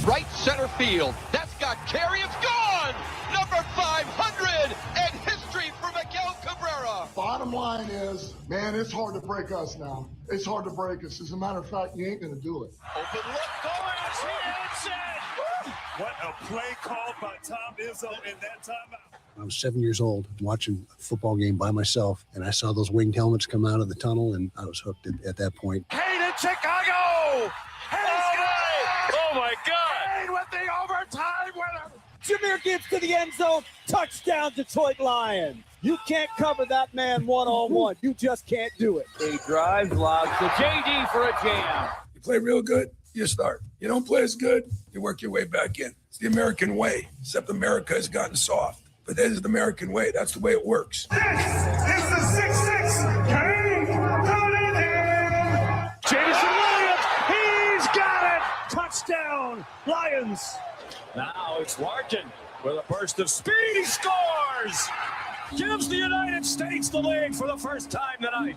right center field. That's got carry. It's gone. Number 500 and history for Miguel Cabrera. Bottom line is, man, it's hard to break us now. It's hard to break us. As a matter of fact, you ain't going to do it. Open look going as he answered. What a play called by Tom Izzo in that timeout. I was 7 years old watching a football game by myself, and I saw those winged helmets come out of the tunnel, and I was hooked at that point. Kane in Chicago! Oh my God! Kane with the overtime winner! Jameer Gibbs to the end zone. Touchdown, Detroit Lions. You can't cover that man one-on-one. You just can't do it. He drives, lobs to JD for a jam. You play real good, you start. You don't play as good, you work your way back in. It's the American way, except America has gotten soft. But that is the American way. That's the way it works. This is the 6-6. Kane Jameson Williams, he's got it! Touchdown, Lions. Now it's Larkin with a burst of speed. He scores! Gives the United States the lead for the first time tonight.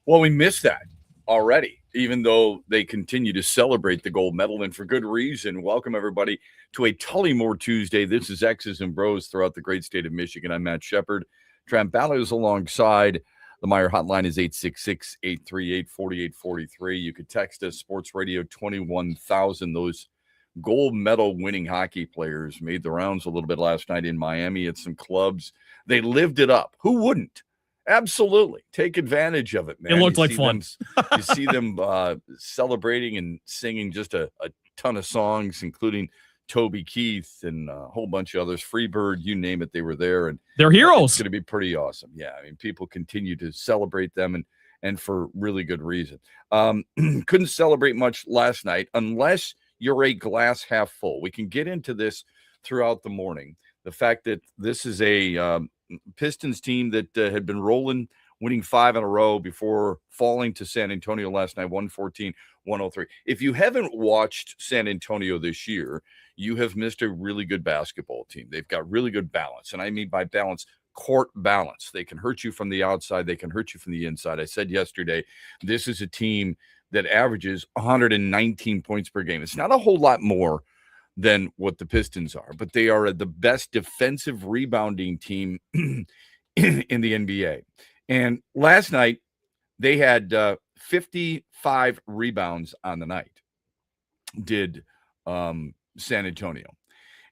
Well, we missed that already, even though they continue to celebrate the gold medal, and for good reason. Welcome, everybody, to a Tullymore Tuesday. This is X's and Bros throughout the great state of Michigan. I'm Matt Shepard. Tramp Ballows alongside. The Meyer hotline is 866-838-4843. You could text us, Sports Radio 21,000. Those gold medal winning hockey players made the rounds a little bit last night in Miami at some clubs. They lived it up. Who wouldn't? Absolutely. Take advantage of it, man. It looked like fun. You see them celebrating and singing just a ton of songs, including Toby Keith and a whole bunch of others. Freebird, you name it, they were there. And they're heroes. It's going to be pretty awesome. Yeah, I mean, people continue to celebrate them, and for really good reason. Couldn't celebrate much last night unless you're a glass half full. We can get into this throughout the morning. The fact that this is a Pistons team that had been rolling, winning 5 in a row before falling to San Antonio last night, 114-103. If you haven't watched San Antonio this year, you have missed a really good basketball team. They've got really good balance, and I mean by balance, court balance. They can hurt you from the outside. They can hurt you from the inside. I said yesterday, this is a team that averages 119 points per game. It's not a whole lot more than what the Pistons are, but they are the best defensive rebounding team in the NBA. And last night, they had 55 rebounds on the night, did San Antonio.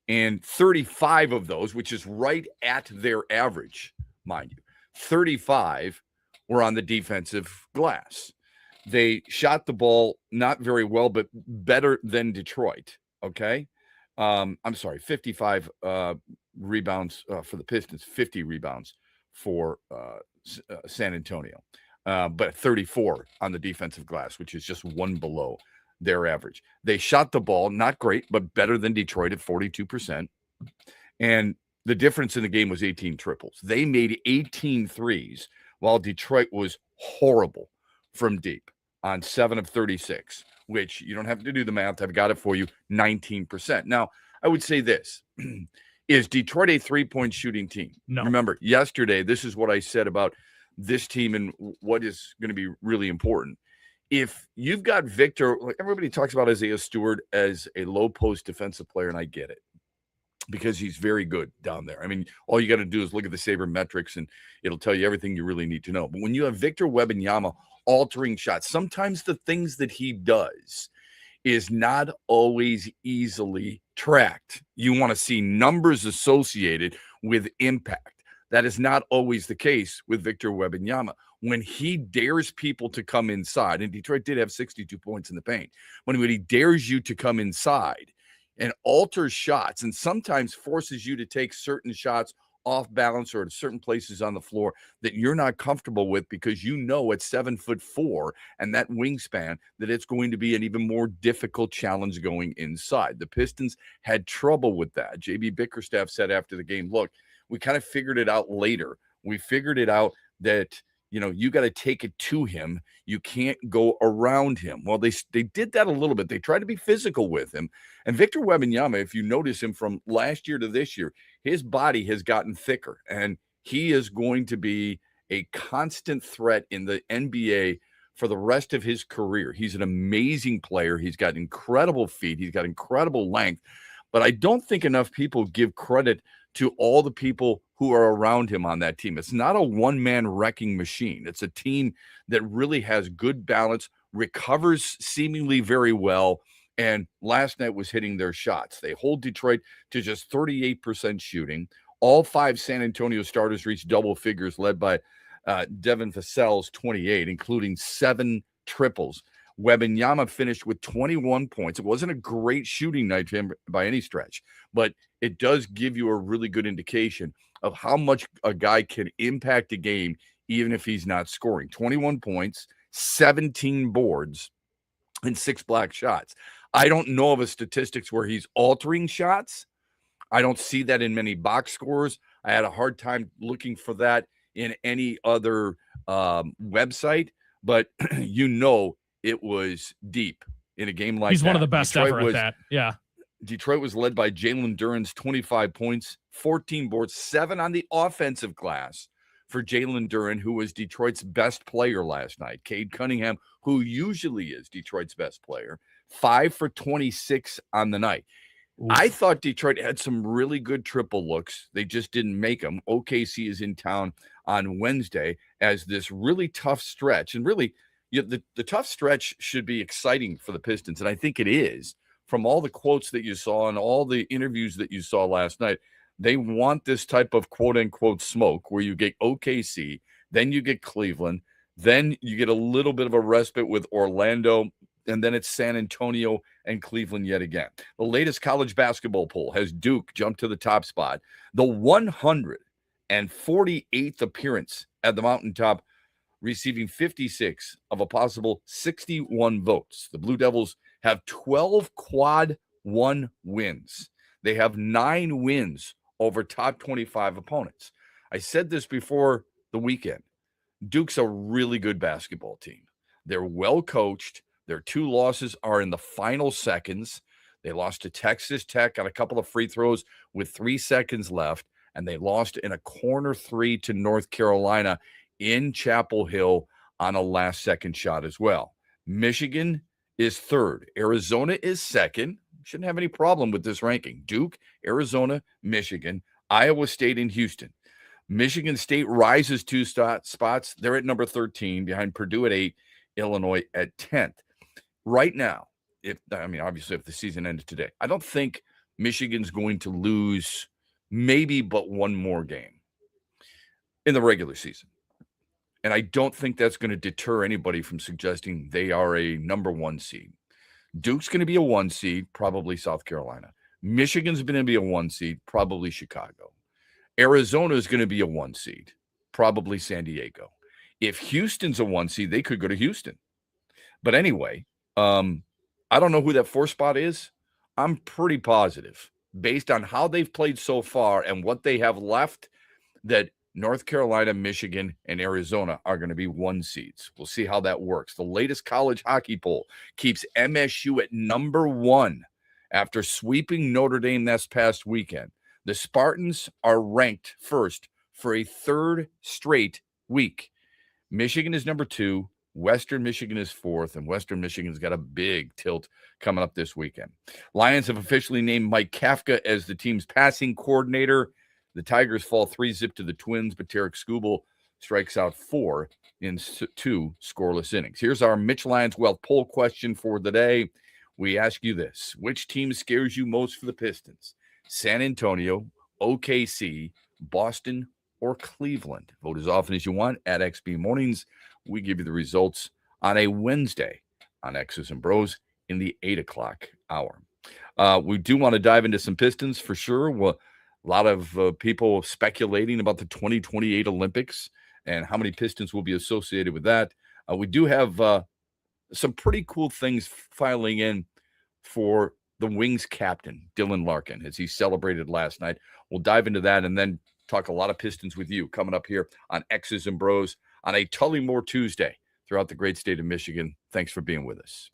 And 35 of those, which is right at their average, mind you, 35 were on the defensive glass. They shot the ball not very well, but better than Detroit. Okay. I'm sorry, 55 rebounds for the Pistons, 50 rebounds for San Antonio, but 34 on the defensive glass, which is just one below their average. They shot the ball, not great, but better than Detroit at 42%. And the difference in the game was 18 triples. They made 18 threes, while Detroit was horrible from deep on 7 of 36, which you don't have to do the math. I've got it for you, 19%. Now, I would say this. Is Detroit a three-point shooting team? No. Remember, yesterday, this is what I said about this team and what is going to be really important. If you've got Victor, like everybody talks about Isaiah Stewart as a low-post defensive player, and I get it, because he's very good down there. I mean, all you got to do is look at the sabermetrics, and it'll tell you everything you really need to know. But when you have Victor Wembanyama altering shots, sometimes the things that he does is not always easily tracked. You want to see numbers associated with impact. That is not always the case with Victor Wembanyama. When he dares people to come inside, and Detroit did have 62 points in the paint, when he dares you to come inside and alters shots and sometimes forces you to take certain shots off balance or at certain places on the floor that you're not comfortable with, because you know at 7'4" and that wingspan that it's going to be an even more difficult challenge going inside. The Pistons had trouble with that. JB Bickerstaff said after the game, look, we kind of figured it out later. We figured it out that, you know, you got to take it to him. You can't go around him. Well, they did that a little bit. They tried to be physical with him. And Victor Wembanyama, if you notice him from last year to this year, his body has gotten thicker, and he is going to be a constant threat in the NBA for the rest of his career. He's an amazing player. He's got incredible feet. He's got incredible length. But I don't think enough people give credit to all the people who are around him on that team. It's not a one-man wrecking machine. It's a team that really has good balance, recovers seemingly very well, and last night was hitting their shots. They hold Detroit to just 38% shooting. All 5 San Antonio starters reached double figures, led by Devin Vassell's 28, including 7 triples. Wembanyama finished with 21 points. It wasn't a great shooting night for him by any stretch, but it does give you a really good indication of how much a guy can impact a game even if he's not scoring. 21 points, 17 boards, and 6 block shots. I don't know of a statistics where he's altering shots. I don't see that in many box scores. I had a hard time looking for that in any other website, but it was deep in a game like that. He's one of the best ever at that. Yeah. Detroit was led by Jalen Duren's 25 points, 14 boards, 7 on the offensive glass for Jalen Duren, who was Detroit's best player last night. Cade Cunningham, who usually is Detroit's best player, 5 for 26 on the night. Ooh. I thought Detroit had some really good triple looks. They just didn't make them. OKC is in town on Wednesday as this really tough stretch. And really, the tough stretch should be exciting for the Pistons, and I think it is. From all the quotes that you saw and all the interviews that you saw last night, they want this type of quote-unquote smoke where you get OKC, then you get Cleveland, then you get a little bit of a respite with Orlando, and then it's San Antonio and Cleveland yet again. The latest college basketball poll has Duke jumped to the top spot, the 148th appearance at the mountaintop, receiving 56 of a possible 61 votes. The Blue Devils have 12 quad 1 wins. They have 9 wins over top 25 opponents. I said this before the weekend. Duke's a really good basketball team. They're well coached. Their 2 losses are in the final seconds. They lost to Texas Tech on a couple of free throws with 3 seconds left, and they lost in a corner 3 to North Carolina in Chapel Hill on a last-second shot as well. Michigan is 3rd. Arizona is 2nd. Shouldn't have any problem with this ranking. Duke, Arizona, Michigan, Iowa State, and Houston. Michigan State rises 2 spots. They're at number 13, behind Purdue at 8, Illinois at 10th. Right now, obviously if the season ended today, I don't think Michigan's going to lose maybe but 1 more game in the regular season. And I don't think that's going to deter anybody from suggesting they are a number 1 seed. Duke's going to be a 1 seed, probably South Carolina. Michigan's going to be a 1 seed, probably Chicago. Arizona is going to be a 1 seed, probably San Diego. If Houston's a 1 seed, they could go to Houston. But anyway, I don't know who that 4th spot is. I'm pretty positive, based on how they've played so far and what they have left, that North Carolina, Michigan, and Arizona are going to be 1 seeds. We'll see how that works. The latest college hockey poll keeps MSU at number 1 after sweeping Notre Dame this past weekend. The Spartans are ranked 1st for a 3rd straight week. Michigan is number 2. Western Michigan is 4th, and Western Michigan's got a big tilt coming up this weekend. Lions have officially named Mike Kafka as the team's passing coordinator. The Tigers fall 3-0 to the Twins, but Tarek Skubal strikes out 4 in 2 scoreless innings. Here's our Mitch Lions Wealth poll question for the day. We ask you this: which team scares you most for the Pistons? San Antonio, OKC, Boston, or Cleveland? Vote as often as you want at XB Mornings. We give you the results on a Wednesday on X's and Bros in the 8 o'clock hour. We do want to dive into some Pistons for sure. A lot of people speculating about the 2028 Olympics and how many Pistons will be associated with that. We do have some pretty cool things filing in for the Wings captain, Dylan Larkin, as he celebrated last night. We'll dive into that and then talk a lot of Pistons with you coming up here on X's and Bros on a Tullymore Tuesday throughout the great state of Michigan. Thanks for being with us.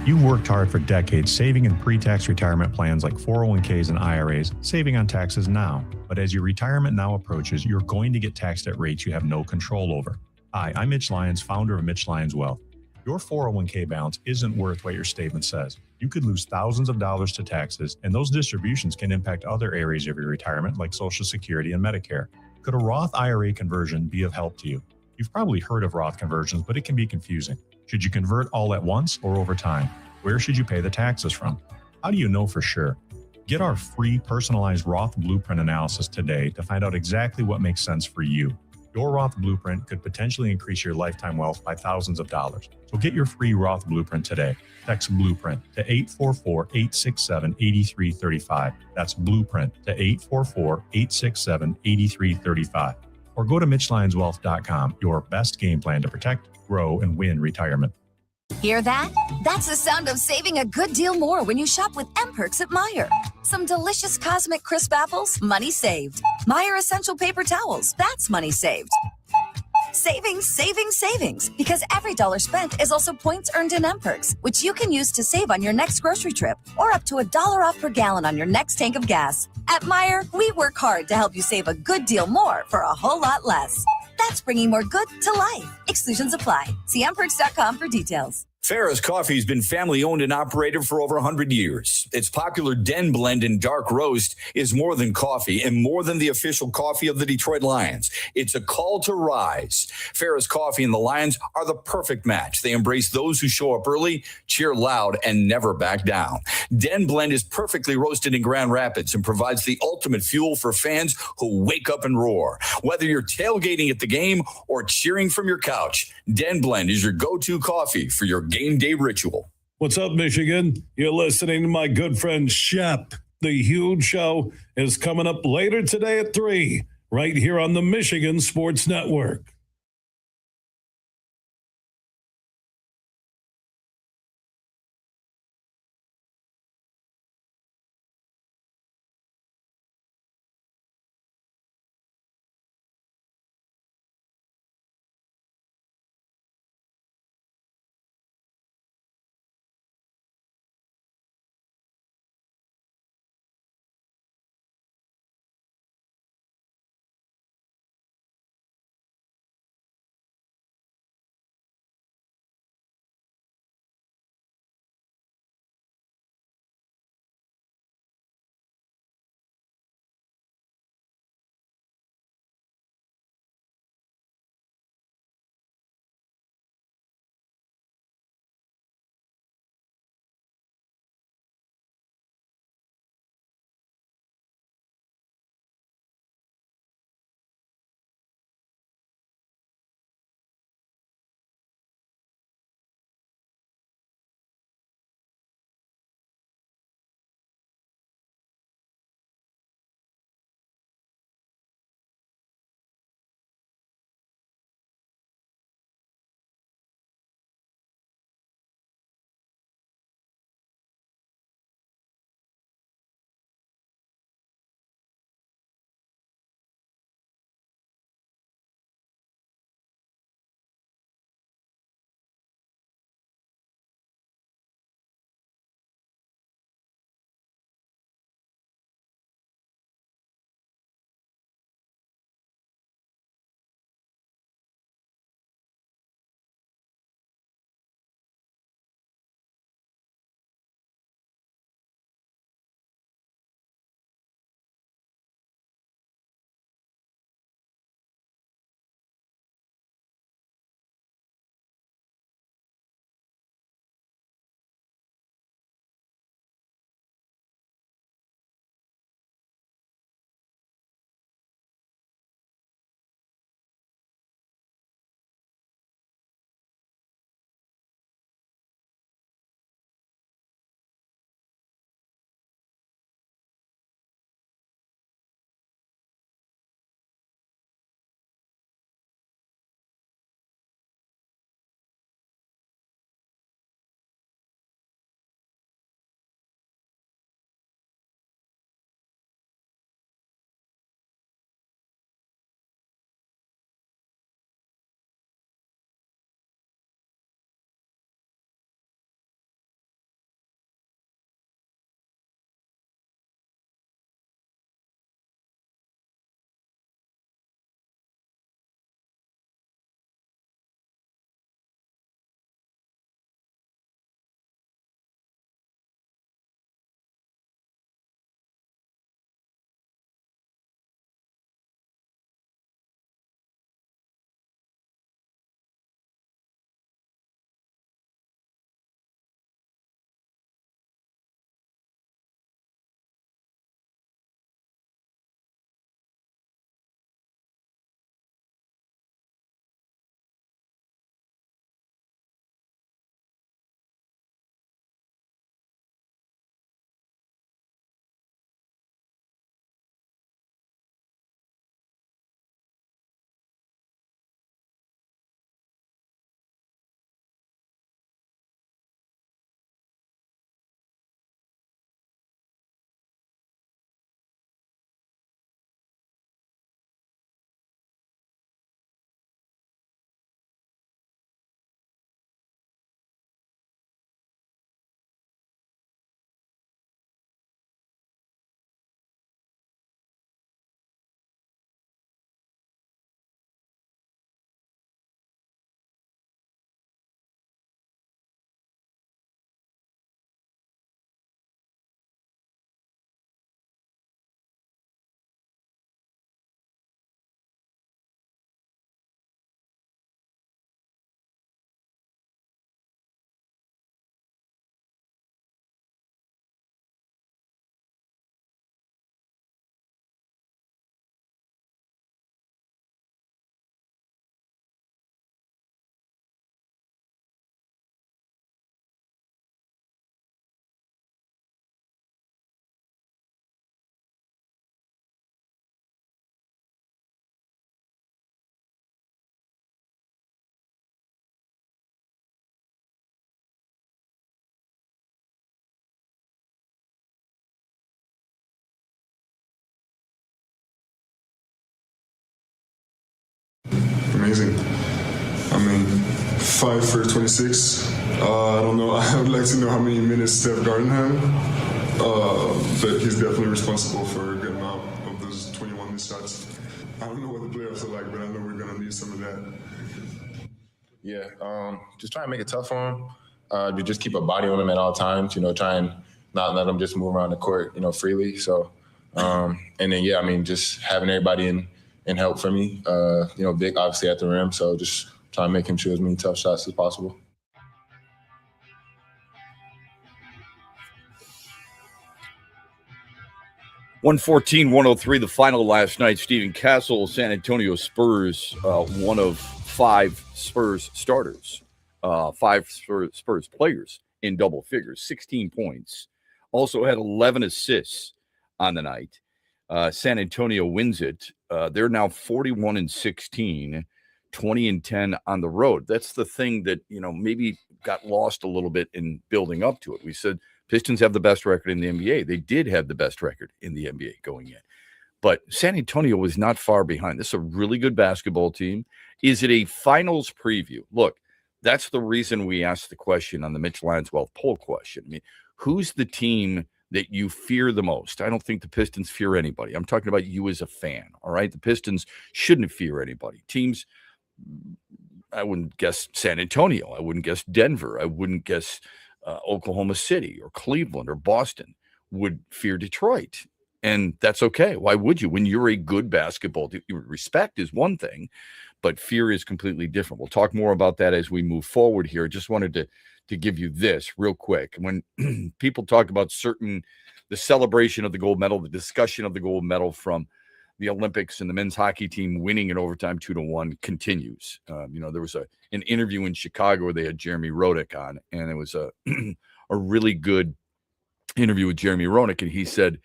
You've worked hard for decades saving in pre-tax retirement plans like 401ks and IRAs, saving on taxes now. But as your retirement now approaches, you're going to get taxed at rates you have no control over. Hi, I'm Mitch Lyons, founder of Mitch Lyons Wealth. Your 401k balance isn't worth what your statement says. You could lose thousands of dollars to taxes, and those distributions can impact other areas of your retirement like Social Security and Medicare. Could a Roth IRA conversion be of help to you? You've probably heard of Roth conversions, but it can be confusing. Should you convert all at once or over time? Where should you pay the taxes from? How do you know for sure? Get our free personalized Roth Blueprint analysis today to find out exactly what makes sense for you. Your Roth Blueprint could potentially increase your lifetime wealth by thousands of dollars. So get your free Roth Blueprint today. Text Blueprint to 844-867-8335. That's Blueprint to 844-867-8335. Or go to MitchLionsWealth.com, your best game plan to protect, grow, and win retirement. Hear that? That's the sound of saving a good deal more when you shop with M-Perks at Meijer. Some delicious Cosmic Crisp apples, money saved. Meijer Essential Paper Towels, that's money saved. Savings, savings, savings. Because every dollar spent is also points earned in M-Perks, which you can use to save on your next grocery trip or up to $1 off per gallon on your next tank of gas. At Meijer, we work hard to help you save a good deal more for a whole lot less. That's bringing more good to life. Exclusions apply. See mperks.com for details. Farrah's Coffee has been family-owned and operated for over 100 years. Its popular Den Blend and Dark Roast is more than coffee and more than the official coffee of the Detroit Lions. It's a call to rise. Farrah's Coffee and the Lions are the perfect match. They embrace those who show up early, cheer loud, and never back down. Den Blend is perfectly roasted in Grand Rapids and provides the ultimate fuel for fans who wake up and roar. Whether you're tailgating at the game or cheering from your couch, Den Blend is your go-to coffee for your game day ritual. What's up, Michigan? You're listening to my good friend Shep. The Huge Show is coming up later today at 3, right here on the Michigan Sports Network. amazing. I mean, 5 for 26. I don't know. I would like to know how many minutes Steph Garden had, but he's definitely responsible for a good amount of those 21 missed shots. I don't know what the playoffs are like, but I know we're going to need some of that. Yeah, just try and make it tough for him. You just keep a body on him at all times, try and not let him just move around the court, freely. So, and then, yeah, I mean, just having everybody in help for me, Vic obviously at the rim. So just try and make him shoot as many tough shots as possible. $114-103, the final last night. Stephen Castle, San Antonio Spurs, one of 5 Spurs starters, 5 Spurs players in double figures, 16 points. Also had 11 assists on the night. San Antonio wins it. They're now 41-16, 20-10 on the road. That's the thing that, maybe got lost a little bit in building up to it. We said Pistons have the best record in the NBA. They did have the best record in the NBA going in. But San Antonio was not far behind. This is a really good basketball team. Is it a finals preview? Look, that's the reason we asked the question on the Mitch Lanswealth poll question. I mean, who's the team that you fear the most? I don't think the Pistons fear anybody. I'm talking about you as a fan, all right? The Pistons shouldn't fear anybody. Teams, I wouldn't guess San Antonio. I wouldn't guess Denver. I wouldn't guess Oklahoma City or Cleveland or Boston would fear Detroit. And that's okay. Why would you? When you're a good basketball team, respect is one thing, but fear is completely different. We'll talk more about that as we move forward here. Just wanted to give you this real quick. When people talk about the celebration of the gold medal, the discussion of the gold medal from the Olympics and the men's hockey team winning in overtime 2-1 continues. There was an interview in Chicago where they had Jeremy Roenick on, and it was a really good interview with Jeremy Roenick, and he said,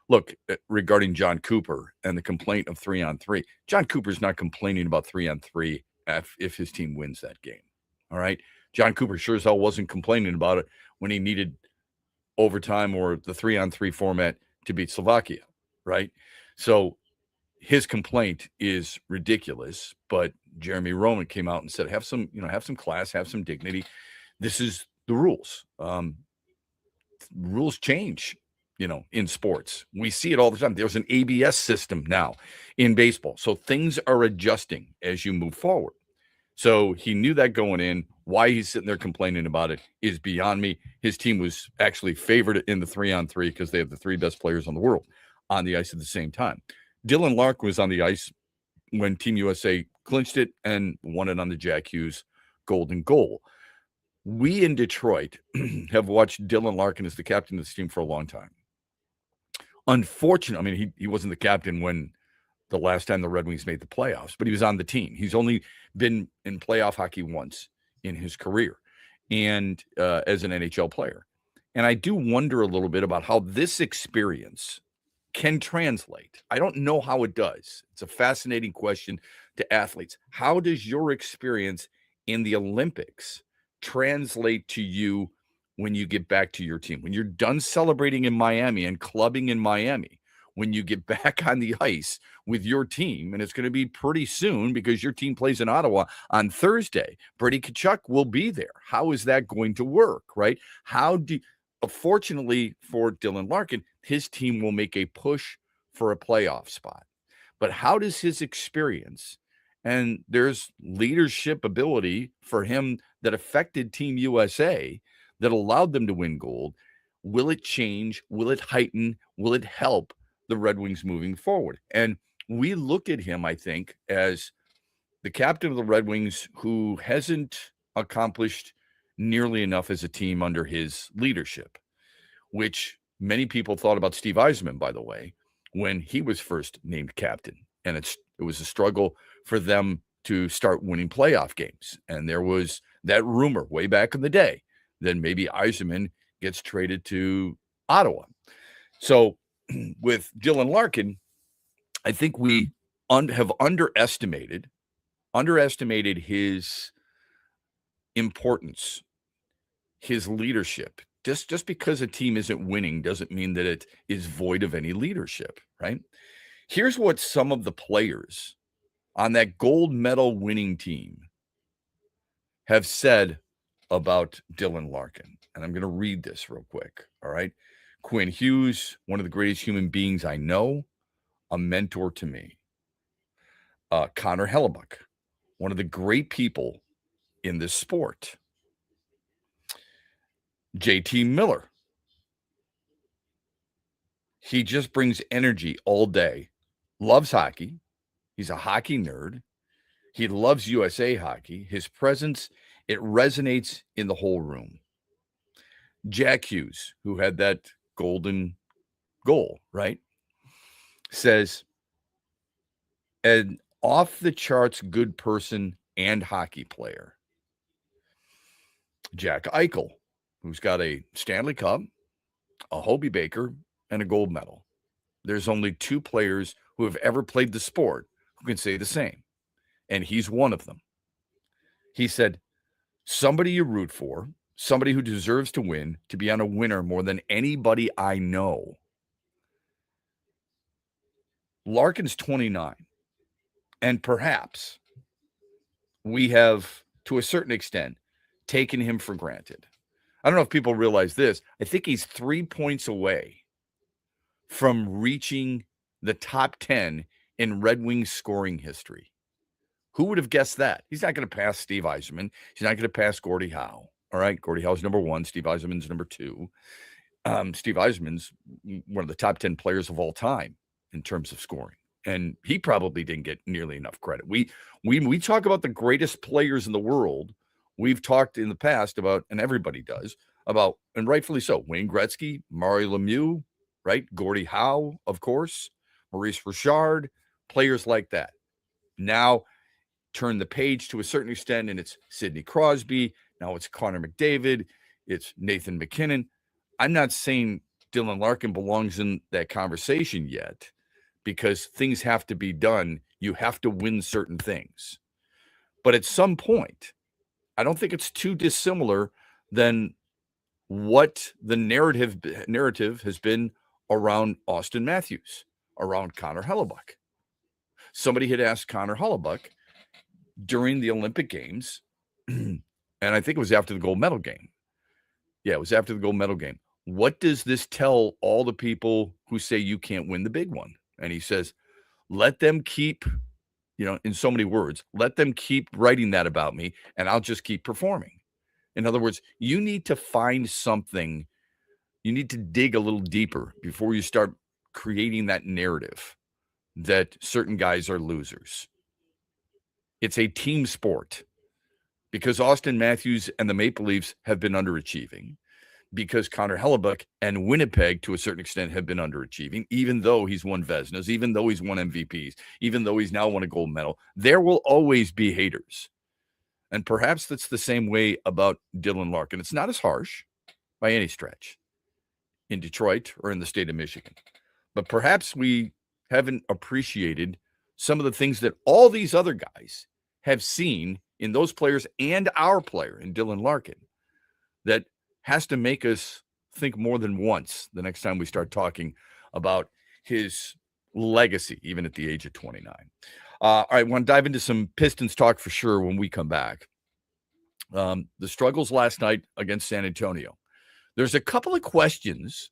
look, regarding John Cooper and the complaint of 3-on-3, John Cooper's not complaining about 3-on-3 if his team wins that game. All right. John Cooper sure as hell wasn't complaining about it when he needed overtime or the 3-on-3 format to beat Slovakia. Right. So his complaint is ridiculous, but Jeremy Roenick came out and said, have some class, have some dignity. This is the rules. Rules change. In sports, we see it all the time. There's an ABS system now in baseball. So things are adjusting as you move forward. So he knew that going in. Why he's sitting there complaining about it is beyond me. His team was actually favored in the 3-on-3 because they have the 3 best players in the world on the ice at the same time. Dylan Larkin was on the ice when Team USA clinched it and won it on the Jack Hughes golden goal. We in Detroit have watched Dylan Larkin as the captain of this team for a long time. Unfortunately, I mean, he wasn't the captain when the last time the Red Wings made the playoffs, but he was on the team. He's only been in playoff hockey once in his career and as an NHL player. And I do wonder a little bit about how this experience can translate. I don't know how it does. It's a fascinating question to athletes. How does your experience in the Olympics translate to you when you get back to your team? When you're done celebrating in Miami and clubbing in Miami, when you get back on the ice with your team, and it's going to be pretty soon because your team plays in Ottawa on Thursday, Brady Tkachuk will be there. How is that going to work, right? Fortunately for Dylan Larkin, his team will make a push for a playoff spot. But how does his experience, and there's leadership ability for him that affected Team USA that allowed them to win gold, will it change? Will it heighten? Will it help the Red Wings moving forward? And we look at him, I think, as the captain of the Red Wings who hasn't accomplished nearly enough as a team under his leadership, which many people thought about Steve Yzerman, by the way, when he was first named captain. And it was a struggle for them to start winning playoff games. And there was that rumor way back in the day then maybe Yzerman gets traded to Ottawa. So with Dylan Larkin, I think we have underestimated his importance, his leadership. Just because a team isn't winning doesn't mean that it is void of any leadership, right? Here's what some of the players on that gold medal winning team have said about Dylan Larkin. And I'm going to read this real quick. All right. Quinn Hughes, one of the greatest human beings I know, a mentor to me. Connor Hellebuck, one of the great people in this sport. JT Miller. He just brings energy all day. Loves hockey. He's a hockey nerd. He loves USA hockey. His presence, it resonates in the whole room. Jack Hughes, who had that golden goal, right, says, an off-the-charts good person and hockey player. Jack Eichel, who's got a Stanley Cup, a Hobie Baker, and a gold medal. There's only 2 players who have ever played the sport who can say the same, and he's one of them. He said, somebody you root for, somebody who deserves to win, to be on a winner more than anybody I know. Larkin's 29, and perhaps we have, to a certain extent, taken him for granted. I don't know if people realize this. I think he's 3 points away from reaching the top 10 in Red Wings scoring history. Who would have guessed that? He's not going to pass Steve Yzerman. He's not going to pass Gordie Howe. All right, Gordie Howe's number 1. Steve Yzerman's number 2. Steve Yzerman's one of the top 10 players of all time in terms of scoring. And he probably didn't get nearly enough credit. We talk about the greatest players in the world. We've talked in the past about, and everybody does, about, and rightfully so, Wayne Gretzky, Mario Lemieux, right? Gordie Howe, of course, Maurice Richard, players like that. Now, turn the page to a certain extent, and it's Sidney Crosby. Now it's Connor McDavid. It's Nathan McKinnon. I'm not saying Dylan Larkin belongs in that conversation yet, because things have to be done. You have to win certain things. But at some point, I don't think it's too dissimilar than what the narrative has been around Austin Matthews, around Connor Hellebuck. Somebody had asked Connor Hellebuck during the Olympic Games, and I think it was after the gold medal game. Yeah, it was after the gold medal game. What does this tell all the people who say you can't win the big one? And he says, let them keep, in so many words, let them keep writing that about me, and I'll just keep performing. In other words, you need to find something. You need to dig a little deeper before you start creating that narrative that certain guys are losers. It's a team sport, because Austin Matthews and the Maple Leafs have been underachieving, because Connor Hellebuck and Winnipeg, to a certain extent, have been underachieving, even though he's won Vezinas, even though he's won MVPs, even though he's now won a gold medal. There will always be haters. And perhaps that's the same way about Dylan Larkin. It's not as harsh by any stretch in Detroit or in the state of Michigan. But perhaps we haven't appreciated some of the things that all these other guys have seen in those players and our player in Dylan Larkin that has to make us think more than once the next time we start talking about his legacy, even at the age of 29. All right, I want to dive into some Pistons talk for sure when we come back. The struggles last night against San Antonio. There's a couple of questions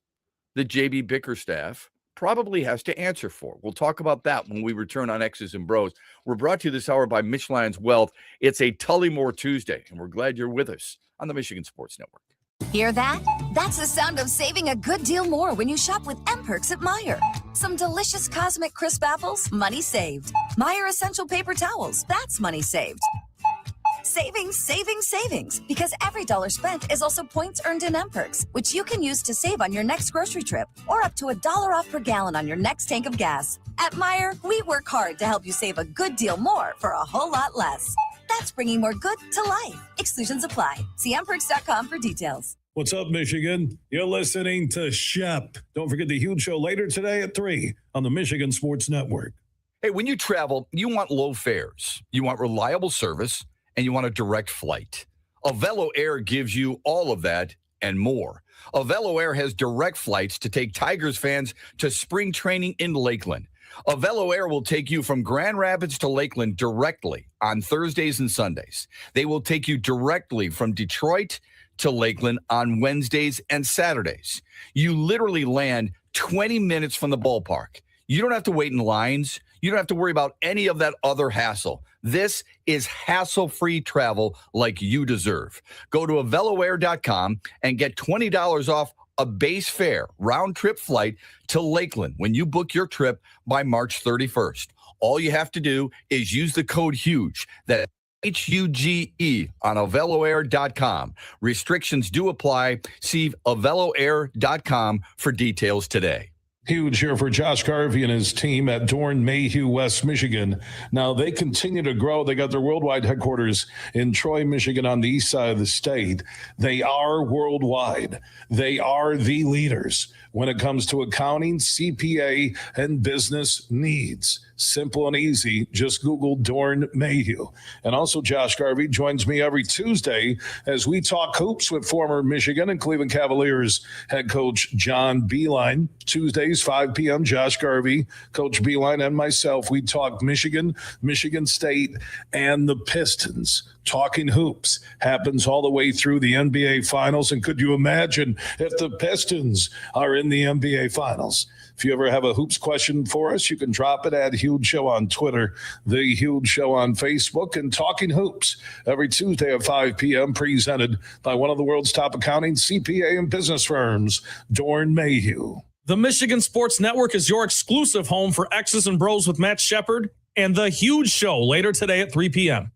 that JB Bickerstaff probably has to answer for. We'll talk about that when we return on X's and Bros. We're brought to you this hour by Michelin's Wealth. It's a Tullymore Tuesday, and we're glad you're with us on the Michigan Sports Network. Hear that? That's the sound of saving a good deal more when you shop with M-Perks at Meijer. Some delicious Cosmic Crisp apples, money saved. Meijer Essential Paper Towels, that's money saved. Savings, savings, savings. Because every dollar spent is also points earned in M-Perks, which you can use to save on your next grocery trip or up to $1 off per gallon on your next tank of gas. At Meijer, we work hard to help you save a good deal more for a whole lot less. That's bringing more good to life. Exclusions apply. See mperks.com for details. What's up, Michigan? You're listening to Shep. Don't forget the huge show later today at 3 on the Michigan Sports Network. Hey, when you travel, you want low fares, you want reliable service, and you want a direct flight. Avelo Air gives you all of that and more. Avelo Air has direct flights to take Tigers fans to spring training in Lakeland. Avelo Air will take you from Grand Rapids to Lakeland directly on Thursdays and Sundays. They will take you directly from Detroit to Lakeland on Wednesdays and Saturdays. You literally land 20 minutes from the ballpark. You don't have to wait in lines. You don't have to worry about any of that other hassle. This is hassle-free travel like you deserve. Go to AveloAir.com and get $20 off a base fare round-trip flight to Lakeland when you book your trip by March 31st. All you have to do is use the code HUGE. That's HUGE on AveloAir.com. Restrictions do apply. See AveloAir.com for details today. Huge here for Josh Garvey and his team at Dorn Mayhew, West Michigan. Now, they continue to grow. They got their worldwide headquarters in Troy, Michigan, on the east side of the state. They are worldwide. They are the leaders when it comes to accounting, CPA, and business needs. Simple and easy. Just Google Dorn Mayhew. And also, Josh Garvey joins me every Tuesday as we talk hoops with former Michigan and Cleveland Cavaliers head coach John Beilein. Tuesdays, 5 p.m., Josh Garvey, Coach Beilein, and myself, we talk Michigan, Michigan State, and the Pistons. Talking hoops happens all the way through the NBA Finals. And could you imagine if the Pistons are in the NBA Finals? If you ever have a hoops question for us, you can drop it at Huge Show on Twitter, The Huge Show on Facebook, and Talking Hoops every Tuesday at 5 p.m., presented by one of the world's top accounting, CPA, and business firms, Dorn Mayhew. The Michigan Sports Network is your exclusive home for X's and Bros with Matt Shepard and The Huge Show later today at 3 p.m.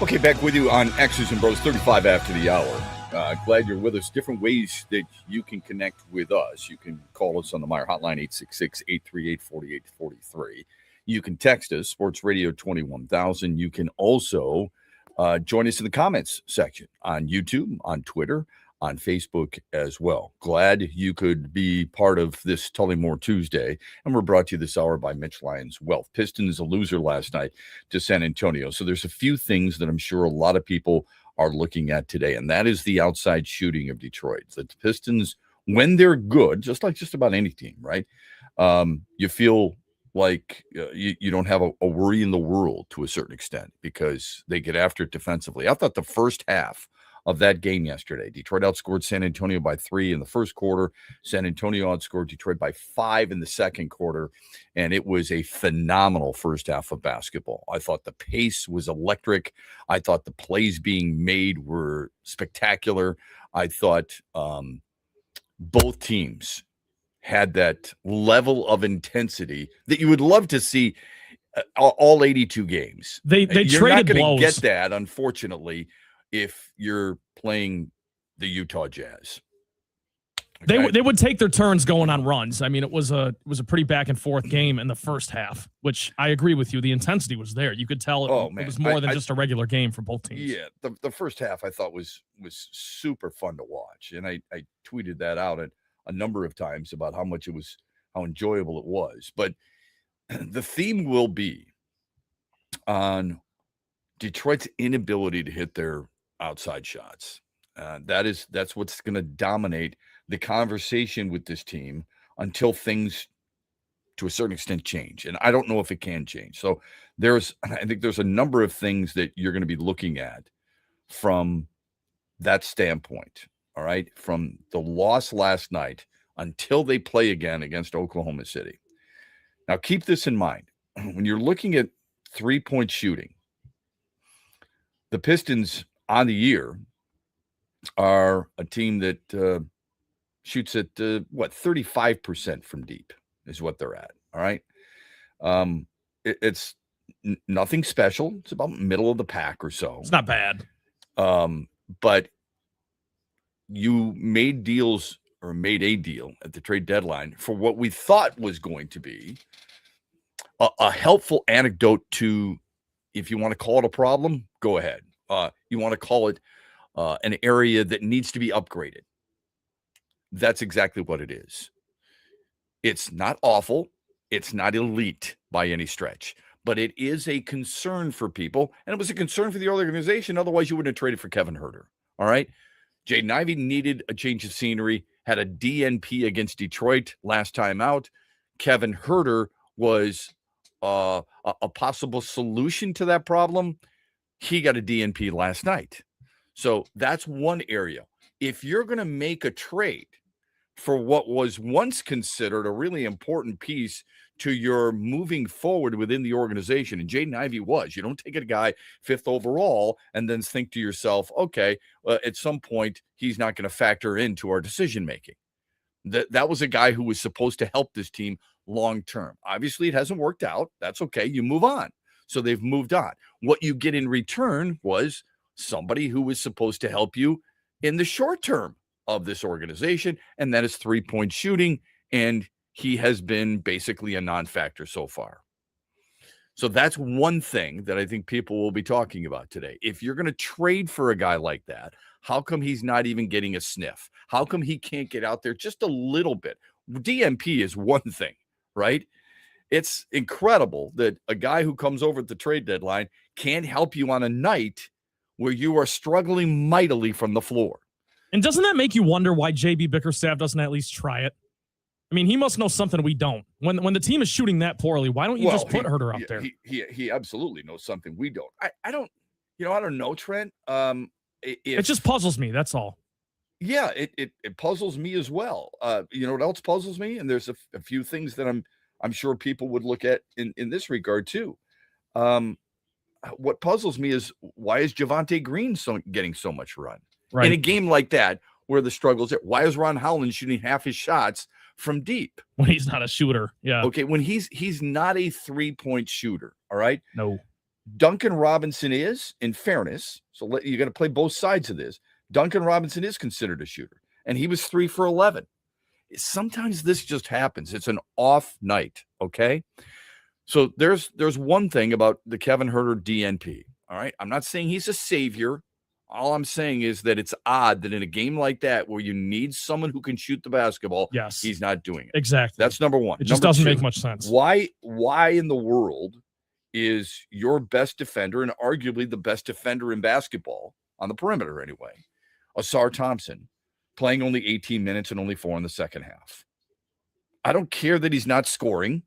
Okay, back with you on X's and Bros, 35 after the hour. Glad you're with us. Different ways that you can connect with us. You can call us on the Meyer hotline, 866-838-4843. You can text us, Sports Radio 21000. You can also join us in the comments section on YouTube, on Twitter, on Facebook as well. Glad you could be part of this Tullymore Tuesday. And we're brought to you this hour by Mitch Lyons Wealth. Pistons a loser last night to San Antonio. So there's a few things that I'm sure a lot of people are looking at today, and that is the outside shooting of Detroit. The Pistons, when they're good, just like just about any team, right? You feel like you don't have a worry in the world to a certain extent because they get after it defensively. I thought the first half of that game yesterday, Detroit outscored San Antonio by 3 in the first quarter. San Antonio outscored Detroit by 5 in the second quarter, and it was a phenomenal first half of basketball. I thought the pace was electric. I thought the plays being made were spectacular. I thought both teams had that level of intensity that you would love to see all 82 games. They You're traded not going to blows. get that, unfortunately, if you're playing the Utah Jazz. Okay? They would take their turns going on runs. I mean, it was a pretty back and forth game in the first half, which I agree with you. The intensity was there. You could tell it was more than just a regular game for both teams. Yeah, the first half I thought was super fun to watch, and I tweeted that out a number of times about how enjoyable it was. But the theme will be on Detroit's inability to hit their outside shots. That's what's going to dominate the conversation with this team until things to a certain extent change. And I don't know if it can change. So I think there's a number of things that you're going to be looking at from that standpoint. All right. From the loss last night until they play again against Oklahoma City. Now keep this in mind. When you're looking at 3-point shooting, the Pistons on the year are a team that shoots at 35% from deep is what they're at. All right. It's nothing special. It's about middle of the pack or so. It's not bad. But you made a deal at the trade deadline for what we thought was going to be a helpful anecdote to, if you want to call it a problem, go ahead. You want to call it an area that needs to be upgraded. That's exactly what it is. It's not awful. It's not elite by any stretch, but it is a concern for people. And it was a concern for the organization. Otherwise, you wouldn't have traded for Kevin Huerter. All right. Jaden Ivey needed a change of scenery, had a DNP against Detroit last time out. Kevin Huerter was a possible solution to that problem. He got a DNP last night. So that's one area. If you're going to make a trade for what was once considered a really important piece to your moving forward within the organization, and Jaden Ivey was, you don't take a guy 5th overall and then think to yourself, okay, at some point he's not going to factor into our decision-making. That was a guy who was supposed to help this team long-term. Obviously, it hasn't worked out. That's okay. You move on. So they've moved on. What you get in return was somebody who was supposed to help you in the short term of this organization, and that is 3-point shooting, and he has been basically a non-factor so far. So that's one thing that I think people will be talking about today. If you're going to trade for a guy like that, how come he's not even getting a sniff? How come he can't get out there just a little bit? DNP is one thing, right? It's incredible that a guy who comes over at the trade deadline can't help you on a night where you are struggling mightily from the floor. And doesn't that make you wonder why JB Bickerstaff doesn't at least try it? I mean, he must know something we don't. When the team is shooting that poorly, why don't you just put Huerter out there? He absolutely knows something we don't. I don't know, Trent. It just puzzles me. That's all. Yeah, it puzzles me as well. You know what else puzzles me? And there's a few things that I'm sure people would look at in this regard too. What puzzles me is, why is Javonte Green getting so much run in a game like that where the struggle's there? Why is Ron Howland shooting half his shots from deep when he's not a shooter? Yeah. Okay. When he's not a 3-point shooter. All right. No. Duncan Robinson is, in fairness, so you got to play both sides of this. Duncan Robinson is considered a shooter, and he was 3 for 11. Sometimes this just happens. It's an off night, okay? So there's one thing about the Kevin Huerter DNP, all right? I'm not saying he's a savior. All I'm saying is that it's odd that in a game like that where you need someone who can shoot the basketball, yes, he's not doing it. Exactly. That's number one. It just doesn't make much sense. Why in the world is your best defender, and arguably the best defender in basketball, on the perimeter anyway, Asar Thompson, playing only 18 minutes and only 4 in the second half? I don't care that he's not scoring,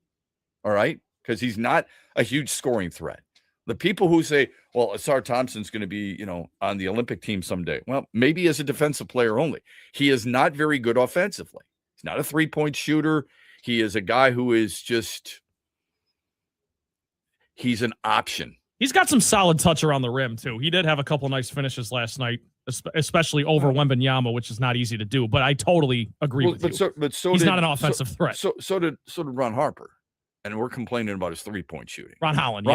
all right, because he's not a huge scoring threat. The people who say, well, Asar Thompson's going to be, on the Olympic team someday. Well, maybe as a defensive player only. He is not very good offensively. He's not a three-point shooter. He is a guy who is just, he's an option. He's got some solid touch around the rim, too. He did have a couple nice finishes last night, especially over Wembanyama, which is not easy to do. But I totally agree with you. He's not an offensive threat. So did Ron Harper. And we're complaining about his three-point shooting. Ron Holland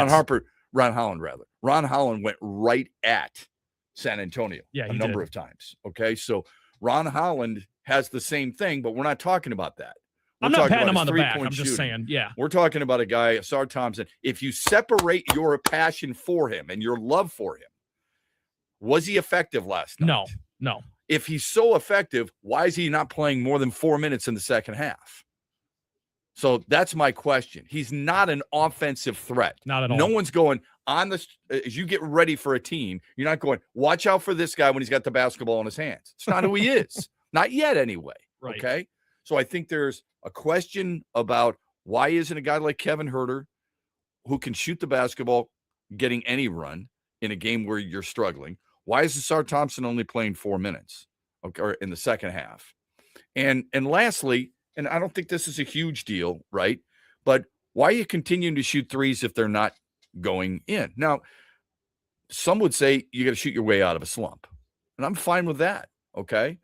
went right at San Antonio a number of times. Okay, so Ron Holland has the same thing, but we're not talking about that. I'm not patting him on the back. I'm just saying, We're talking about a guy, Asar Thompson. If you separate your passion for him and your love for him, was he effective last night? No. If he's so effective, why is he not playing more than 4 minutes in the second half? So that's my question. He's not an offensive threat. Not at all. No one's going on this. As you get ready for a team, you're not going, watch out for this guy when he's got the basketball in his hands. It's not who he is. Not yet anyway. Right. Okay. So I think there's a question about why isn't a guy like Kevin Huerter, who can shoot the basketball, getting any run in a game where you're struggling? Why is Asar Thompson only playing 4 minutes, or in the second half? And lastly, and I don't think this is a huge deal, right? But why are you continuing to shoot threes if they're not going in? Now, some would say you got to shoot your way out of a slump, and I'm fine with that. Okay.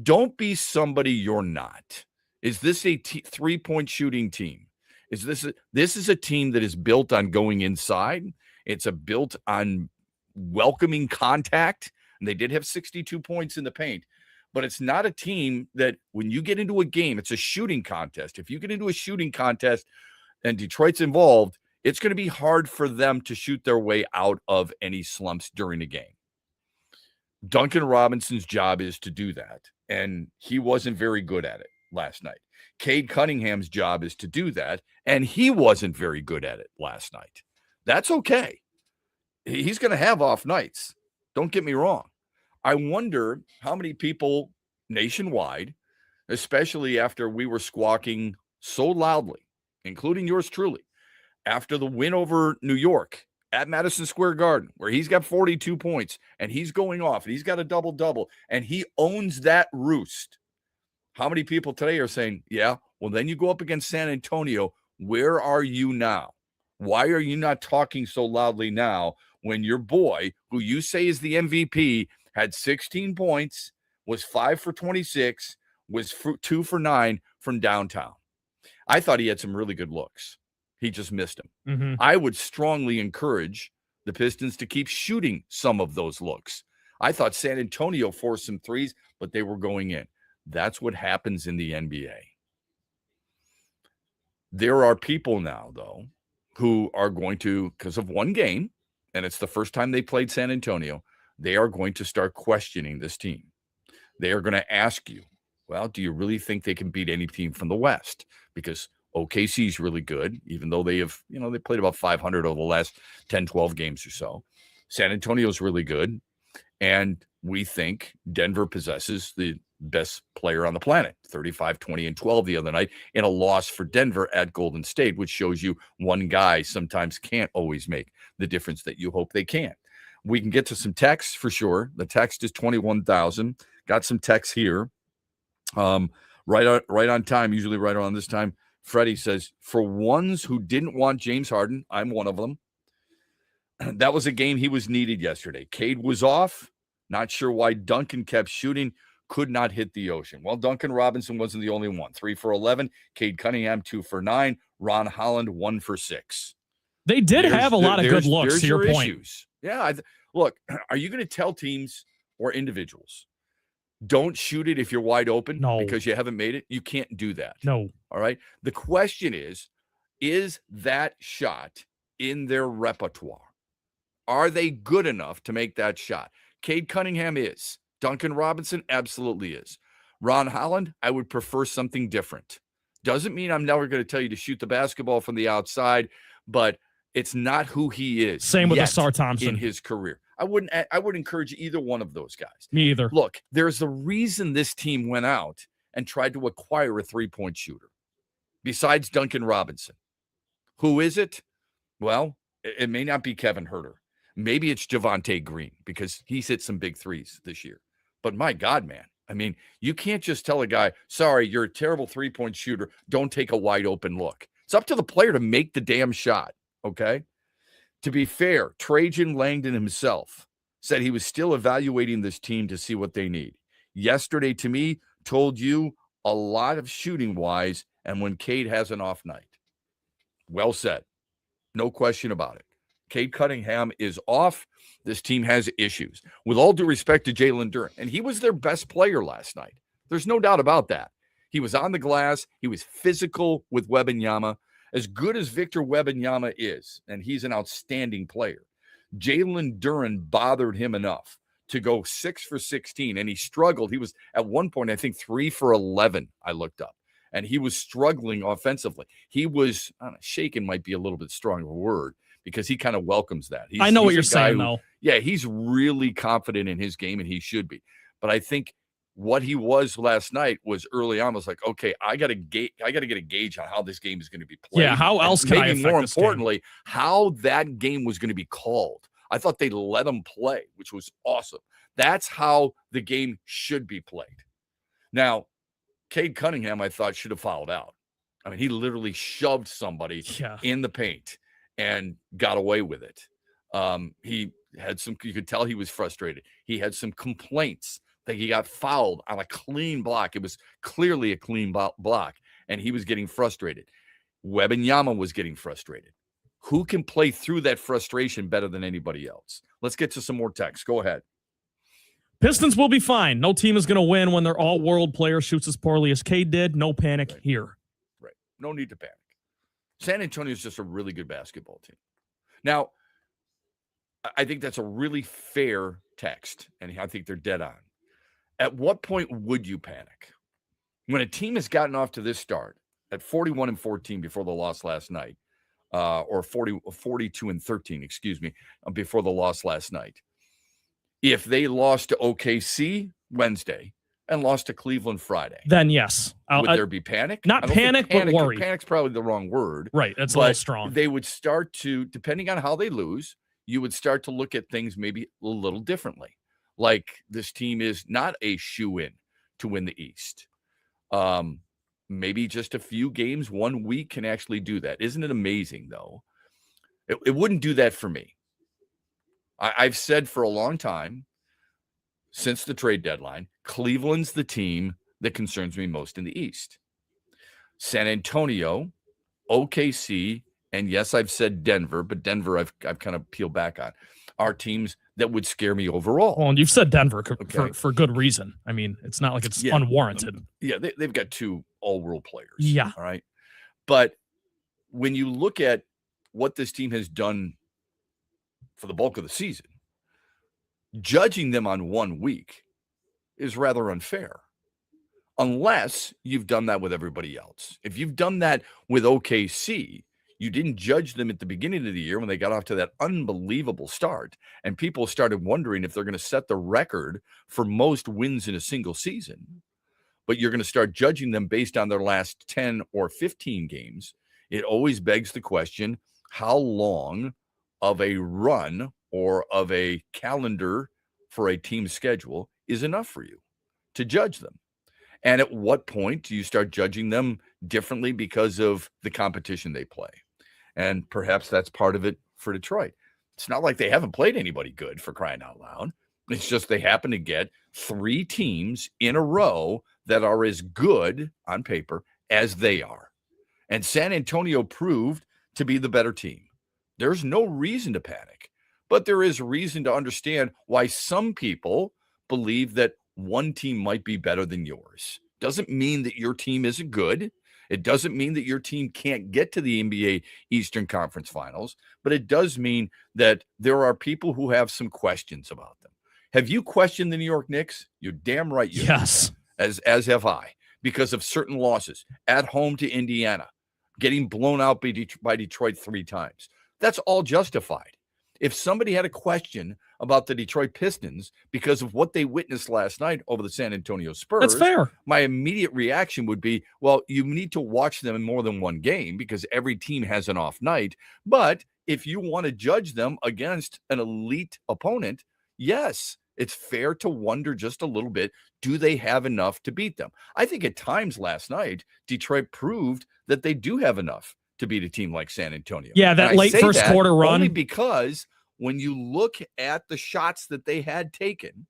Don't be somebody you're not. Is this a three-point shooting team? This is a team that is built on going inside. It's built on welcoming contact. And they did have 62 points in the paint, but it's not a team that when you get into a game, it's a shooting contest. If you get into a shooting contest and Detroit's involved, it's going to be hard for them to shoot their way out of any slumps during the game. Duncan Robinson's job is to do that, and he wasn't very good at it last night. Cade Cunningham's job is to do that, and he wasn't very good at it last night. That's okay. He's going to have off nights. Don't get me wrong. I wonder how many people nationwide, especially after we were squawking so loudly, including yours truly, after the win over New York at Madison Square Garden, where he's got 42 points and he's going off and he's got a double-double and he owns that roost. How many people today are saying, yeah, well, then you go up against San Antonio. Where are you now? Why are you not talking so loudly now when your boy, who you say is the MVP, had 16 points, was 5 for 26, was 2 for 9 from downtown? I thought he had some really good looks. He just missed them. Mm-hmm. I would strongly encourage the Pistons to keep shooting some of those looks. I thought San Antonio forced some threes, but they were going in. That's what happens in the NBA. There are people now, though, who are going to, because of one game, and it's the first time they played San Antonio, they are going to start questioning this team. They are going to ask you, well, do you really think they can beat any team from the West? Because OKC is really good, even though they have, they played about 500 over the last 10, 12 games or so. San Antonio is really good. And we think Denver possesses the best player on the planet, 35, 20, and 12 the other night in a loss for Denver at Golden State, which shows you one guy sometimes can't always make the difference that you hope they can. We can get to some texts for sure. The text is 21,000. Got some texts here. Right on time, usually right around this time. Freddie says, for ones who didn't want James Harden, I'm one of them. That was a game he was needed yesterday. Cade was off. Not sure why Duncan kept shooting. Could not hit the ocean. Well, Duncan Robinson wasn't the only one. 3 for 11. Cade Cunningham, 2 for 9. Ron Holland, 1 for 6. They did have a lot of good looks, to your point. Issues. Yeah. Look, are you going to tell teams or individuals, don't shoot it if you're wide open because you haven't made it? You can't do that. No. All right. The question is that shot in their repertoire? Are they good enough to make that shot? Cade Cunningham is. Duncan Robinson absolutely is. Ron Holland, I would prefer something different. Doesn't mean I'm never going to tell you to shoot the basketball from the outside, but it's not who he is. Same with Asar Thompson in his career. I would encourage either one of those guys. Me either. Look, there's a reason this team went out and tried to acquire a three-point shooter besides Duncan Robinson. Who is it? Well, it may not be Kevin Huerter. Maybe it's Javonte Green because he's hit some big threes this year. But my God, man, I mean, you can't just tell a guy, sorry, you're a terrible three-point shooter. Don't take a wide open look. It's up to the player to make the damn shot, okay? To be fair, Trajan Langdon himself said he was still evaluating this team to see what they need. Yesterday, to me, told you a lot of shooting-wise and when Cade has an off night. Well said. No question about it. Cade Cunningham is off. This team has issues. With all due respect to Jalen Duren, and he was their best player last night. There's no doubt about that. He was on the glass. He was physical with Wembanyama. As good as Victor Wembanyama is, and he's an outstanding player, Jalen Duren bothered him enough to go 6 for 16, and he struggled. He was, at one point, I think 3 for 11, I looked up, and he was struggling offensively. He was, I don't know, shaken might be a little bit strong of a word, because he kind of welcomes that. I know what you're saying, though. Yeah, he's really confident in his game, and he should be. But I think what he was last night was early on was like, okay, I got to get a gauge on how this game is going to be played. Yeah, how else can I affect more this importantly, game? how that game was going to be called. I thought they let him play, which was awesome. That's how the game should be played. Now, Cade Cunningham, I thought, should have fouled out. I mean, he literally shoved somebody in the paint and got away with it. He had some, you could tell he was frustrated. He had some complaints that he got fouled on a clean block. It was clearly a clean block, and he was getting frustrated. Wembanyama was getting frustrated. Who can play through that frustration better than anybody else? Let's get to some more text. Go ahead. Pistons will be fine. No team is going to win when their all-world player shoots as poorly as Cade did. No panic here. Right. No need to panic. San Antonio is just a really good basketball team. Now, I think that's a really fair text, and I think they're dead on. At what point would you panic? When a team has gotten off to this start at 41-14 before the loss last night, or 42-13, excuse me, before the loss last night. If they lost to OKC Wednesday and lost to Cleveland Friday, then yes. Would there be panic? Not panic, but worry. Panic's probably the wrong word. Right, that's a little strong. They would start to, depending on how they lose, you would start to look at things maybe a little differently. Like this team is not a shoe-in to win the East. Maybe just a few games, 1 week can actually do that. Isn't it amazing, though? It wouldn't do that for me. I've said for a long time, since the trade deadline, Cleveland's the team that concerns me most in the East. San Antonio, OKC, and yes, I've said Denver, but Denver I've kind of peeled back on, are teams that would scare me overall. Well, and you've said Denver for good reason. I mean, it's not like it's unwarranted. Yeah, they've got 2 all-world players. Yeah. All right. But when you look at what this team has done for the bulk of the season, judging them on 1 week is rather unfair. Unless you've done that with everybody else. If you've done that with OKC, you didn't judge them at the beginning of the year when they got off to that unbelievable start, and people started wondering if they're going to set the record for most wins in a single season. But you're going to start judging them based on their last 10 or 15 games. It always begs the question, how long of a run or of a calendar for a team schedule is enough for you to judge them? And at what point do you start judging them differently because of the competition they play? And perhaps that's part of it for Detroit. It's not like they haven't played anybody good, for crying out loud. It's just they happen to get 3 teams in a row that are as good on paper as they are. And San Antonio proved to be the better team. There's no reason to panic, but there is reason to understand why some people believe that one team might be better than yours. Doesn't mean that your team isn't good. It doesn't mean that your team can't get to the NBA Eastern Conference Finals, but it does mean that there are people who have some questions about them. Have you questioned the New York Knicks? You're damn right you Yes. have. As have I, because of certain losses at home to Indiana, getting blown out by Detroit 3 times. That's all justified. If somebody had a question about the Detroit Pistons because of what they witnessed last night over the San Antonio Spurs, that's fair. My immediate reaction would be, well, you need to watch them in more than one game because every team has an off night. But if you want to judge them against an elite opponent, yes, it's fair to wonder just a little bit, do they have enough to beat them? I think at times last night, Detroit proved that they do have enough to beat a team like San Antonio. Yeah, that late first quarter run. Only because when you look at the shots that they had taken,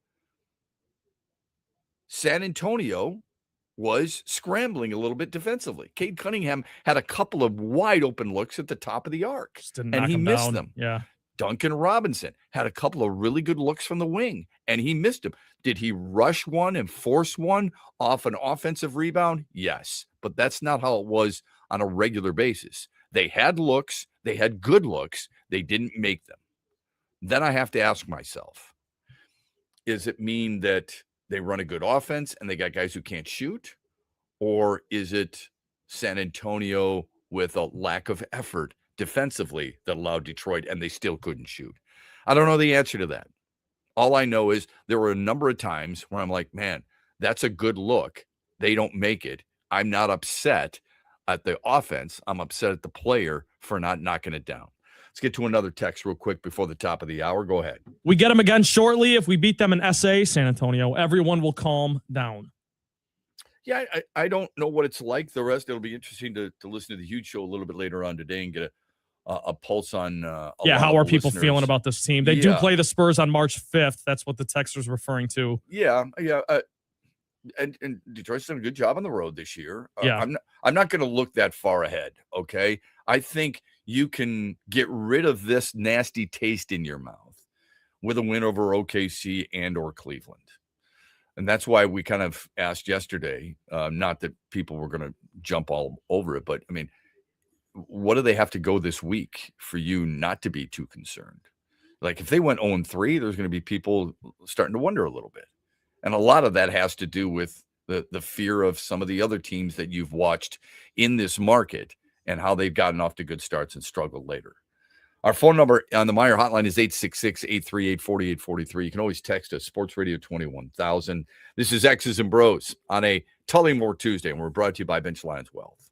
San Antonio was scrambling a little bit defensively. Cade Cunningham had a couple of wide open looks at the top of the arc, and he missed them. Yeah. Duncan Robinson had a couple of really good looks from the wing, and he missed them. Did he rush one and force one off an offensive rebound? Yes, but that's not how it was on a regular basis. They had looks. They had good looks. They didn't make them. Then I have to ask myself, does it mean that they run a good offense and they got guys who can't shoot? Or is it San Antonio with a lack of effort defensively that allowed Detroit and they still couldn't shoot? I don't know the answer to that. All I know is there were a number of times where I'm like, man, that's a good look. They don't make it. I'm not upset at the offense. I'm upset at the player for not knocking it down. Let's get to another text real quick before the top of the hour. Go ahead. We get them again shortly. If we beat them in SA, San Antonio, everyone will calm down. Yeah, I don't know what it's like. The rest, it'll be interesting to listen to the Huge Show a little bit later on today and get a pulse on how are people feeling about this team? They do play the Spurs on March 5th. That's what the texter's referring to. Yeah. And Detroit's done a good job on the road this year. Yeah. I'm not going to look that far ahead, okay? I think you can get rid of this nasty taste in your mouth with a win over OKC and or Cleveland. And that's why we kind of asked yesterday, not that people were going to jump all over it, but I mean, what do they have to go this week for you not to be too concerned? Like if they went 0-3, there's going to be people starting to wonder a little bit. And a lot of that has to do with the fear of some of the other teams that you've watched in this market and how they've gotten off to good starts and struggled later. Our phone number on the Meijer hotline is 866-838-4843. You can always text us, Sports Radio 21000. This is X's and Bros on a Tullymore Tuesday, and we're brought to you by Bench Lions Wealth.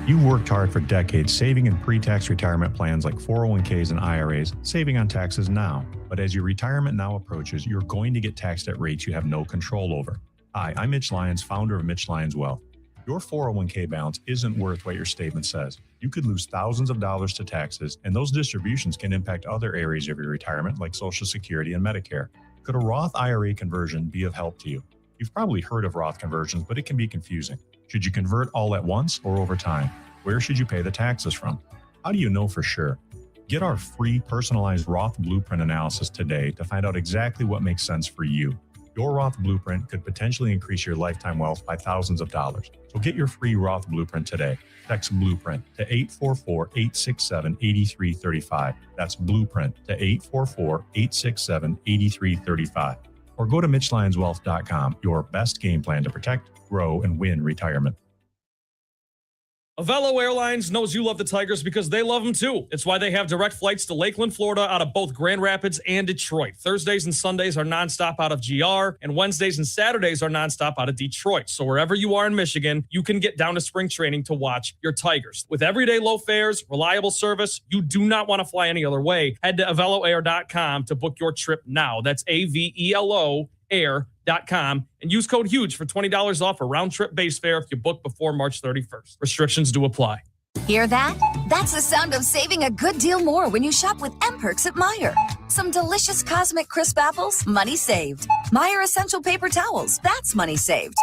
You've worked hard for decades saving in pre-tax retirement plans like 401ks and IRAs, saving on taxes now. But as your retirement now approaches, you're going to get taxed at rates you have no control over. Hi, I'm Mitch Lyons, founder of Mitch Lyons Wealth. Your 401k balance isn't worth what your statement says. You could lose thousands of dollars to taxes, and those distributions can impact other areas of your retirement like Social Security and Medicare. Could a Roth IRA conversion be of help to you? You've probably heard of Roth conversions, but it can be confusing. Should you convert all at once or over time? Where should you pay the taxes from? How do you know for sure? Get our free personalized Roth Blueprint analysis today to find out exactly what makes sense for you. Your Roth Blueprint could potentially increase your lifetime wealth by thousands of dollars. So get your free Roth Blueprint today. Text Blueprint to 844-867-8335. That's Blueprint to 844-867-8335. Or go to MitchLionsWealth.com, your best game plan to protect, grow, and win retirement. Avelo Airlines knows you love the Tigers because they love them too. It's why they have direct flights to Lakeland, Florida out of both Grand Rapids and Detroit. Thursdays and Sundays are nonstop out of GR, and Wednesdays and Saturdays are nonstop out of Detroit. So wherever you are in Michigan, you can get down to spring training to watch your Tigers. With everyday low fares, reliable service, you do not want to fly any other way. Head to AveloAir.com to book your trip now. That's AVELO air.com and use code HUGE for $20 off a round-trip base fare if you book before March 31st. Restrictions do apply. Hear that? That's the sound of saving a good deal more when you shop with M-Perks at Meijer. Some delicious Cosmic Crisp apples, money saved. Meijer Essential Paper Towels, that's money saved.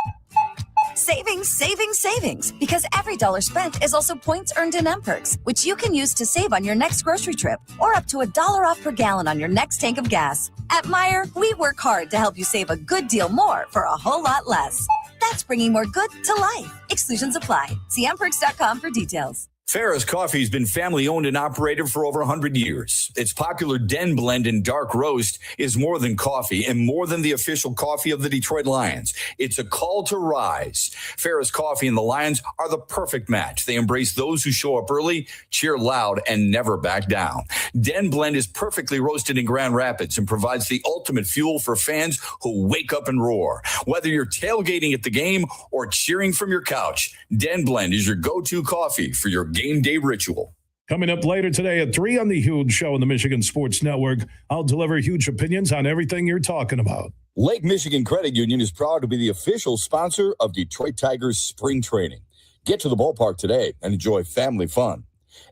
Savings, savings, savings. Because every dollar spent is also points earned in M-Perks, which you can use to save on your next grocery trip or up to $1 off per gallon on your next tank of gas. At Meijer, we work hard to help you save a good deal more for a whole lot less. That's bringing more good to life. Exclusions apply. See mperks.com for details. Farrah's Coffee has been family owned and operated for over 100 years. Its popular Den Blend and Dark Roast is more than coffee and more than the official coffee of the Detroit Lions. It's a call to rise. Farrah's Coffee and the Lions are the perfect match. They embrace those who show up early, cheer loud, and never back down. Den Blend is perfectly roasted in Grand Rapids and provides the ultimate fuel for fans who wake up and roar. Whether you're tailgating at the game or cheering from your couch, Den Blend is your go-to coffee for your game day ritual. Coming up later today at 3 on the Huge Show on the Michigan Sports Network, I'll deliver huge opinions on everything you're talking about. Lake Michigan Credit Union is proud to be the official sponsor of Detroit Tigers spring training. Get to the ballpark today and enjoy family fun.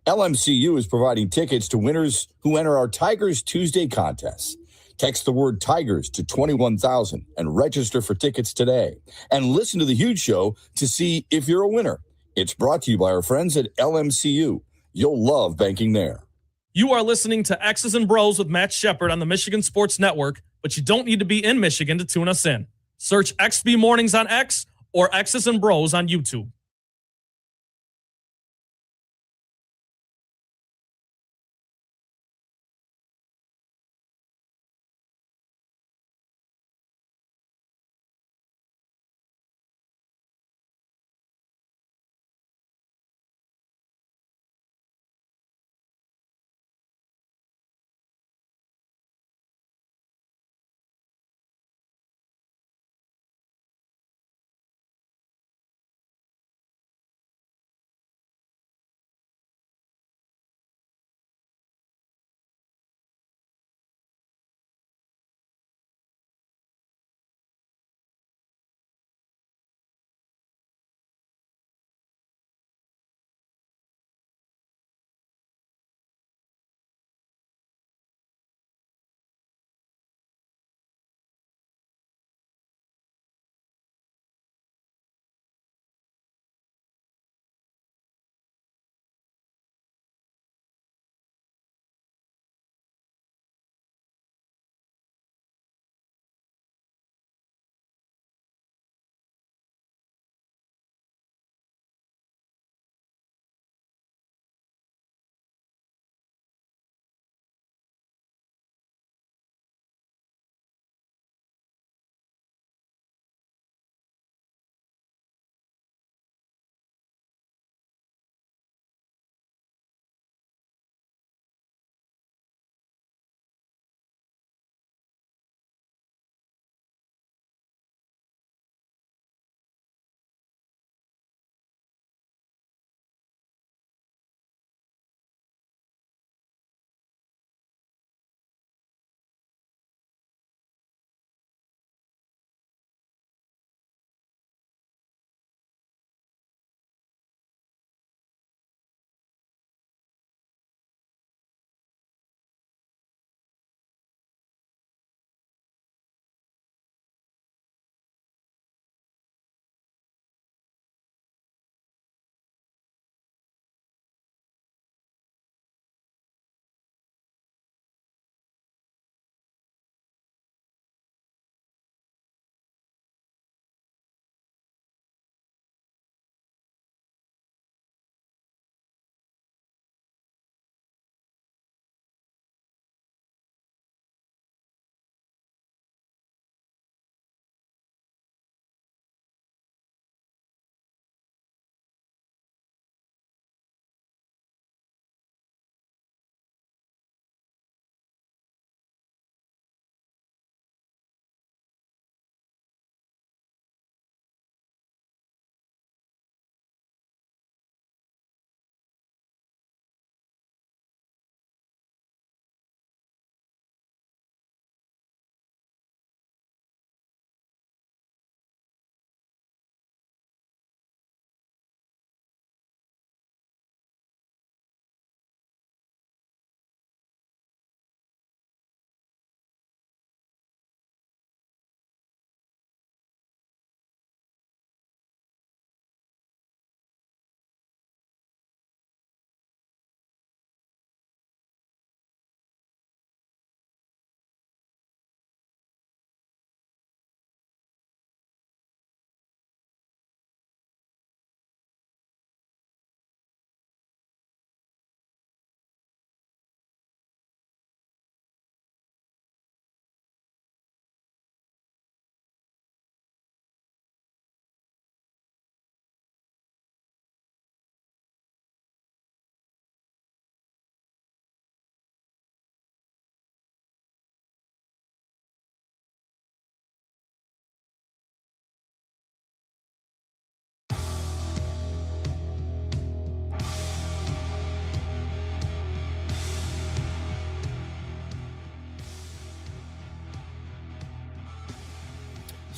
LMCU is providing tickets to winners who enter our Tigers Tuesday contest. Text the word Tigers to 21,000 and register for tickets today. And listen to the Huge Show to see if you're a winner. It's brought to you by our friends at LMCU. You'll love banking there. You are listening to X's and Bros with Matt Shepard on the Michigan Sports Network, but you don't need to be in Michigan to tune us in. Search XB Mornings on X or X's and Bros on YouTube.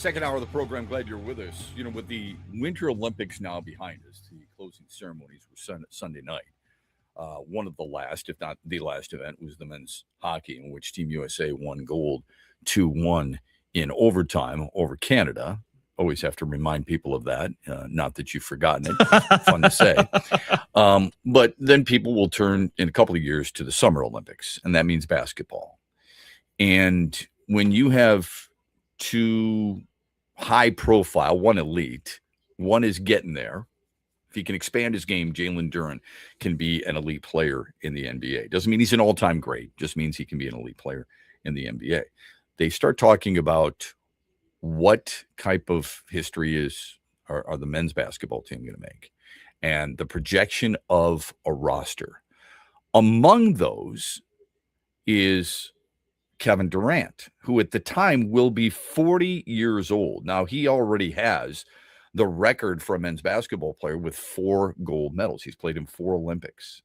Second hour of the program. Glad you're with us. With the Winter Olympics now behind us, the closing ceremonies were Sunday night. One of the last, if not the last event, was the men's hockey, in which Team USA won gold 2-1 in overtime over Canada. Always have to remind people of that. Not that you've forgotten it. Fun to say. But then people will turn in a couple of years to the Summer Olympics, and that means basketball. And when you have two high profile, one elite, one is getting there. If he can expand his game, Jalen Duren can be an elite player in the NBA. Doesn't mean he's an all-time great. Just means he can be an elite player in the NBA. They start talking about what type of history are the men's basketball team going to make, and the projection of a roster. Among those is Kevin Durant, who at the time will be 40 years old. Now, he already has the record for a men's basketball player with 4 gold medals. He's played in 4 Olympics,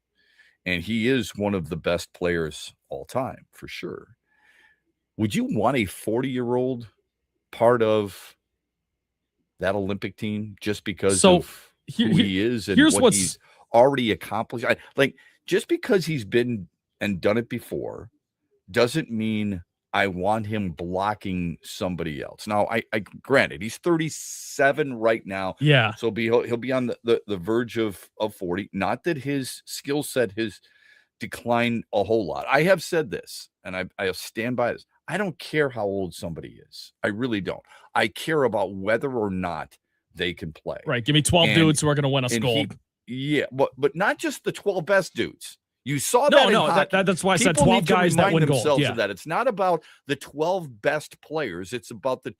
and he is one of the best players all time, for sure. Would you want a 40-year-old part of that Olympic team just because of who he is and what he's already accomplished? Just because he's been and done it before doesn't mean I want him blocking somebody else. Now, I granted, he's 37 right now. Yeah. So he'll be on the verge of 40. Not that his skill set has declined a whole lot. I have said this, and I stand by this. I don't care how old somebody is. I really don't. I care about whether or not they can play. Right. Give me 12 dudes who are going to win us gold. But not just the 12 best dudes. You saw that. No, that's why I said 12 guys that win gold. Yeah. Of that. It's not about the 12 best players. It's about the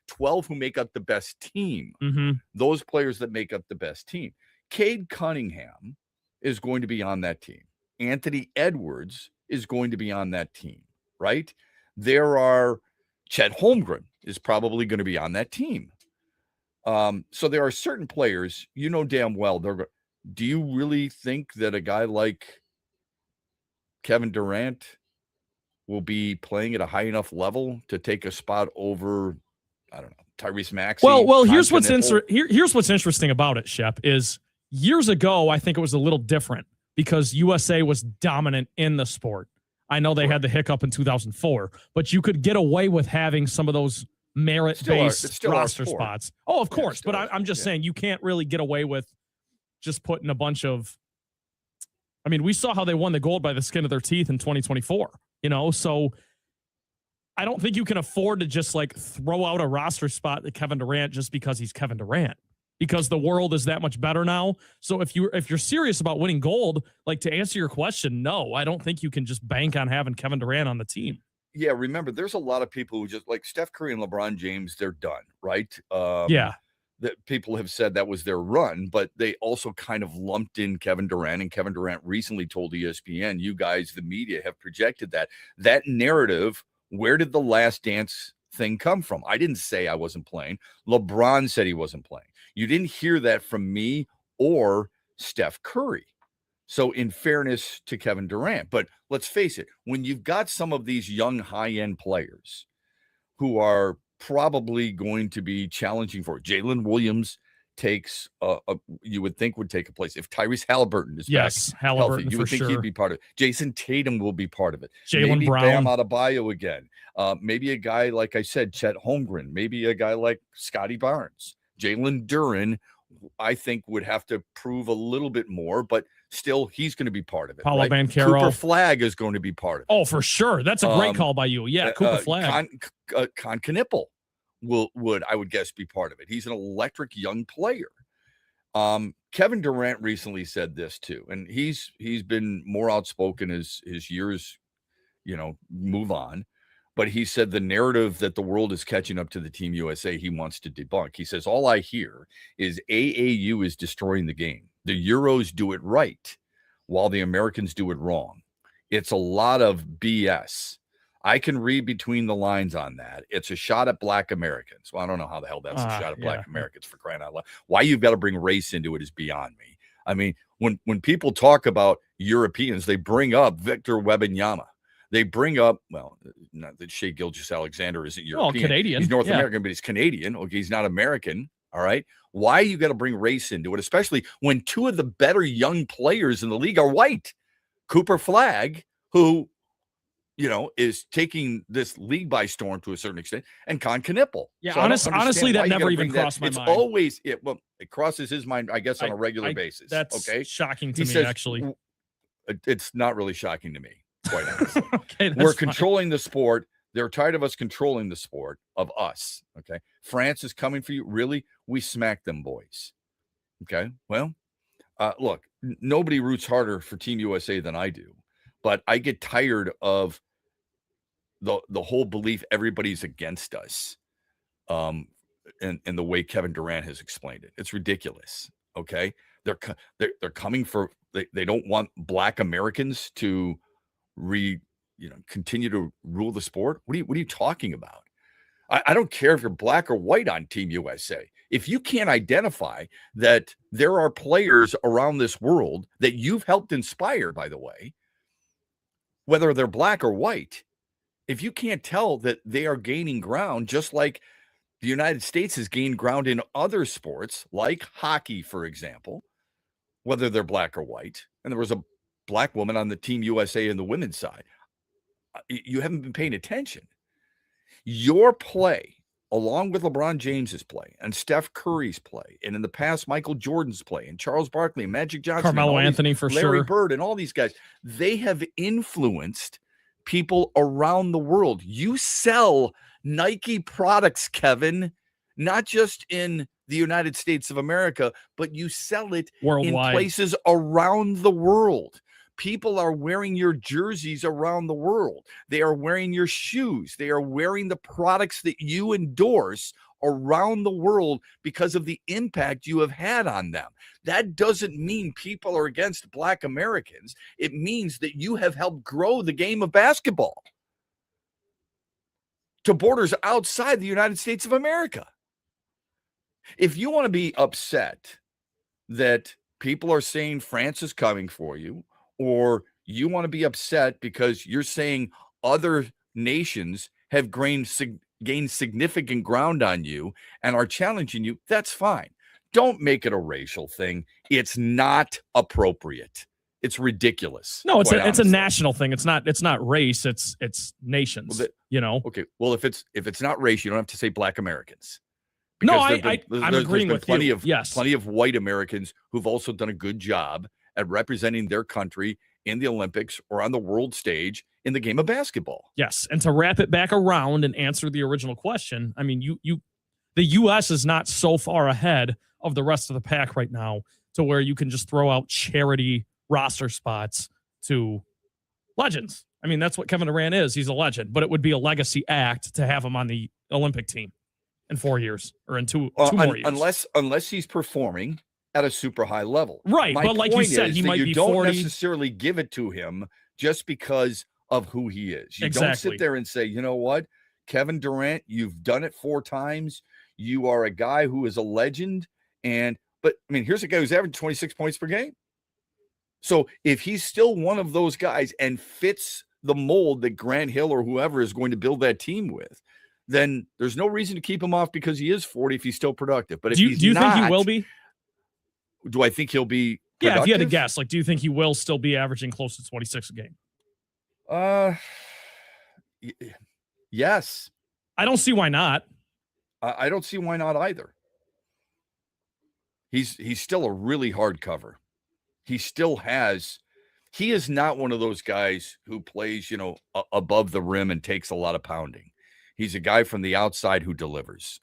12 who make up the best team. Mm-hmm. Those players that make up the best team. Cade Cunningham is going to be on that team. Anthony Edwards is going to be on that team, right? There are Chet Holmgren is probably going to be on that team. So there are certain players, damn well. Do you really think that a guy like Kevin Durant will be playing at a high enough level to take a spot over, I don't know, Tyrese Maxey? Well, here's what's interesting about it, Shep, is years ago, I think it was a little different because USA was dominant in the sport. I know they had the hiccup in 2004, but you could get away with having some of those merit-based roster spots. Oh, of course, but I'm just saying you can't really get away with just putting a bunch of – I mean, we saw how they won the gold by the skin of their teeth in 2024, so I don't think you can afford to just throw out a roster spot to Kevin Durant just because he's Kevin Durant. Because the world is that much better now. So if you're serious about winning gold, to answer your question, no, I don't think you can just bank on having Kevin Durant on the team. Yeah, remember, there's a lot of people who just Steph Curry and LeBron James, they're done, right? Yeah. That people have said that was their run, but they also kind of lumped in Kevin Durant, and Kevin Durant recently told ESPN, you guys, the media, have projected that narrative. Where did the Last Dance thing come from? I didn't say I wasn't playing. LeBron said he wasn't playing. You didn't hear that from me or Steph Curry. So in fairness to Kevin Durant, but let's face it, when you've got some of these young high-end players who are probably going to be challenging for it, Jalen Williams takes you would think would take a place. If Tyrese Halliburton is back healthy, you would think he'd be part of it. Jason Tatum will be part of it. Jaylen Brown. Bam Adebayo again. Maybe a guy, like I said, Chet Holmgren. Maybe a guy like Scotty Barnes. Jalen Duren, I think, would have to prove a little bit more, but still, he's going to be part of it. Paolo right? Banchero. Cooper Flagg is going to be part of it. Oh, for sure. That's a great call by you. Yeah, Cooper Flagg. Con Knippel would, I would guess, be part of it. He's an electric young player. Kevin Durant recently said this too, and he's been more outspoken as his years, move on. But he said the narrative that the world is catching up to the Team USA, he wants to debunk. He says, all I hear is AAU is destroying the game. The Euros do it right, while the Americans do it wrong. It's a lot of BS. I can read between the lines on that. It's a shot at Black Americans. Well, I don't know how the hell that's a shot at Black Americans, for crying out loud. Why you've got to bring race into it is beyond me. I mean, when people talk about Europeans, they bring up Victor Wembanyama. They bring up, well, not that Shea Gilgeous-Alexander isn't European. Canadian. He's North Yeah. American, but he's Canadian. Okay, he's not American. All right. Why you got to bring race into it, especially when two of the better young players in the league are white? Cooper Flagg, who, is taking this league by storm to a certain extent, and Con Knipple. Yeah, So honestly, that never even crossed my it's mind. Always, it crosses his mind, I guess, on a regular basis. That's okay. shocking to He me, says, actually. It's not really shocking to me, quite honestly. Okay, We're fine. controlling the sport. They're tired of us controlling the sport, of us. Okay. France is coming for you. Really? We smack them boys. Okay. Well, look, nobody roots harder for Team USA than I do, but I get tired of the whole belief everybody's against us. And the way Kevin Durant has explained it. It's ridiculous. Okay. They're coming for, they don't want Black Americans to continue to rule the sport. What are you talking about? I don't care if you're black or white on Team USA. If you can't identify that there are players around this world that you've helped inspire, by the way, whether they're black or white, if you can't tell that they are gaining ground, just like the United States has gained ground in other sports, like hockey, for example, whether they're black or white, and there was a black woman on the Team USA in the women's side, you haven't been paying attention. Your play, along with LeBron James's play and Steph Curry's play, and in the past, Michael Jordan's play, and Charles Barkley, and Magic Johnson, Carmelo Anthony, for Larry sure. Bird, and all these guys, they have influenced people around the world. You sell Nike products, Kevin, not just in the United States of America, but you sell it Worldwide. in places around the world. People are wearing your jerseys around the world. They are wearing your shoes. They are wearing the products that you endorse around the world because of the impact you have had on them. That doesn't mean people are against Black Americans. It means that you have helped grow the game of basketball to borders outside the United States of America. If you want to be upset that people are saying France is coming for you, or you want to be upset because you're saying other nations have gained significant ground on you and are challenging you, that's fine. Don't make it a racial thing. It's not appropriate. It's ridiculous. No, it's quite a honestly. national thing. It's not race. It's nations. Okay. Well, if it's not race, you don't have to say Black Americans. No, Because I'm agreeing with plenty you. of Yes. plenty of white Americans who've also done a good job at representing their country in the Olympics or on the world stage in the game of basketball. Yes, and to wrap it back around and answer the original question, I mean, the U.S. is not so far ahead of the rest of the pack right now to where you can just throw out charity roster spots to legends. I mean, that's what Kevin Durant is. He's a legend, but it would be a legacy act to have him on the Olympic team in 4 years or in two more years. Unless he's performing at a super high level. Right, My but like you point said, is he that might you be don't 40. necessarily give it to him just because of who he is. You don't Exactly. sit there and say, you know what, Kevin Durant, you've done it 4 times. You are a guy who is a legend. But I mean, here's a guy who's averaging 26 points per game. So if he's still one of those guys and fits the mold that Grant Hill or whoever is going to build that team with, then there's no reason to keep him off because he is 40 if he's still productive. But if do you think he will be? Do I think he'll be productive? Yeah, if you had to guess, like, do you think he will still be averaging close to 26 a game? Yes. I don't see why not. I don't see why not either. He's still a really hard cover. He is not one of those guys who plays, above the rim and takes a lot of pounding. He's a guy from the outside who delivers.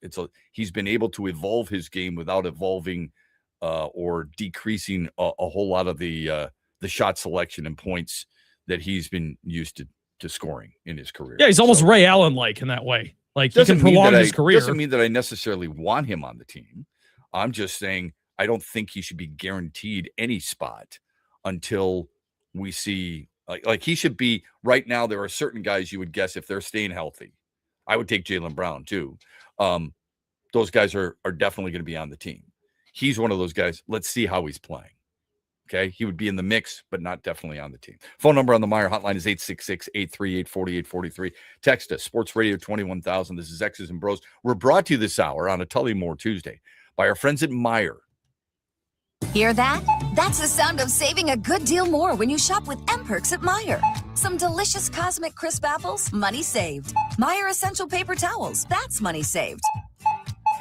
He's been able to evolve his game without evolving or decreasing a whole lot of the shot selection and points that he's been used to scoring in his career. Yeah, he's almost Ray Allen-like in that way. Like, he can Doesn't mean prolong that his career. Doesn't mean that I necessarily want him on the team. I'm just saying I don't think he should be guaranteed any spot until we see like he should be right now. There are certain guys you would guess if they're staying healthy. I would take Jaylen Brown too. Those guys are definitely going to be on the team. He's one of those guys. Let's see how he's playing. Okay, he would be in the mix, but not definitely on the team. Phone number on the Meyer hotline is 866-838-4843. Text us, Sports Radio 21,000. This is X's and Bros. We're brought to you this hour on a Tullymore Tuesday by our friends at Meyer. Hear that? That's the sound of saving a good deal more when you shop with M-Perks at Meyer. Some delicious Cosmic Crisp apples, money saved. Meyer Essential Paper Towels, that's money saved.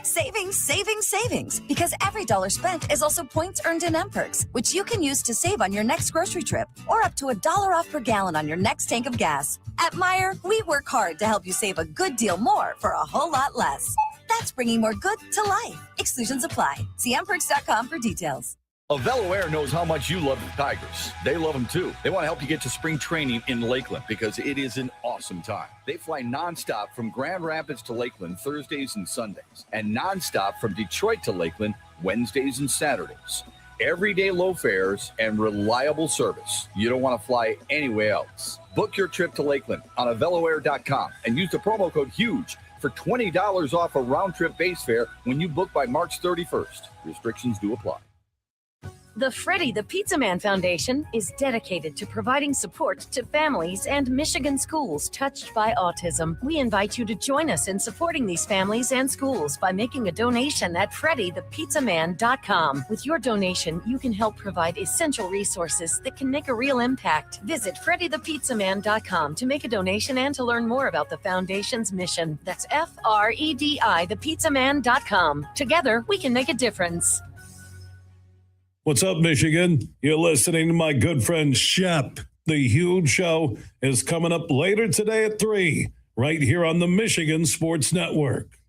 Savings, savings, savings. Because every dollar spent is also points earned in M-Perks, which you can use to save on your next grocery trip or up to $1 off per gallon on your next tank of gas. At Meyer, we work hard to help you save a good deal more for a whole lot less. That's bringing more good to life. Exclusions apply. See mperks.com for details. Avelo Air knows how much you love the Tigers. They love them too. They want to help you get to spring training in Lakeland because it is an awesome time. They fly nonstop from Grand Rapids to Lakeland Thursdays and Sundays, and nonstop from Detroit to Lakeland Wednesdays and Saturdays. Everyday low fares and reliable service. You don't want to fly anywhere else. Book your trip to Lakeland on AveloAir.com and use the promo code HUGE for $20 off a round-trip base fare when you book by March 31st. Restrictions do apply. The Freddie the Pizza Man Foundation is dedicated to providing support to families and Michigan schools touched by autism. We invite you to join us in supporting these families and schools by making a donation at FreddieThePizzaMan.com. With your donation, you can help provide essential resources that can make a real impact. Visit FreddieThePizzaMan.com to make a donation and to learn more about the foundation's mission. That's FREDI ThePizzaMan.com. Together, we can make a difference. What's up, Michigan? You're listening to my good friend Shep. The Huge Show is coming up later today at 3, right here on the Michigan Sports Network.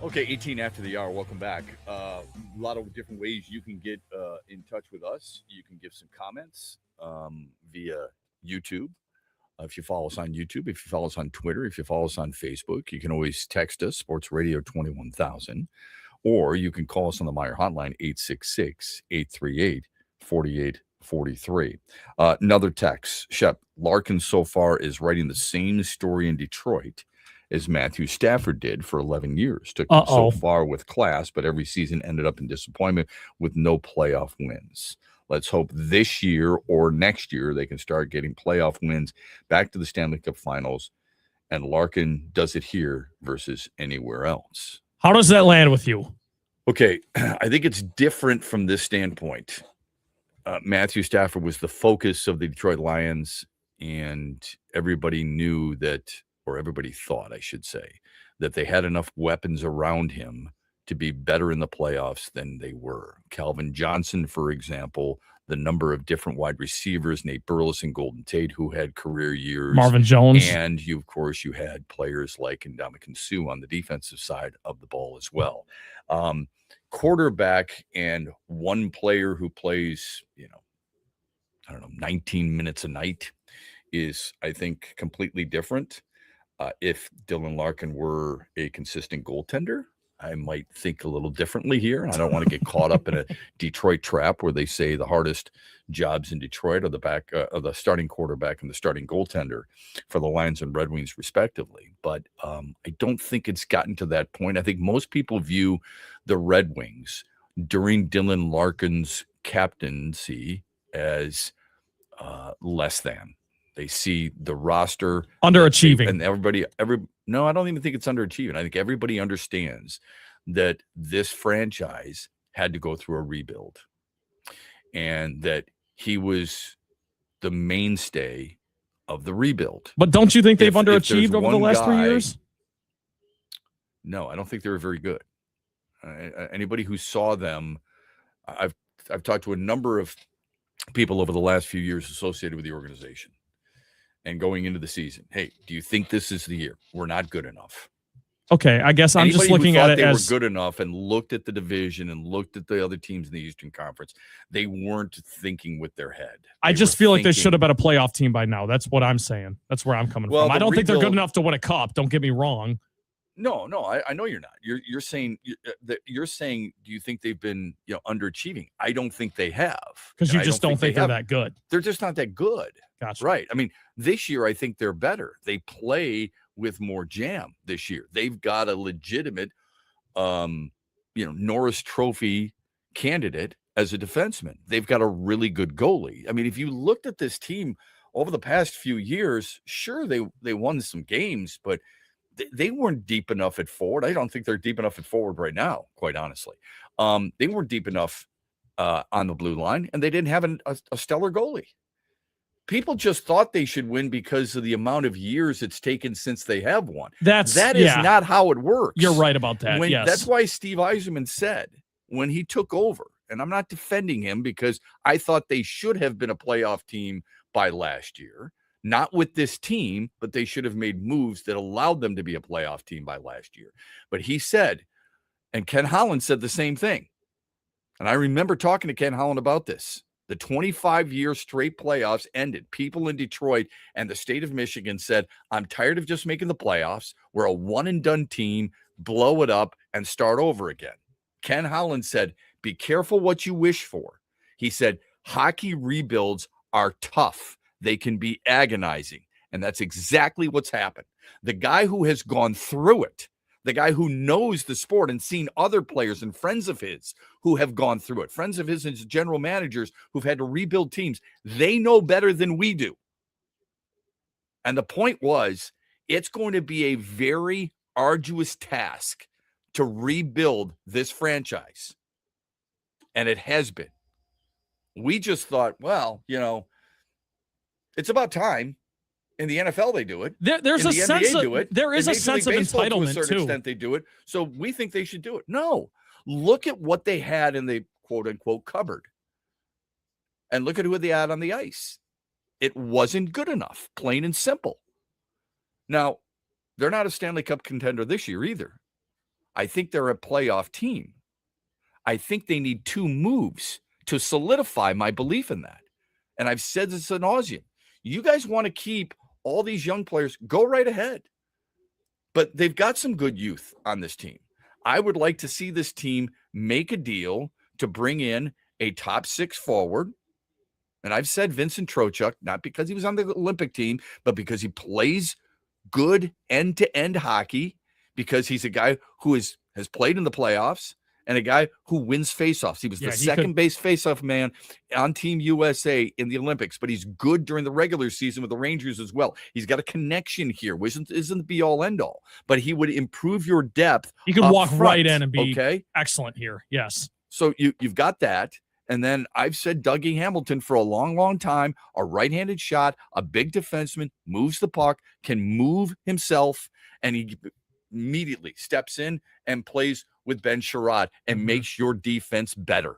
Okay, 18 after the hour. Welcome back. A lot of different ways you can get in touch with us. You can give some comments via YouTube. If you follow us on YouTube, if you follow us on Twitter, if you follow us on Facebook, you can always text us, Sports Radio 21000, or you can call us on the Meyer hotline, 866-838-4843. Another text, Shep, Larkin so far is writing the same story in Detroit as Matthew Stafford did for 11 years. Took him so far with class, but every season ended up in disappointment with no playoff wins. Let's hope this year or next year they can start getting playoff wins, back to the Stanley Cup Finals, and Larkin does it here versus anywhere else. How does that land with you? Okay, I think it's different from this standpoint. Matthew Stafford was the focus of the Detroit Lions, and everybody knew that, or everybody thought, I should say, that they had enough weapons around him to be better in the playoffs than they were. Calvin Johnson, for example, the number of different wide receivers, Nate Burleson, Golden Tate, who had career years. Marvin Jones. And you, of course, you had players like Ndamukong Suh on the defensive side of the ball as well. Quarterback and one player who plays, 19 minutes a night is, I think, completely different. If Dylan Larkin were a consistent goaltender, I might think a little differently here. I don't want to get caught up in a Detroit trap where they say the hardest jobs in Detroit are the starting quarterback and the starting goaltender for the Lions and Red Wings, respectively. But I don't think it's gotten to that point. I think most people view the Red Wings during Dylan Larkin's captaincy as less than. They see the roster underachieving, and no, I don't even think it's underachieving. I think everybody understands that this franchise had to go through a rebuild, and that he was the mainstay of the rebuild. But don't you think they've underachieved over the last 3 years? No, I don't think they were very good. Anybody who saw them, I've talked to a number of people over the last few years associated with the organization. And going into the season, hey, do you think this is the year? We're not good enough. Okay, I guess I'm just looking at it as they were good enough and looked at the division and looked at the other teams in the Eastern Conference. They weren't thinking with their head. I just feel like they should have been a playoff team by now. That's what I'm saying. That's where I'm coming from. I don't think they're good enough to win a cup. Don't get me wrong. No, I know you're not. You're saying do you think they've been underachieving? I don't think they have, because you just don't think they're that good. They're just not that good. Gotcha. Right. I mean, this year I think they're better. They play with more jam this year. They've got a legitimate, Norris Trophy candidate as a defenseman. They've got a really good goalie. I mean, if you looked at this team over the past few years, sure, they won some games, but they weren't deep enough at forward. I don't think they're deep enough at forward right now, quite honestly. They weren't deep enough on the blue line, and they didn't have a stellar goalie. People just thought they should win because of the amount of years it's taken since they have won. That is not how it works. You're right about that. Yes. That's why Steve Yzerman said when he took over, and I'm not defending him because I thought they should have been a playoff team by last year. Not with this team, but they should have made moves that allowed them to be a playoff team by last year. But he said, and Ken Holland said the same thing. And I remember talking to Ken Holland about this. The 25-year straight playoffs ended. People in Detroit and the state of Michigan said, I'm tired of just making the playoffs. We're a one-and-done team. Blow it up and start over again. Ken Holland said, be careful what you wish for. He said, hockey rebuilds are tough. They can be agonizing. And that's exactly what's happened. The guy who has gone through it, the guy who knows the sport and seen other players and friends of his who have gone through it, friends of his and general managers who've had to rebuild teams, they know better than we do. And the point was, it's going to be a very arduous task to rebuild this franchise. And it has been. We just thought, well, it's about time. In the NFL, they do it. There's a sense of there is a sense of entitlement to a certain extent. They do it, so we think they should do it. No, look at what they had in the quote unquote cupboard, and look at who they had on the ice. It wasn't good enough, plain and simple. Now, they're not a Stanley Cup contender this year either. I think they're a playoff team. I think they need 2 moves to solidify my belief in that. And I've said this ad nauseum. You guys want to keep all these young players, go right ahead. But they've got some good youth on this team. I would like to see this team make a deal to bring in a top 6 forward. And I've said Vincent Trocheck, not because he was on the Olympic team, but because he plays good end-to-end hockey, because he's a guy who has played in the playoffs and a guy who wins faceoffs. He was the second base faceoff man on Team USA in the Olympics, but he's good during the regular season with the Rangers as well. He's got a connection here, which isn't the be-all, end-all, but he would improve your depth. He could walk front, right in and be okay? excellent here. Yes. So you've got that. And then I've said Dougie Hamilton for a long, long time, a right-handed shot, a big defenseman, moves the puck, can move himself, and he immediately steps in and plays with Ben Sherrod and makes your defense better.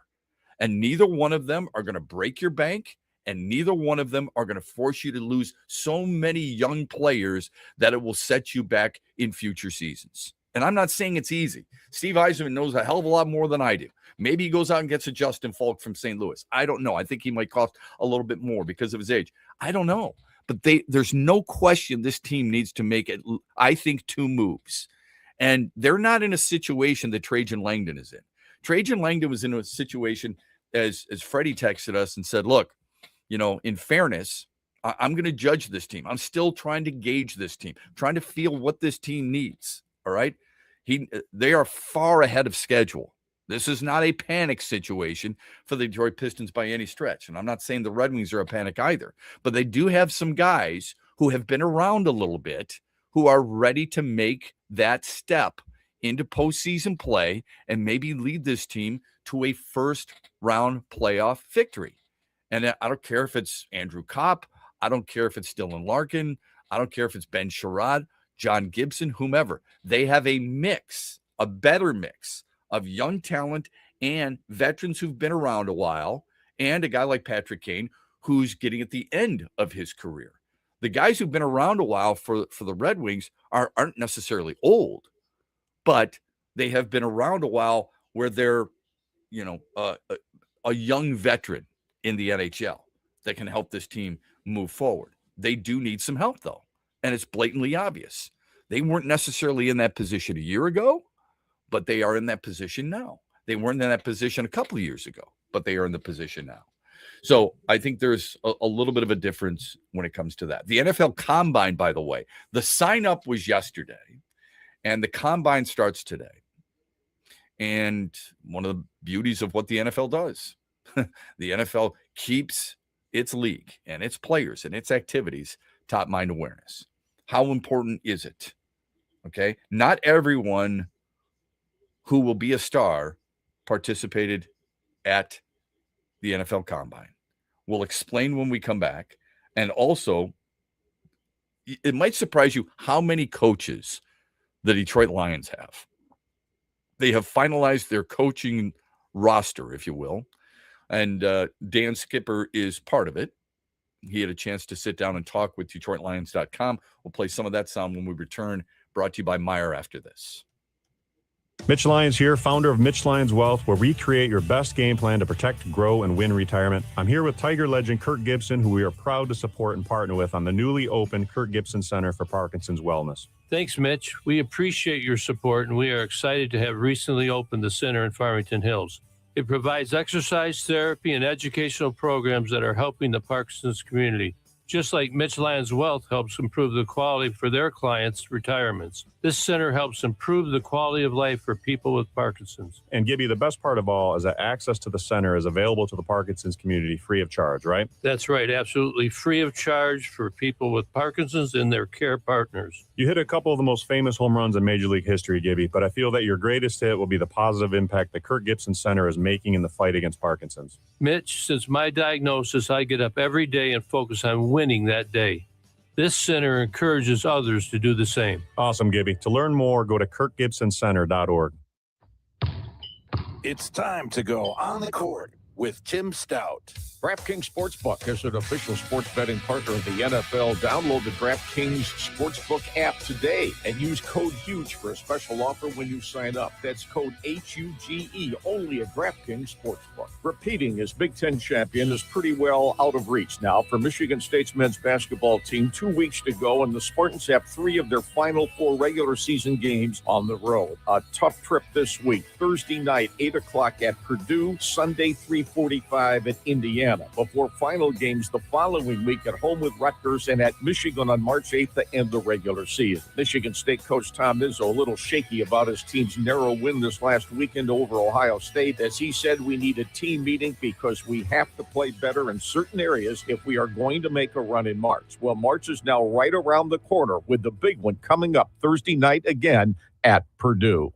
And neither one of them are going to break your bank, and neither one of them are going to force you to lose so many young players that it will set you back in future seasons. And I'm not saying it's easy. Steve Yzerman knows a hell of a lot more than I do. Maybe he goes out and gets a Justin Falk from St. Louis. I don't know. I think he might cost a little bit more because of his age. I don't know. But there's no question this team needs to make it, I think, 2 moves. And they're not in a situation that Trajan Langdon is in. Trajan Langdon was in a situation, as Freddie texted us and said, look, in fairness, I'm going to judge this team. I'm still trying to gauge this team, trying to feel what this team needs. All right. They are far ahead of schedule. This is not a panic situation for the Detroit Pistons by any stretch. And I'm not saying the Red Wings are a panic either, but they do have some guys who have been around a little bit who are ready to make that step into postseason play and maybe lead this team to a first-round playoff victory. And I don't care if it's Andrew Kopp. I don't care if it's Dylan Larkin. I don't care if it's Ben Sherrod, John Gibson, whomever. They have a mix, a better mix of young talent and veterans who've been around a while, and a guy like Patrick Kane who's getting at the end of his career. The guys who've been around a while for the Red Wings aren't necessarily old, but they have been around a while where they're, a young veteran in the NHL that can help this team move forward. They do need some help, though, and it's blatantly obvious. They weren't necessarily in that position a year ago, but they are in that position now. They weren't in that position a couple of years ago, but they are in the position now. So I think there's a little bit of a difference when it comes to that. The NFL Combine, by the way, the sign-up was yesterday, and the Combine starts today. And one of the beauties of what the NFL does, the NFL keeps its league and its players and its activities top mind awareness. How important is it? Okay. Not everyone who will be a star participated at the NFL Combine. We'll explain when we come back. And also, it might surprise you how many coaches the Detroit Lions have. They have finalized their coaching roster, if you will. And Dan Skipper is part of it. He had a chance to sit down and talk with DetroitLions.com. We'll play some of that sound when we return, brought to you by Meyer after this. Mitch Lyons here, founder of Mitch Lyons Wealth, where we create your best game plan to protect, grow, and win retirement. I'm here with Tiger legend Kirk Gibson, who we are proud to support and partner with on the newly opened Kirk Gibson Center for Parkinson's Wellness. Thanks, Mitch. We appreciate your support, and we are excited to have recently opened the center in Farmington Hills. It provides exercise therapy and educational programs that are helping the Parkinson's community, just like Mitch Lyons Wealth helps improve the quality for their clients' retirements. This center helps improve the quality of life for people with Parkinson's. And Gibby, the best part of all is that access to the center is available to the Parkinson's community free of charge, right? That's right, absolutely free of charge for people with Parkinson's and their care partners. You hit a couple of the most famous home runs in Major League history, Gibby, but I feel that your greatest hit will be the positive impact that Kirk Gibson Center is making in the fight against Parkinson's. Mitch, since my diagnosis, I get up every day and focus on winning that day. This center encourages others to do the same. Awesome, Gibby. To learn more, go to kirkgibsoncenter.org. It's time to go on the court with Tim Stout. DraftKings Sportsbook is an official sports betting partner of the NFL. Download the DraftKings Sportsbook app today and use code HUGE for a special offer when you sign up. That's code HUGE, only at DraftKings Sportsbook. Repeating as Big Ten champion is pretty well out of reach now for Michigan State's men's basketball team. 2 weeks to go, and the Spartans have 3 of their final 4 regular season games on the road. A tough trip this week. Thursday night, 8 o'clock at Purdue. Sunday, 3:45 at Indiana. Before final games the following week at home with Rutgers and at Michigan on March 8th to end the regular season. Michigan State coach Tom Izzo a little shaky about his team's narrow win this last weekend over Ohio State. As he said, we need a team meeting because we have to play better in certain areas if we are going to make a run in March. Well, March is now right around the corner with the big one coming up Thursday night again at Purdue.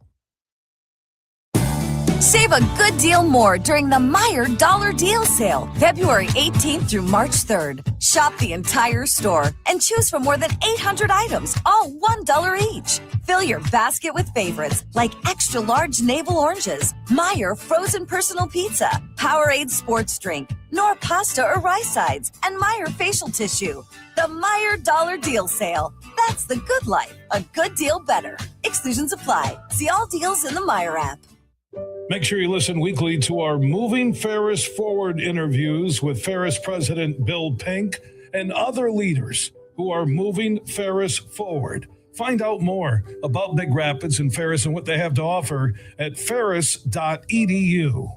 Save a good deal more during the Meijer Dollar Deal Sale, February 18th through March 3rd. Shop the entire store and choose from more than 800 items, all $1 each. Fill your basket with favorites like extra large navel oranges, Meijer frozen personal pizza, Powerade sports drink, Knorr pasta or rice sides, and Meijer facial tissue. The Meijer Dollar Deal Sale. That's the good life. A good deal better. Exclusions apply. See all deals in the Meijer app. Make sure you listen weekly to our Moving Ferris Forward interviews with Ferris President Bill Pink and other leaders who are moving Ferris forward. Find out more about Big Rapids and Ferris and what they have to offer at ferris.edu.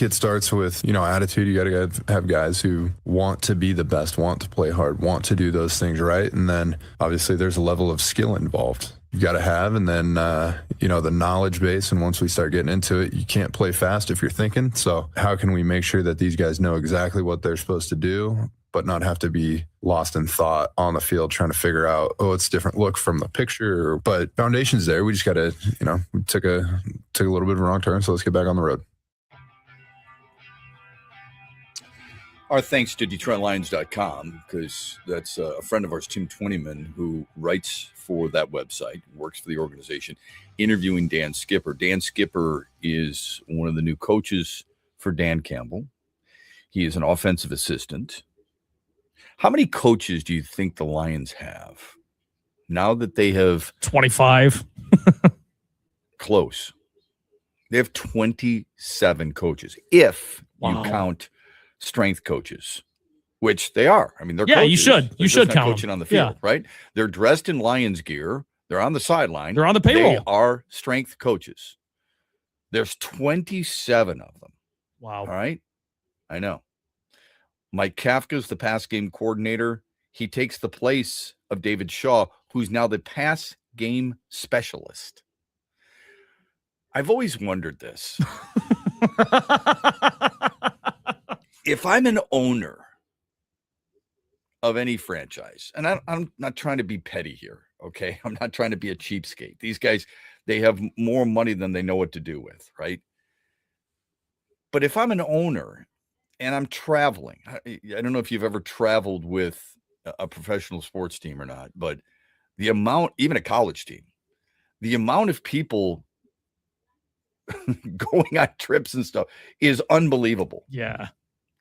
it starts with, attitude. You got to have guys who want to be the best, want to play hard, want to do those things right. And then obviously there's a level of skill involved you got to have. And then, the knowledge base. And once we start getting into it, you can't play fast if you're thinking. So how can we make sure that these guys know exactly what they're supposed to do, but not have to be lost in thought on the field trying to figure out, it's a different look from the picture. But foundation's there. We just got to, we took a little bit of a wrong turn. So let's get back on the road. Our thanks to DetroitLions.com, because that's a friend of ours, Tim Twentyman, who writes for that website, works for the organization, interviewing Dan Skipper. Dan Skipper is one of the new coaches for Dan Campbell. He is an offensive assistant. How many coaches do you think the Lions have now that they have 25? Close. They have 27 coaches, if you count strength coaches, which they are. I mean, they're coaches. You should count coaching on the field, right? They're dressed in Lions gear. They're on the sideline. They're on the payroll. They are strength coaches. There's 27 of them. Wow. All right. I know. Mike Kafka's the pass game coordinator. He takes the place of David Shaw, who's now the pass game specialist. I've always wondered this. If I'm an owner of any franchise, and I'm not trying to be petty here, okay? I'm not trying to be a cheapskate. These guys, they have more money than they know what to do with, right? But if I'm an owner and I'm traveling, I don't know if you've ever traveled with a professional sports team or not, but the amount, even a college team, the amount of people going on trips and stuff is unbelievable. Yeah.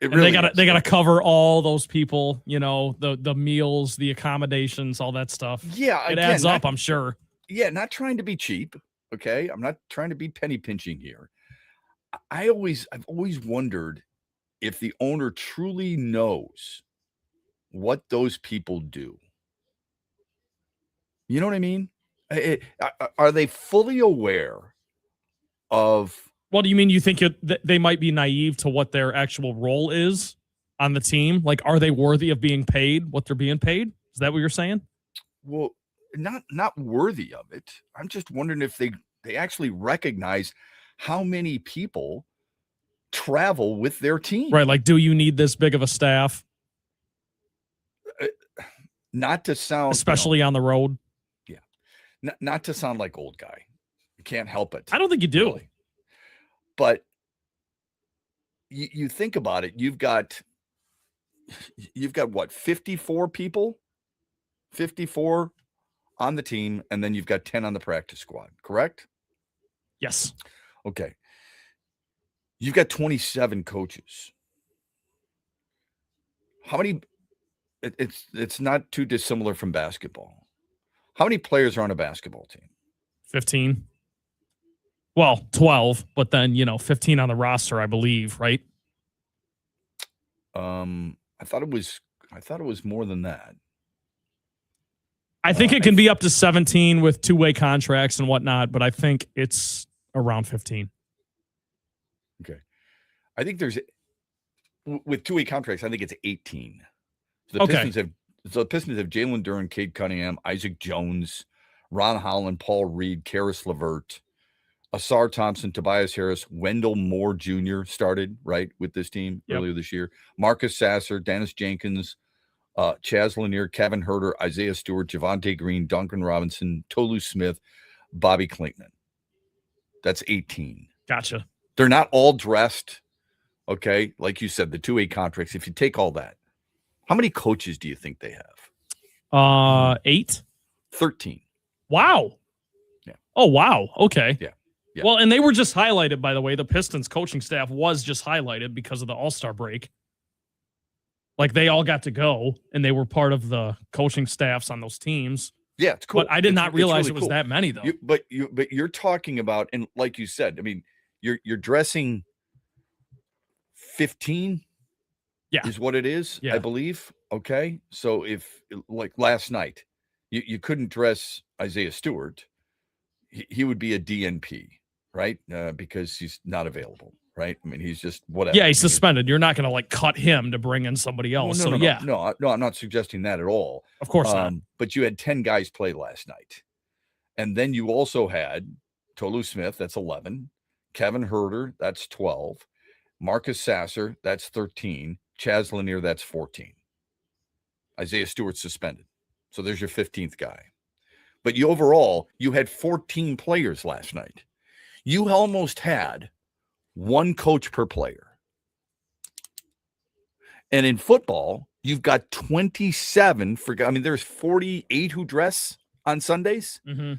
And really they gotta cover all those people, the meals, the accommodations, all that stuff. Yeah, it adds up, I'm sure. Yeah, not trying to be cheap. Okay, I'm not trying to be penny pinching here. I've always wondered if the owner truly knows what those people do. You know what I mean? Are they fully aware of? What do you mean? You think they might be naive to what their actual role is on the team? Like, are they worthy of being paid what they're being paid? Is that what you're saying? Well, not worthy of it. I'm just wondering if they actually recognize how many people travel with their team. Right. Like, do you need this big of a staff? Not to sound, especially on the road. Yeah. Not to sound like old guy. You can't help it. I don't think you do. Really. But you think about it, you've got what, 54 people? 54 on the team, and then you've got 10 on the practice squad, correct? Yes. Okay. You've got 27 coaches. How many? It's not too dissimilar from basketball. How many players are on a basketball team? 15. Well, 12, but then, 15 on the roster, I believe, right? I thought it was more than that. I think it can be up to 17 with two-way contracts and whatnot, but I think it's around 15. Okay. I think with two-way contracts, I think it's 18. The Pistons have Jalen Duren, Cade Cunningham, Isaac Jones, Ron Holland, Paul Reed, Karis LeVert, Asar Thompson, Tobias Harris, Wendell Moore Jr. started, right, with this team earlier this year. Marcus Sasser, Dennis Jenkins, Chaz Lanier, Kevin Herter, Isaiah Stewart, Javonte Green, Duncan Robinson, Tolu Smith, Bobby Klinkman. That's 18. Gotcha. They're not all dressed, okay? Like you said, the two-way contracts, if you take all that, how many coaches do you think they have? 8? 13. Wow. Yeah. Oh, wow. Okay. Yeah. Yeah. Well, and they were just highlighted, by the way. The Pistons coaching staff was just highlighted because of the All-Star break. Like, they all got to go, and they were part of the coaching staffs on those teams. Yeah, it's cool. But I did not realize really it was cool. that many, though. But you're talking about, and like you said, I mean, you're dressing 15. Yeah, is what it is. Yeah. I believe. Okay, so if like last night, you couldn't dress Isaiah Stewart, he would be a DNP. Right? Because he's not available. right? I mean, he's just whatever. Yeah, he's suspended. You're not going to like cut him to bring in somebody else. No, I'm not suggesting that at all. Of course not. But you had 10 guys play last night. And then you also had Tolu Smith, that's 11. Kevin Herter, that's 12. Marcus Sasser, that's 13. Chaz Lanier, that's 14. Isaiah Stewart suspended. So there's your 15th guy. But you had 14 players last night. You almost had one coach per player. And in football, you've got 27. There's 48 who dress on Sundays. Mm-hmm.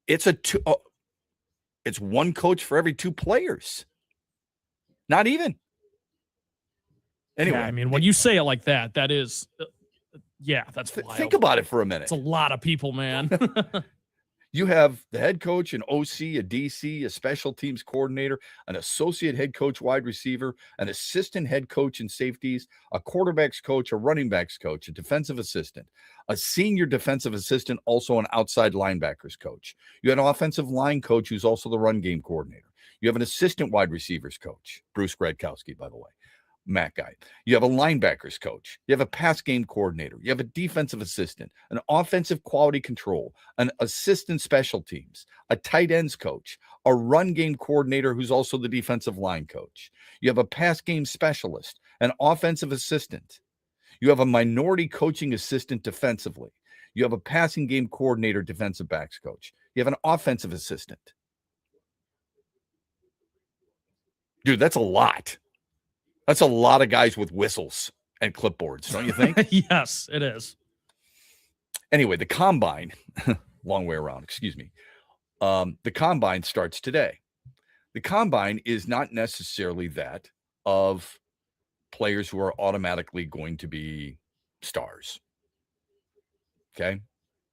It's one coach for every 2 players. Not even. Anyway, yeah, when you say it like that, that is, that's wild. Think about it for a minute. It's a lot of people, man. You have the head coach, an OC, a DC, a special teams coordinator, an associate head coach, wide receiver, an assistant head coach in safeties, a quarterback's coach, a running back's coach, a defensive assistant, a senior defensive assistant, also an outside linebackers coach. You have an offensive line coach who's also the run game coordinator. You have an assistant wide receivers coach, Bruce Gradkowski, by the way. Matt guy. You have a linebackers coach. You have a pass game coordinator. You have a defensive assistant, an offensive quality control, an assistant special teams, a tight ends coach, a run game coordinator who's also the defensive line coach. You have a pass game specialist, an offensive assistant. You have a minority coaching assistant defensively. You have a passing game coordinator, defensive backs coach. You have an offensive assistant. Dude, that's a lot. That's a lot of guys with whistles and clipboards, don't you think? Yes, it is. Anyway, the combine, long way around, excuse me. The combine starts today. The combine is not necessarily that of players who are automatically going to be stars. Okay?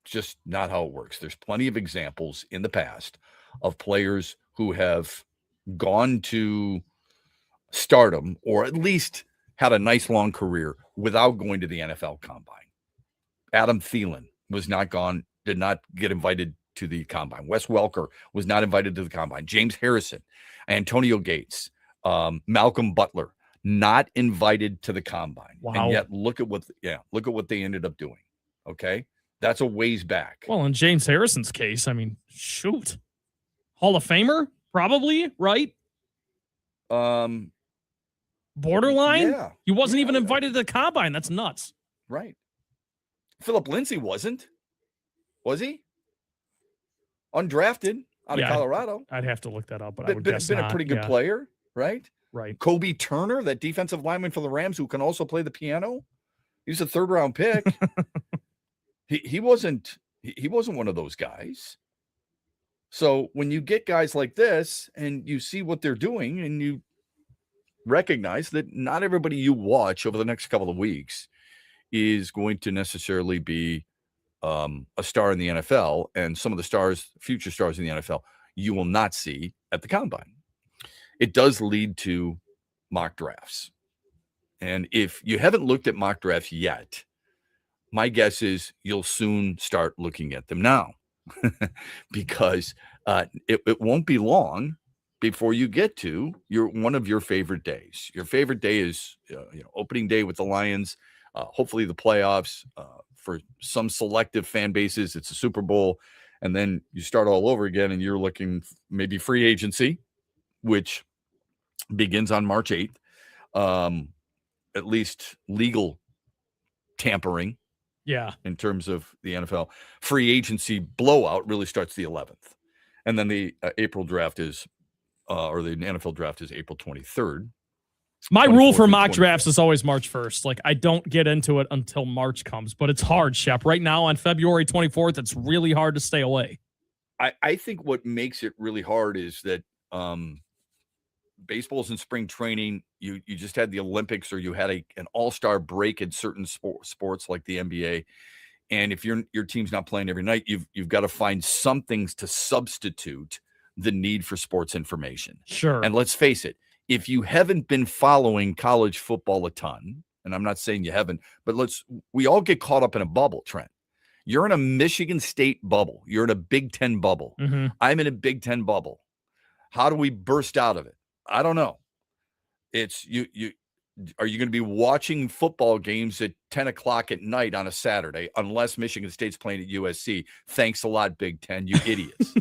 It's just not how it works. There's plenty of examples in the past of players who have gone to stardom or at least had a nice long career without going to the NFL combine. Adam Thielen did not get invited to the combine. Wes Welker was not invited to the combine. James Harrison, Antonio Gates, Malcolm Butler, not invited to the combine. Wow. And yet look at what they ended up doing. Okay. That's a ways back. Well, in James Harrison's case, shoot. Hall of Famer, probably, right? Borderline? Yeah. He wasn't even invited to the combine. That's nuts. Right. Philip Lindsay wasn't. Was he? Undrafted out of Colorado. I'd have to look that up, but I would guess been not. a pretty good player, right? Right. Kobe Turner, that defensive lineman for the Rams who can also play the piano. He was a 3rd-round pick. he wasn't one of those guys. So when you get guys like this and you see what they're doing and you recognize that not everybody you watch over the next couple of weeks is going to necessarily be a star in the NFL, and some of the future stars in the NFL, you will not see at the combine. It does lead to mock drafts. And if you haven't looked at mock drafts yet, my guess is you'll soon start looking at them now because it won't be long before you get to one of your favorite days. Your favorite day is opening day with the Lions, hopefully the playoffs. For some selective fan bases, it's a Super Bowl. And then you start all over again and you're looking maybe free agency, which begins on March 8th. At least legal tampering. Yeah. In terms of the NFL. Free agency blowout really starts the 11th. And then the April draft is or the NFL draft is April 23rd. My rule for mock drafts is always March 1st. Like, I don't get into it until March comes, but it's hard, Shep. Right now on February 24th, it's really hard to stay away. I think what makes it really hard is that baseball's in spring training. You just had the Olympics, or you had an all-star break in certain sports like the NBA. And if your team's not playing every night, you've got to find some things to substitute the need for sports information. Sure. And let's face it, if you haven't been following college football a ton, and I'm not saying you haven't, but we all get caught up in a bubble, Trent. You're in a Michigan State bubble. You're in a Big Ten bubble. Mm-hmm. I'm in a Big Ten bubble. How do we burst out of it? I don't know. It's you. Are you going to be watching football games at 10 o'clock at night on a Saturday unless Michigan State's playing at USC? Thanks a lot, Big Ten, you idiots.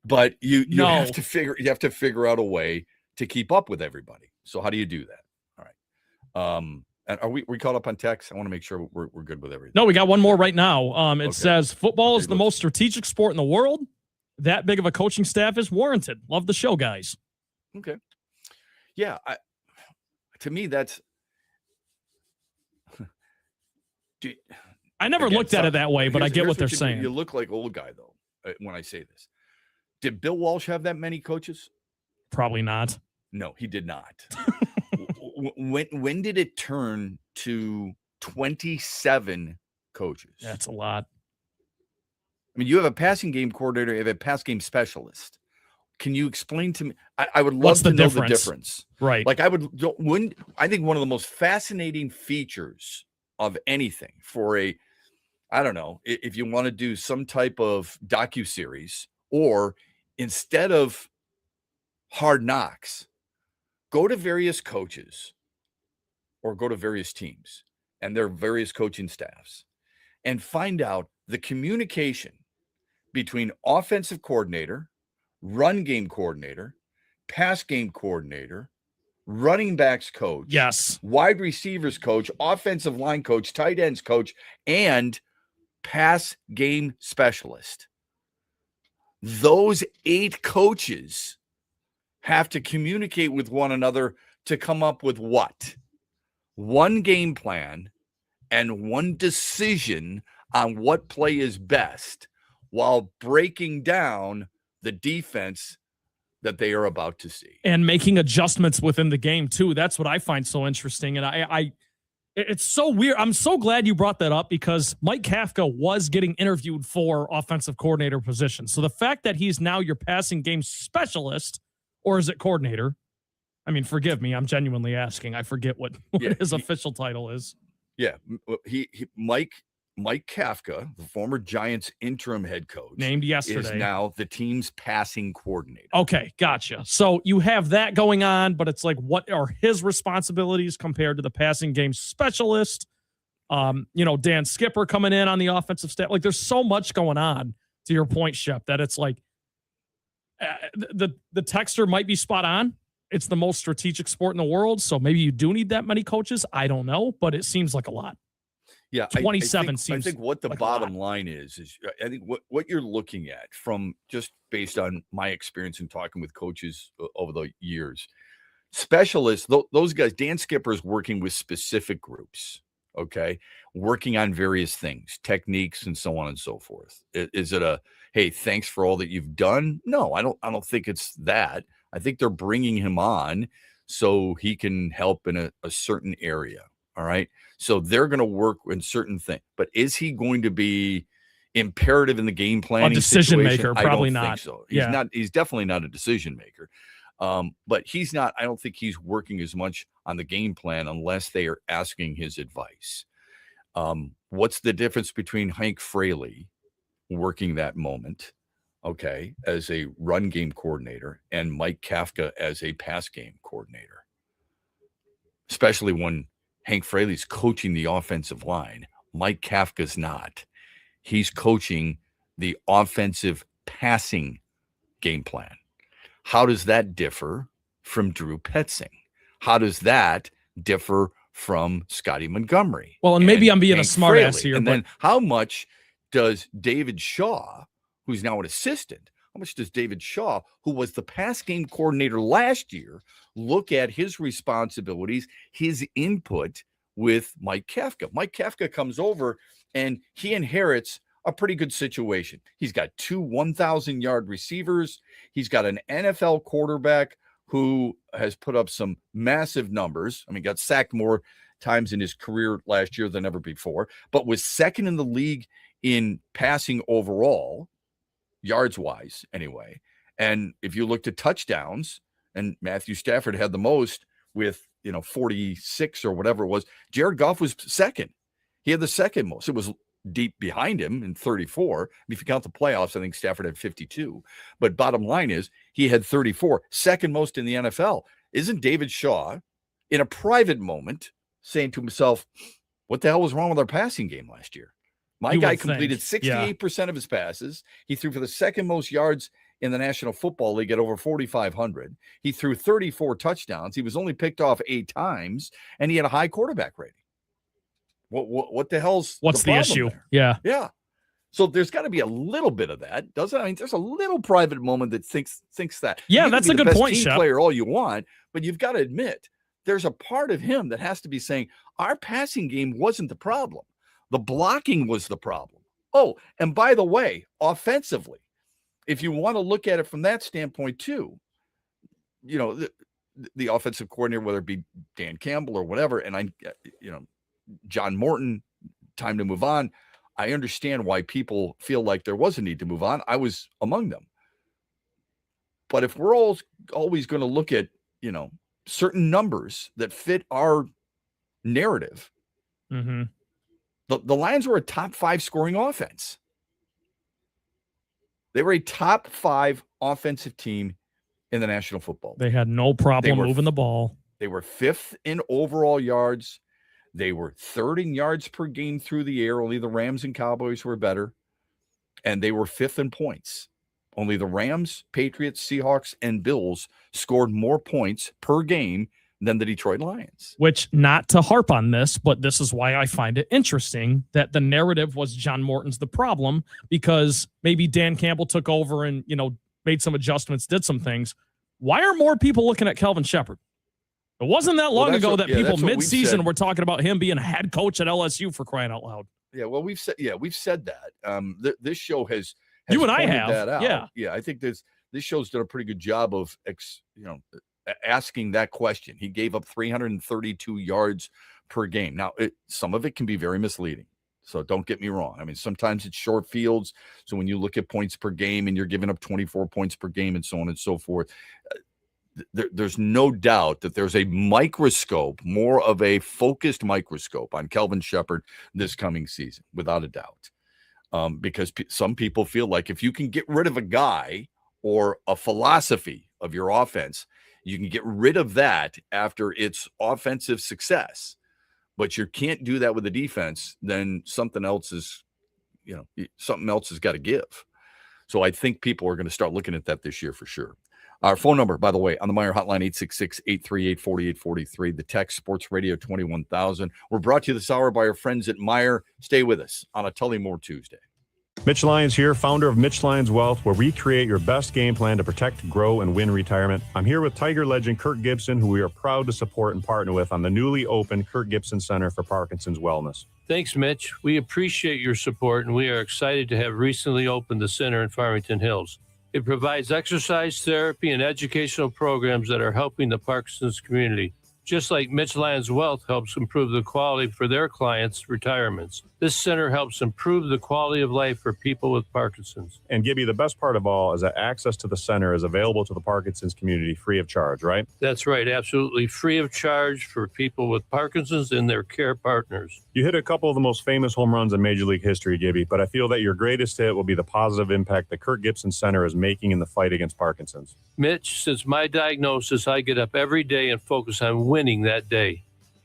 But you have to figure out a way to keep up with everybody. So how do you do that? All right. And are we caught up on text? I want to make sure we're good with everything. No, we got one more right now. It says football is the most strategic sport in the world. That big of a coaching staff is warranted. Love the show, guys. Okay. Yeah, to me, that's. I never looked at it that way, but I get what they're saying. You look like old guy, though, when I say this. Did Bill Walsh have that many coaches? Probably not. No, he did not. When did it turn to 27 coaches? That's a lot. I mean, you have a passing game coordinator, you have a pass game specialist. Can you explain to me? I would love to know the difference. Right. Like I think one of the most fascinating features of anything for I don't know, if you want to do some type of docuseries, or instead of Hard Knocks, go to various coaches or go to various teams and their various coaching staffs and find out the communication between offensive coordinator, run game coordinator, pass game coordinator, running backs coach, yes, wide receivers coach, offensive line coach, tight ends coach, and pass game specialist. Those 8 coaches have to communicate with one another to come up with what? One game plan and one decision on what play is best while breaking down the defense that they are about to see. And making adjustments within the game, too. That's what I find so interesting. And it's so weird. I'm so glad you brought that up because Mike Kafka was getting interviewed for offensive coordinator position. So the fact that he's now your passing game specialist, or is it coordinator? I mean, forgive me. I'm genuinely asking. I forget what his official title is. Yeah. Mike Kafka, the former Giants interim head coach, named yesterday, is now the team's passing coordinator. Okay, gotcha. So you have that going on, but it's like, what are his responsibilities compared to the passing game specialist? Dan Skipper coming in on the offensive staff. Like, there's so much going on, to your point, Shep, that it's like the texter might be spot on. It's the most strategic sport in the world, so maybe you do need that many coaches. I don't know, but it seems like a lot. Yeah, 27 seems. I think what the bottom line is I think what you're looking at, from just based on my experience in talking with coaches over the years, specialists, those guys, Dan Skipper is working with specific groups, okay, working on various things, techniques, and so on and so forth. Is it a, hey, thanks for all that you've done? No, I don't think it's that. I think they're bringing him on so he can help in a certain area. All right. So they're going to work in certain things, but is he going to be imperative in the game planning? A decision maker? Probably I don't not. think so. He's not. He's definitely not a decision maker. But he's not. I don't think he's working as much on the game plan unless they are asking his advice. What's the difference between Hank Fraley working that moment, okay, as a run game coordinator, and Mike Kafka as a pass game coordinator? Especially when Hank Fraley's coaching the offensive line. Mike Kafka's not. He's coaching the offensive passing game plan. How does that differ from Drew Petzing? How does that differ from Scotty Montgomery? Well, and maybe I'm being a smart ass here. And then how much does David Shaw, who's now an assistant, how much does David Shaw, who was the pass game coordinator last year, look at his responsibilities, his input with Mike Kafka? Mike Kafka comes over and he inherits a pretty good situation. He's got 2 1,000-yard receivers. He's got an NFL quarterback who has put up some massive numbers. I mean, got sacked more times in his career last year than ever before, but was second in the league in passing overall, yards-wise anyway. And if you looked at touchdowns, and Matthew Stafford had the most with, 46 or whatever it was. Jared Goff was second. He had the second most. It was deep behind him in 34. If you count the playoffs, I think Stafford had 52. But bottom line is he had 34, second most in the NFL. Isn't David Shaw in a private moment saying to himself, what the hell was wrong with our passing game last year? My guy completed 68% of his passes. He threw for the second most yards in the National Football League at over 4,500. He threw 34 touchdowns. He was only picked off 8 times, and he had a high quarterback rating. What the hell's what's the issue there? Yeah. So there's got to be a little bit of that, doesn't it? I mean, there's a little private moment that thinks that. Yeah, that's a good point, Shep. Player all you want, but you've got to admit there's a part of him that has to be saying our passing game wasn't the problem. The blocking was the problem. Oh, and by the way, offensively, if you want to look at it from that standpoint too, you know, the offensive coordinator, whether it be Dan Campbell or whatever, and John Morton, time to move on. I understand why people feel like there was a need to move on. I was among them. But if we're always going to look at, certain numbers that fit our narrative, the Lions were a top 5 scoring offense. They were a top 5 offensive team in the National Football League. They had no problem moving the ball. They were 5th in overall yards. They were 3rd in yards per game through the air. Only the Rams and Cowboys were better. And they were 5th in points. Only the Rams, Patriots, Seahawks, and Bills scored more points per game than the Detroit Lions. Which, not to harp on this, but this is why I find it interesting that the narrative was John Morton's the problem, because maybe Dan Campbell took over and, made some adjustments, did some things. Why are more people looking at Kelvin Shepard? It wasn't that long ago that people mid-season were talking about him being a head coach at LSU, for crying out loud. Yeah, well, we've said that. This show has you and I have that out. Yeah. I think this show's done a pretty good job of asking that question. He gave up 332 yards per game. Now, some of it can be very misleading. So don't get me wrong. I mean, sometimes it's short fields. So when you look at points per game and you're giving up 24 points per game and so on and so forth, there's no doubt that there's a microscope, more of a focused microscope on Kelvin Shepard this coming season, without a doubt. Because some people feel like if you can get rid of a guy or a philosophy of your offense, you can get rid of that after its offensive success. But you can't do that with the defense, then something else has got to give. So I think people are going to start looking at that this year for sure. Our phone number, by the way, on the Meijer hotline, 866-838-4843. The text, Sports Radio 21,000. We're brought to you this hour by our friends at Meijer. Stay with us on a Tullymore Tuesday. Mitch Lyons here, founder of Mitch Lyons Wealth, where we create your best game plan to protect, grow, and win retirement. I'm here with Tiger legend Kirk Gibson, who we are proud to support and partner with on the newly opened Kirk Gibson Center for Parkinson's Wellness. Thanks, Mitch. We appreciate your support, and we are excited to have recently opened the center in Farmington Hills. It provides exercise therapy and educational programs that are helping the Parkinson's community, just like Mitch Lyons Wealth helps improve the quality for their clients' retirements. This center helps improve the quality of life for people with Parkinson's. And Gibby, the best part of all is that access to the center is available to the Parkinson's community free of charge, right? That's right, absolutely free of charge for people with Parkinson's and their care partners. You hit a couple of the most famous home runs in Major League history, Gibby, but I feel that your greatest hit will be the positive impact the Kirk Gibson Center is making in the fight against Parkinson's. Mitch, since my diagnosis, I get up every day and focus on winning that day.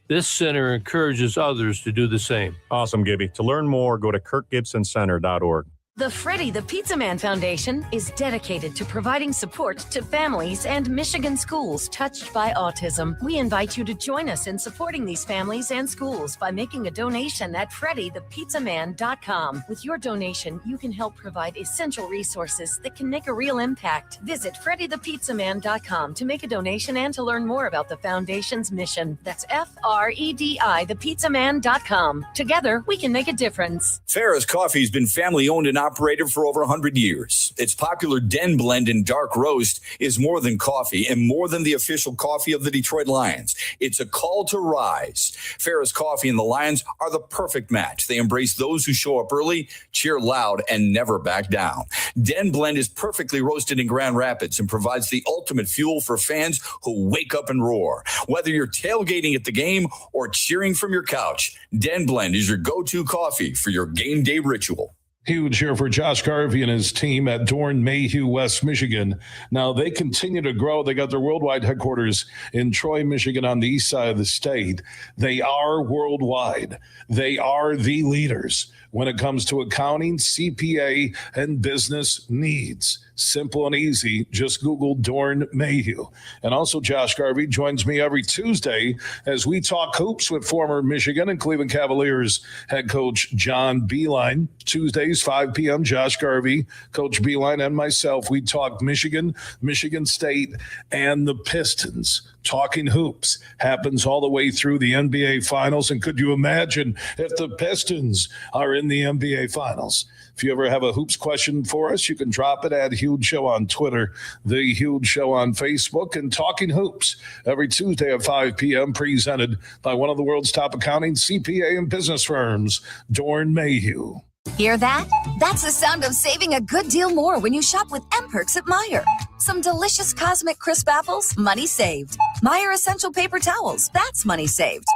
This center encourages others to do the same. Awesome, Gibby. To learn more, go to kirkgibsoncenter.org. The Freddie the Pizza Man Foundation is dedicated to providing support to families and Michigan schools touched by autism. We invite you to join us in supporting these families and schools by making a donation at freddythepizzaman.com. With your donation, you can help provide essential resources that can make a real impact. Visit freddythepizzaman.com to make a donation and to learn more about the foundation's mission. That's FREDI, thepizzaman.com. Together, we can make a difference. Farrah's Coffee has been family owned and operated operated for over 100 years. Its popular Den Blend and Dark Roast is more than coffee and more than the official coffee of the Detroit Lions. It's a call to rise. Ferris Coffee and the Lions are the perfect match. They embrace those who show up early, cheer loud, and never back down. Den Blend is perfectly roasted in Grand Rapids and provides the ultimate fuel for fans who wake up and roar. Whether you're tailgating at the game or cheering from your couch, Den Blend is your go-to coffee for your game day ritual. Huge here for Josh Garvey and his team at Dorn Mayhew, West Michigan. Now they continue to grow. They got their worldwide headquarters in Troy, Michigan on the east side of the state. They are worldwide. They are the leaders when it comes to accounting, CPA, and business needs. Simple and easy. Just Google Dorn Mayhew. And also Josh Garvey joins me every Tuesday as we talk hoops with former Michigan and Cleveland Cavaliers head coach John Beilein. Tuesdays, 5 p.m., Josh Garvey, Coach Beilein, and myself, we talk Michigan, Michigan State, and the Pistons. Talking hoops happens all the way through the NBA Finals. And could you imagine if the Pistons are in the NBA Finals? If you ever have a hoops question for us, you can drop it at Huge Show on Twitter, The Huge Show on Facebook, and Talking Hoops every Tuesday at 5 p.m. presented by one of the world's top accounting, CPA, and business firms, Dorn Mayhew. Hear that? That's the sound of saving a good deal more when you shop with M-Perks at Meijer. Some delicious Cosmic Crisp apples, money saved. Meijer Essential Paper Towels, that's money saved.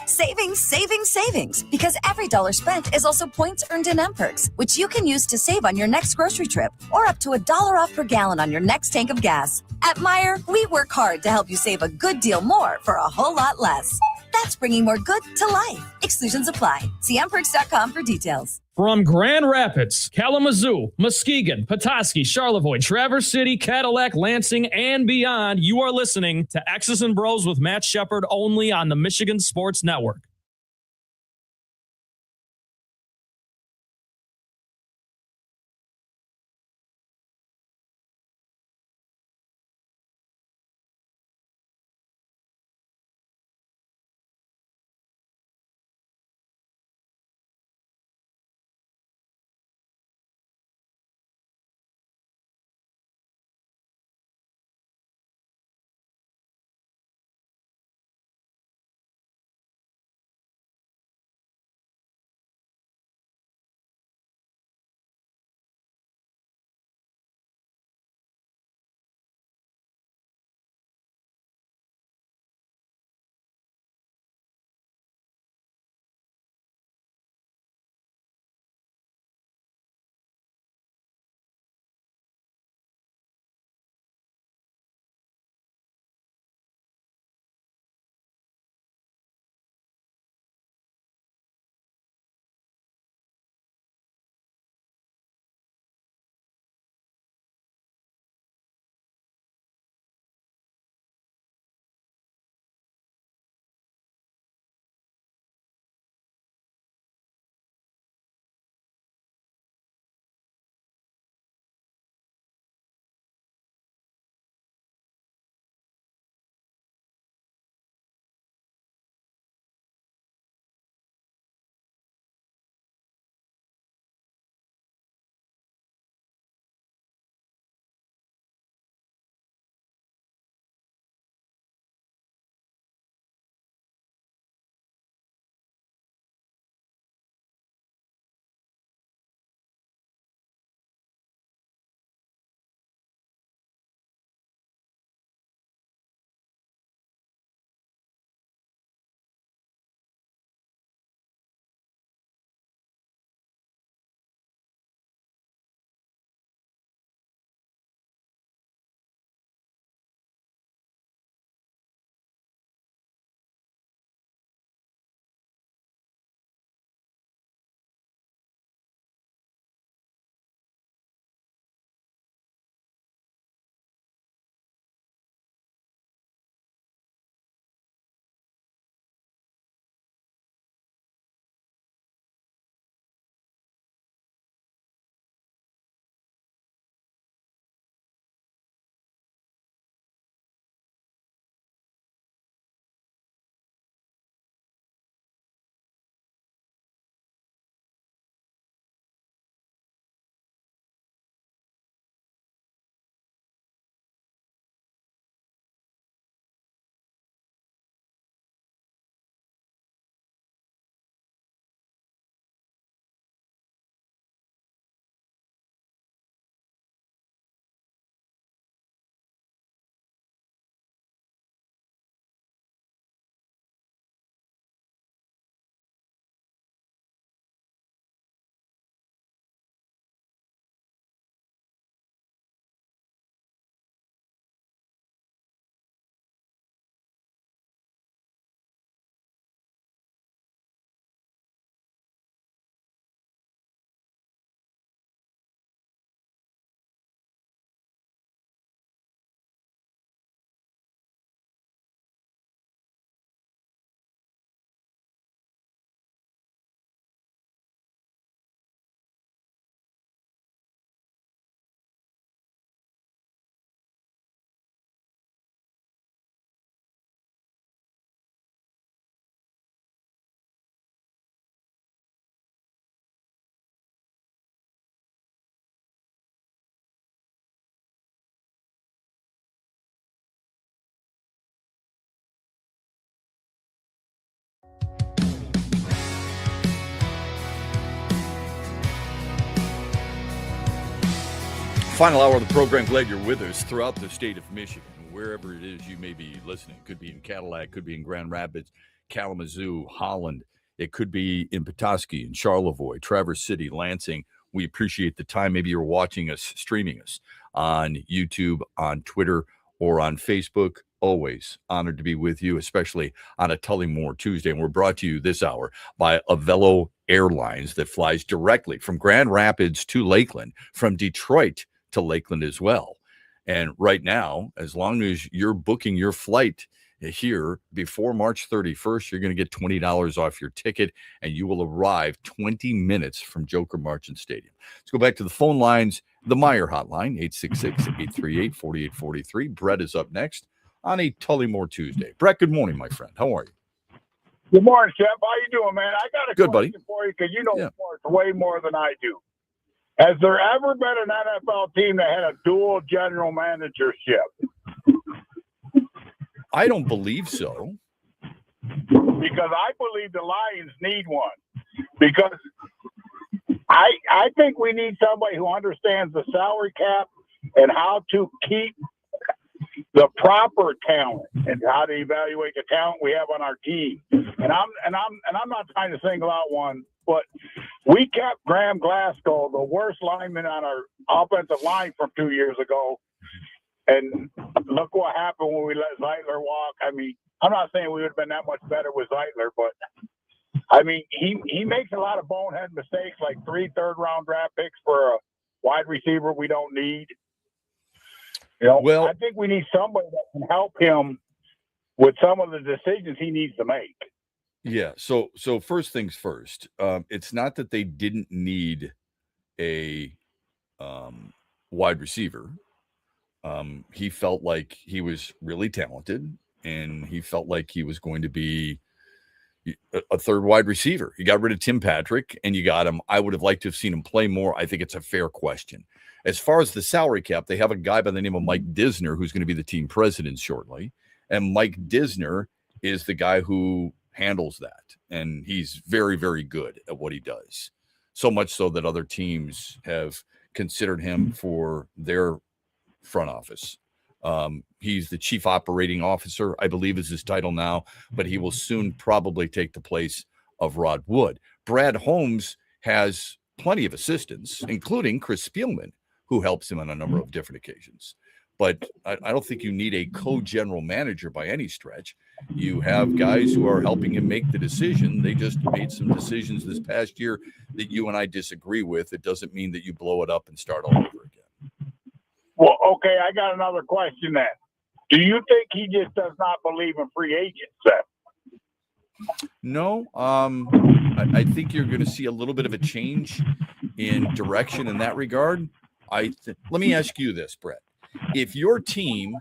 Savings, savings, savings. Because every dollar spent is also points earned in M-Perks, which you can use to save on your next grocery trip or up to $1 off per gallon on your next tank of gas. At Meijer, we work hard to help you save a good deal more for a whole lot less. That's bringing more good to life. Exclusions apply. See mperks.com for details. From Grand Rapids, Kalamazoo, Muskegon, Petoskey, Charlevoix, Traverse City, Cadillac, Lansing, and beyond, you are listening to X's and Bros with Matt Shepard only on the Michigan Sports Network. Final hour of the program. Glad you're with us throughout the state of Michigan, wherever it is you may be listening. Could be in Cadillac, could be in Grand Rapids, Kalamazoo, Holland. It could be in Petoskey, in Charlevoix, Traverse City, Lansing. We appreciate the time. Maybe you're watching us, streaming us on YouTube, on Twitter, or on Facebook. Always honored to be with you, especially on a Tullymore Tuesday. And we're brought to you this hour by Avelo Airlines that flies directly from Grand Rapids to Lakeland, from Detroit to Lakeland as well. And right now, as long as you're booking your flight here before March 31st, you're going to get $20 off your ticket, and you will arrive 20 minutes from Joker Marchant Stadium. Let's go back to the phone lines. The Meyer hotline, 866-838-4843. Brett is up next on a Tullymore Tuesday. Brett, good morning, my friend. How are you? Good morning, Shep. How you doing, man? I got a Good, question buddy. for you because you know sports way more than I do. Has there ever been an NFL team that had a dual general managership? I don't believe so. Because I believe the Lions need one. Because I think we need somebody who understands the salary cap and how to keep the proper talent and how to evaluate the talent we have on our team. And I'm not trying to single out one, but we kept Graham Glasgow, the worst lineman on our offensive line from 2 years ago. And look what happened when we let Zeitler walk. I mean, I'm not saying we would have been that much better with Zeitler, but I mean, he makes a lot of bonehead mistakes, like 3 third-round draft picks for a wide receiver we don't need. You know, well, I think we need somebody that can help him with some of the decisions he needs to make. Yeah. So first things first. It's not that they didn't need a wide receiver. He felt like he was really talented, and he felt like he was going to be a third wide receiver. You got rid of Tim Patrick, and you got him. I would have liked to have seen him play more. I think it's a fair question. As far as the salary cap, they have a guy by the name of Mike Disner who's going to be the team president shortly. And Mike Disner is the guy who handles that. And he's very, very good at what he does. So much so that other teams have considered him for their front office. He's the chief operating officer, I believe is his title now, but he will soon probably take the place of Rod Wood. Brad Holmes has plenty of assistants, including Chris Spielman, who helps him on a number of different occasions. But I don't think you need a co-general manager by any stretch. You have guys who are helping him make the decision. They just made some decisions this past year that you and I disagree with. It doesn't mean that you blow it up and start all over again. Well, okay, I got another question then. Do you think he just does not believe in free agents then? No, I think you're going to see a little bit of a change in direction in that regard. Let me ask you this, Brett. If your team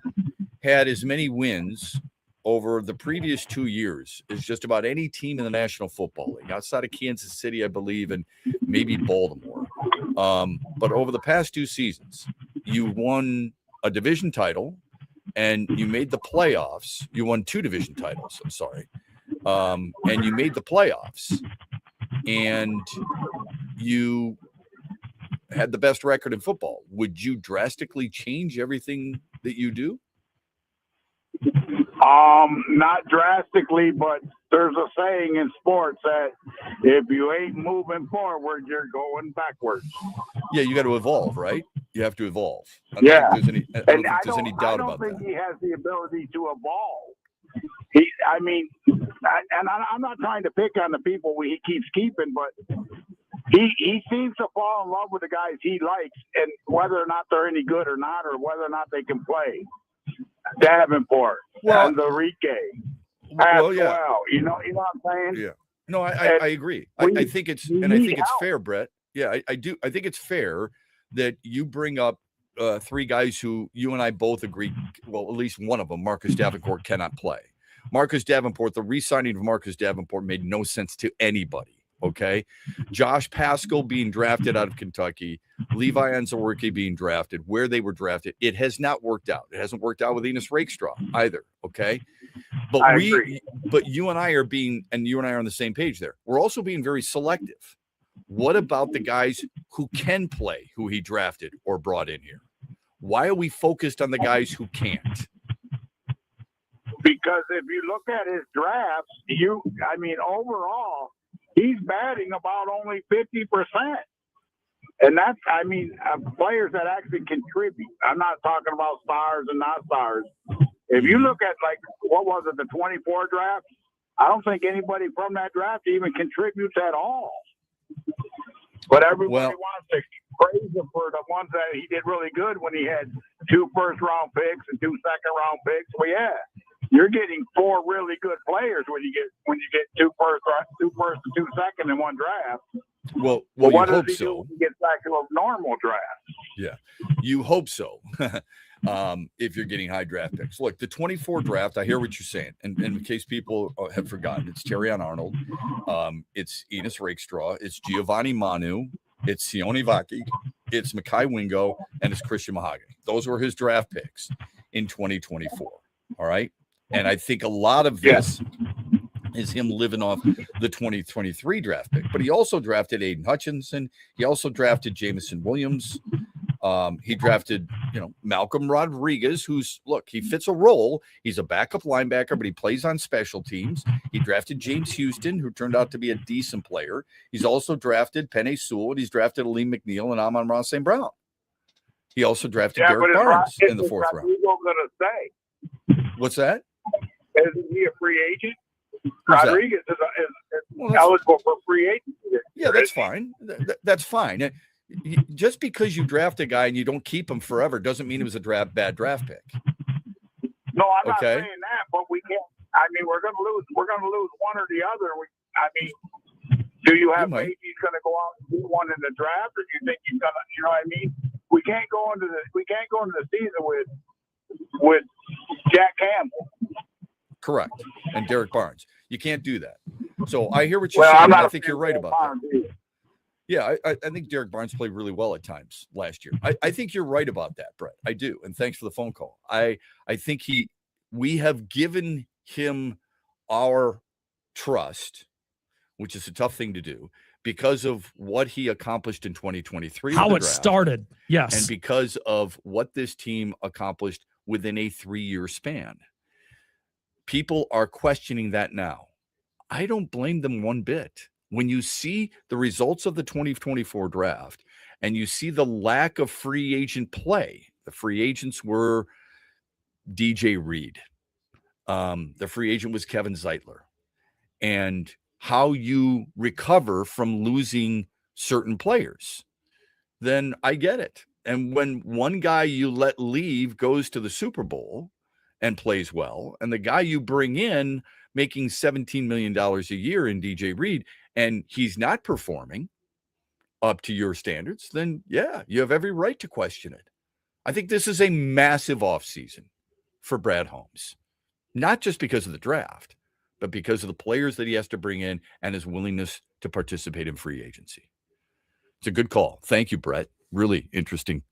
had as many wins over the previous 2 years as just about any team in the National Football League, outside of Kansas City, I believe, and maybe Baltimore, but over the past 2 seasons, you won a division title and you made the playoffs. You won 2 division titles, I'm sorry. And you made the playoffs, and you had the best record in football. Would you drastically change everything that you do? Not drastically, but there's a saying in sports that if you ain't moving forward, you're going backwards. Yeah, you got to evolve, right? You have to evolve. I Yeah. don't think there's any doubt about I don't that. think he has the ability to evolve. I'm not trying to pick on the people he keeps keeping, but he seems to fall in love with the guys he likes, and whether or not they're any good or not, or whether or not they can play. Davenport, and Enrique, Well, yeah. well, you know what I'm saying? Yeah. No, I agree. I think it's fair, Brett. Yeah, I do. I think it's fair that you bring up 3 guys who you and I both agree, well, at least one of them, Marcus Davenport, cannot play. Marcus Davenport, the re-signing of Marcus Davenport made no sense to anybody. Okay. Josh Paschal being drafted out of Kentucky, Levi Onwuzurike being drafted where they were drafted. It has not worked out. It hasn't worked out with Enos Rakestraw either. Okay. But you and I are on the same page there. We're also being very selective. What about the guys who can play, who he drafted or brought in here? Why are we focused on the guys who can't? Because if you look at his drafts, overall, he's batting about only 50%. And that's, players that actually contribute. I'm not talking about stars and not stars. If you look at, what was it, the 24 draft, I don't think anybody from that draft even contributes at all. But everybody wants to praise him for the ones that he did really good when he had 2 first-round picks and 2 second-round picks. Well, yeah, you're getting 4 really good players when you get 2 first and 2 second in one draft. Well, what you does hope he so. do when he gets back to a normal draft? Yeah, you hope so. If you're getting high draft picks. Look, the 24 draft, I hear what you're saying. And in case people have forgotten, it's Terrion Arnold. It's Enos Rakestraw. It's Giovanni Manu. It's Sione Vaki. It's Mekhi Wingo. And it's Christian Mahogany. Those were his draft picks in 2024. All right. And I think a lot of this is him living off the 2023 draft pick. But he also drafted Aiden Hutchinson. He also drafted Jamison Williams. He drafted, Malcolm Rodriguez, he fits a role. He's a backup linebacker, but he plays on special teams. He drafted James Houston, who turned out to be a decent player. He's also drafted Penei Sewell, and he's drafted Aleem McNeil and Amon-Ra St. Brown. He also drafted Derek Barnes in the 4th round. What's that? Isn't he a free agent? Rodriguez is eligible for free agency. Yeah, that's fine. That's fine. Just because you draft a guy and you don't keep him forever doesn't mean it was a bad draft pick. No, I'm not saying that, but we can't. We're going to lose. We're going to lose one or the other. Do you have maybe he's going to go out and do one in the draft, or do you think he's going to? You know what I mean? We can't go into the season with Jack Campbell. Correct. And Derek Barnes. You can't do that. So I hear what you're saying. I think you're right about that. Yeah, I think Derek Barnes played really well at times last year. I think you're right about that, Brett. I do. And thanks for the phone call. I think we have given him our trust, which is a tough thing to do, because of what he accomplished in 2023. How it started. Yes. And because of what this team accomplished within a 3-year span. People are questioning that now. I don't blame them one bit. When you see the results of the 2024 draft and you see the lack of free agent play, the free agents were DJ Reed. The free agent was Kevin Zeitler. And how you recover from losing certain players, then I get it. And when one guy you let leave goes to the Super Bowl and plays well, and the guy you bring in making $17 million a year in DJ Reed, and he's not performing up to your standards, then yeah, you have every right to question it. I think this is a massive offseason for Brad Holmes, not just because of the draft, but because of the players that he has to bring in and his willingness to participate in free agency. It's a good call. Thank you, Brett. Really interesting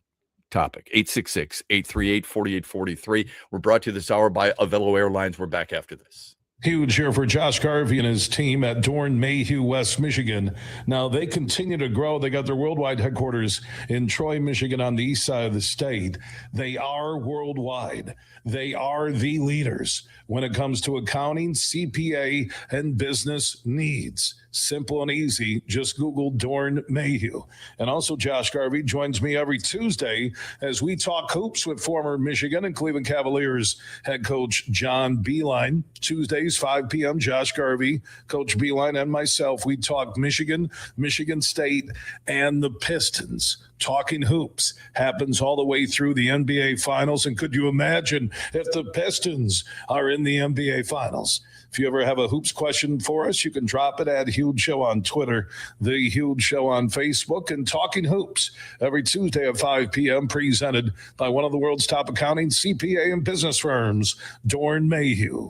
topic. 866-838-4843. We're brought to you this hour by Avelo Airlines. We're back after this. Huge here for Josh Garvey and his team at Dorn Mayhew, West Michigan. Now, they continue to grow. They got their worldwide headquarters in Troy, Michigan, on the east side of the state. They are worldwide. They are the leaders when it comes to accounting, CPA, and business needs. Simple and easy. Just Google Dorn Mayhew. And also, Josh Garvey joins me every Tuesday as we talk hoops with former Michigan and Cleveland Cavaliers head coach John Beilein. Tuesdays, 5 p.m., Josh Garvey, Coach Beilein, and myself, we talk Michigan, Michigan State, and the Pistons. Talking hoops happens all the way through the NBA Finals. And could you imagine if the Pistons are in the NBA Finals? If you ever have a hoops question for us, you can drop it at Huge Show on Twitter, The Huge Show on Facebook, and Talking Hoops every Tuesday at 5 p.m., presented by one of the world's top accounting, CPA, and business firms, Dorn Mayhew.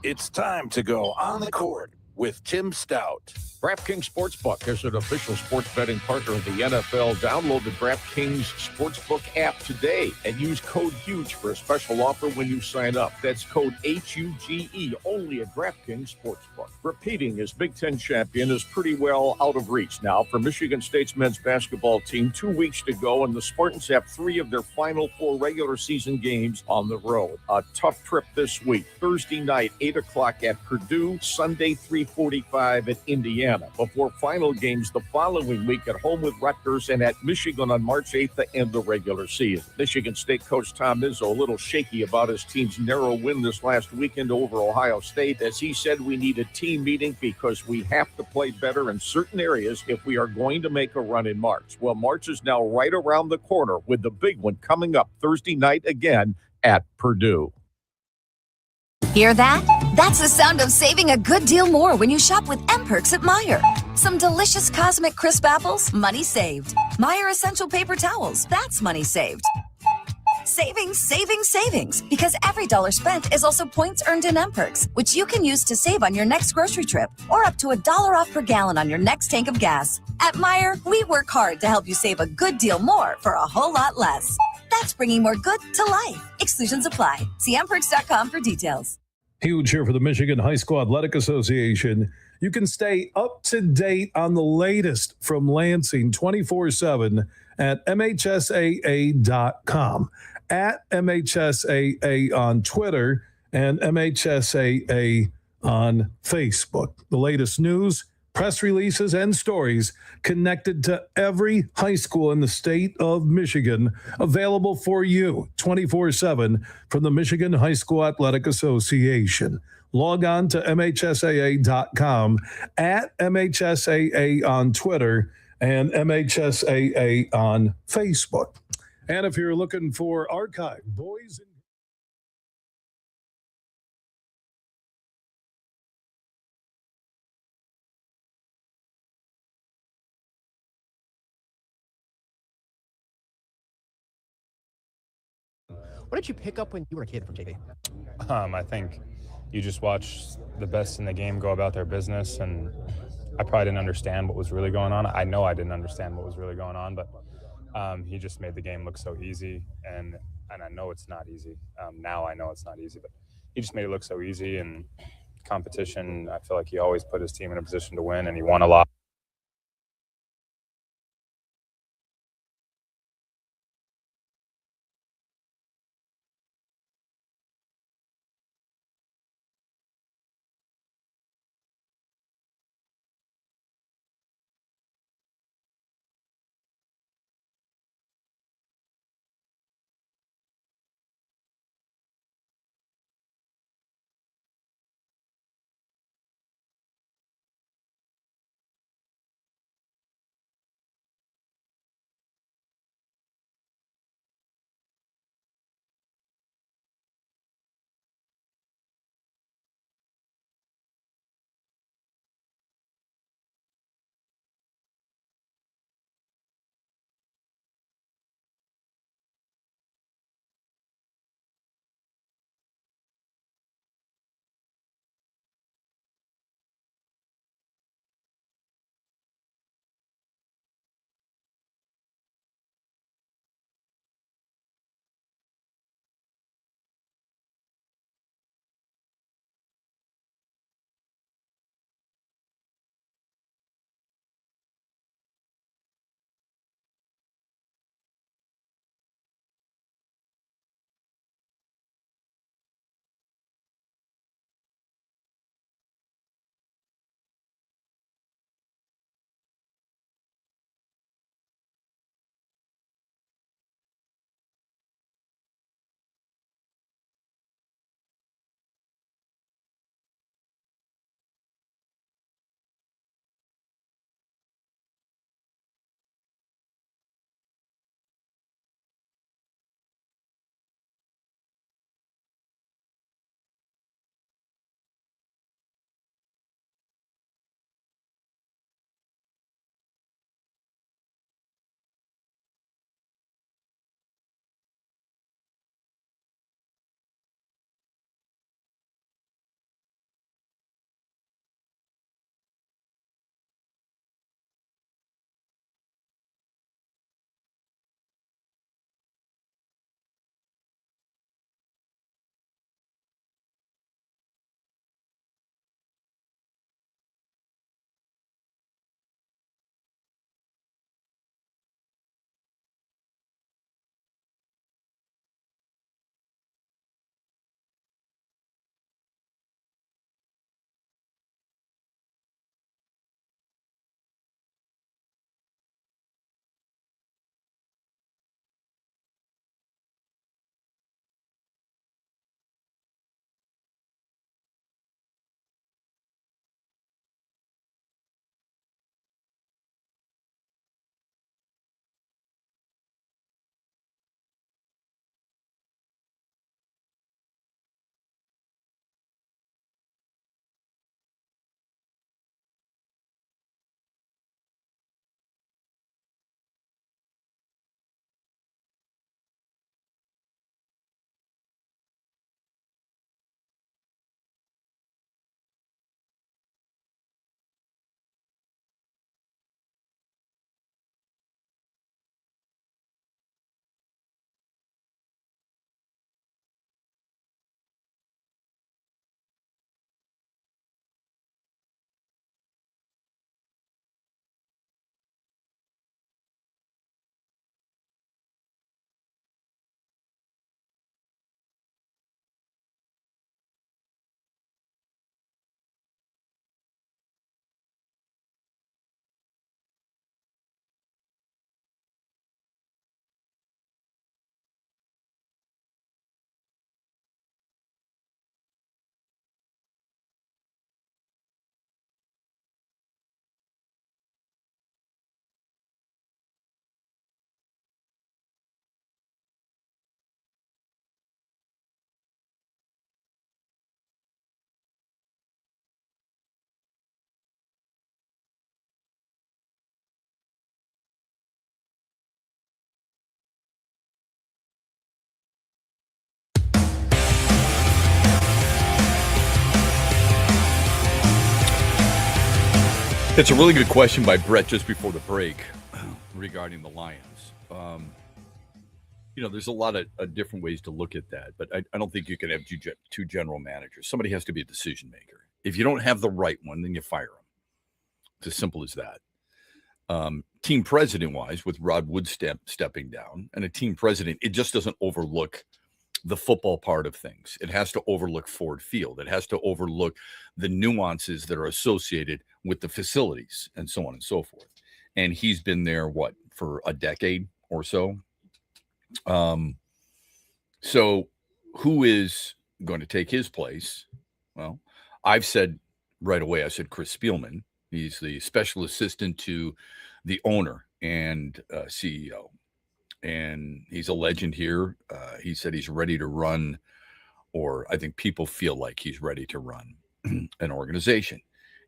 It's time to go on the court with Tim Stout. DraftKings Sportsbook is an official sports betting partner of the NFL. Download the DraftKings Sportsbook app today and use code HUGE for a special offer when you sign up. That's code HUGE only at DraftKings Sportsbook. Repeating as Big Ten champion is pretty well out of reach now for Michigan State's men's basketball team. 2 weeks to go, and the Spartans have 3 of their final 4 regular season games on the road. A tough trip this week. Thursday night, 8 o'clock at Purdue. Sunday, 3:45 at Indiana. Before final games the following week at home with Rutgers and at Michigan on March 8th to end the regular season. Michigan State coach Tom Izzo a little shaky about his team's narrow win this last weekend over Ohio State. As he said, we need a team meeting because we have to play better in certain areas if we are going to make a run in March. Well, March is now right around the corner with the big one coming up Thursday night again at Purdue. Hear that? That's the sound of saving a good deal more when you shop with M-Perks at Meijer. Some delicious Cosmic Crisp apples, money saved. Meijer Essential Paper Towels, that's money saved. Savings, savings, savings. Because every dollar spent is also points earned in M-Perks, which you can use to save on your next grocery trip or up to $1 off per gallon on your next tank of gas. At Meijer, we work hard to help you save a good deal more for a whole lot less. That's bringing more good to life. Exclusions apply. See mperks.com for details. Huge here for the Michigan High School Athletic Association. You can stay up to date on the latest from Lansing 24/7 at MHSAA.com, at MHSAA on Twitter, and MHSAA on Facebook. The latest news, press releases, and stories connected to every high school in the state of Michigan, available for you 24/7 from the Michigan High School Athletic Association. Log on to MHSAA.com, at MHSAA on Twitter, and MHSAA on Facebook. And if you're looking for archive, boys and what did you pick up when you were a kid from JV? I think you just watch the best in the game go about their business, and I probably didn't understand what was really going on. I know I didn't understand what was really going on, but he just made the game look so easy, and I know it's not easy. Now I know it's not easy, but he just made it look so easy. And competition, I feel like he always put his team in a position to win, and he won a lot. It's a really good question by Brett just before the break regarding the Lions. There's a lot of different ways to look at that, but I don't think you can have two general managers. Somebody has to be a decision maker. If you don't have the right one, then you fire him. It's as simple as that. Team president-wise, with Rod Wood stepping down, and a team president, it just doesn't overlook the football part of things. It has to overlook Ford Field. It has to overlook the nuances that are associated with the facilities and so on and so forth. And he's been there, for a decade or so? So who is going to take his place? Well, I've said right away, I said Chris Spielman. He's the special assistant to the owner and CEO. And he's a legend here. He said he's ready to run, or I think people feel like he's ready to run an organization.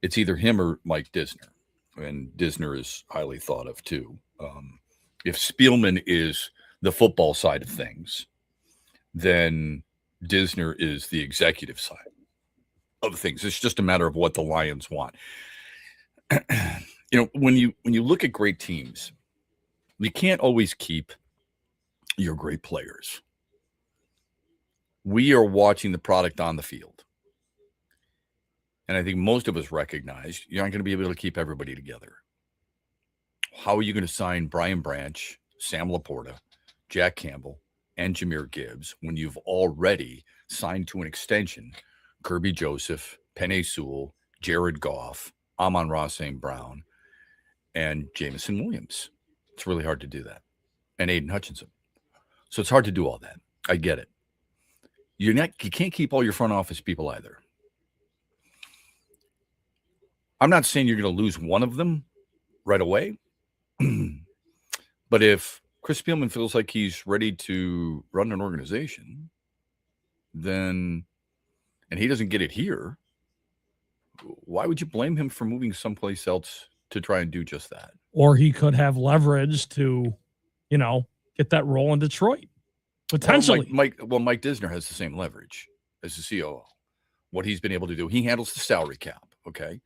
It's either him or Mike Disner. And Disner is highly thought of too. If Spielman is the football side of things, then Disner is the executive side of things. It's just a matter of what the Lions want. When you look at great teams, you can't always keep your great players. We are watching the product on the field. And I think most of us recognize you aren't going to be able to keep everybody together. How are you going to sign Brian Branch, Sam Laporta, Jack Campbell, and Jahmyr Gibbs when you've already signed to an extension Kirby Joseph, Penei Sewell, Jared Goff, Amon-Ra St. Brown, and Jameson Williams? It's really hard to do that. And Aiden Hutchinson. So it's hard to do all that. I get it. You can't keep all your front office people either. I'm not saying you're going to lose one of them right away. But if Chris Spielman feels like he's ready to run an organization, and he doesn't get it here, why would you blame him for moving someplace else to try and do just that? Or he could have leverage to, get that role in Detroit. Potentially. Mike Disner has the same leverage as the COO. What he's been able to do, he handles the salary cap, okay?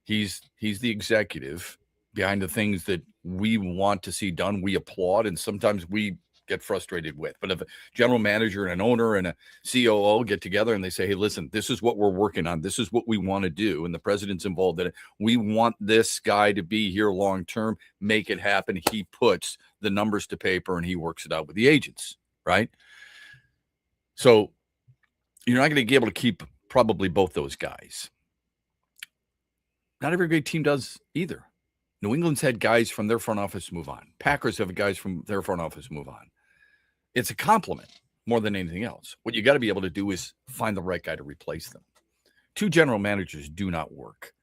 He's the executive behind the things that we want to see done, we applaud, and sometimes we get frustrated with. But if a general manager and an owner and a COO get together and they say, hey, listen, this is what we're working on, this is what we want to do, and the president's involved in it, we want this guy to be here long term, make it happen. He puts the numbers to paper and he works it out with the agents, right? So you're not going to be able to keep probably both those guys. Not every great team does either. New England's had guys from their front office move on. Packers have guys from their front office move on. It's a compliment more than anything else. What you got to be able to do is find the right guy to replace them. Two general managers do not work.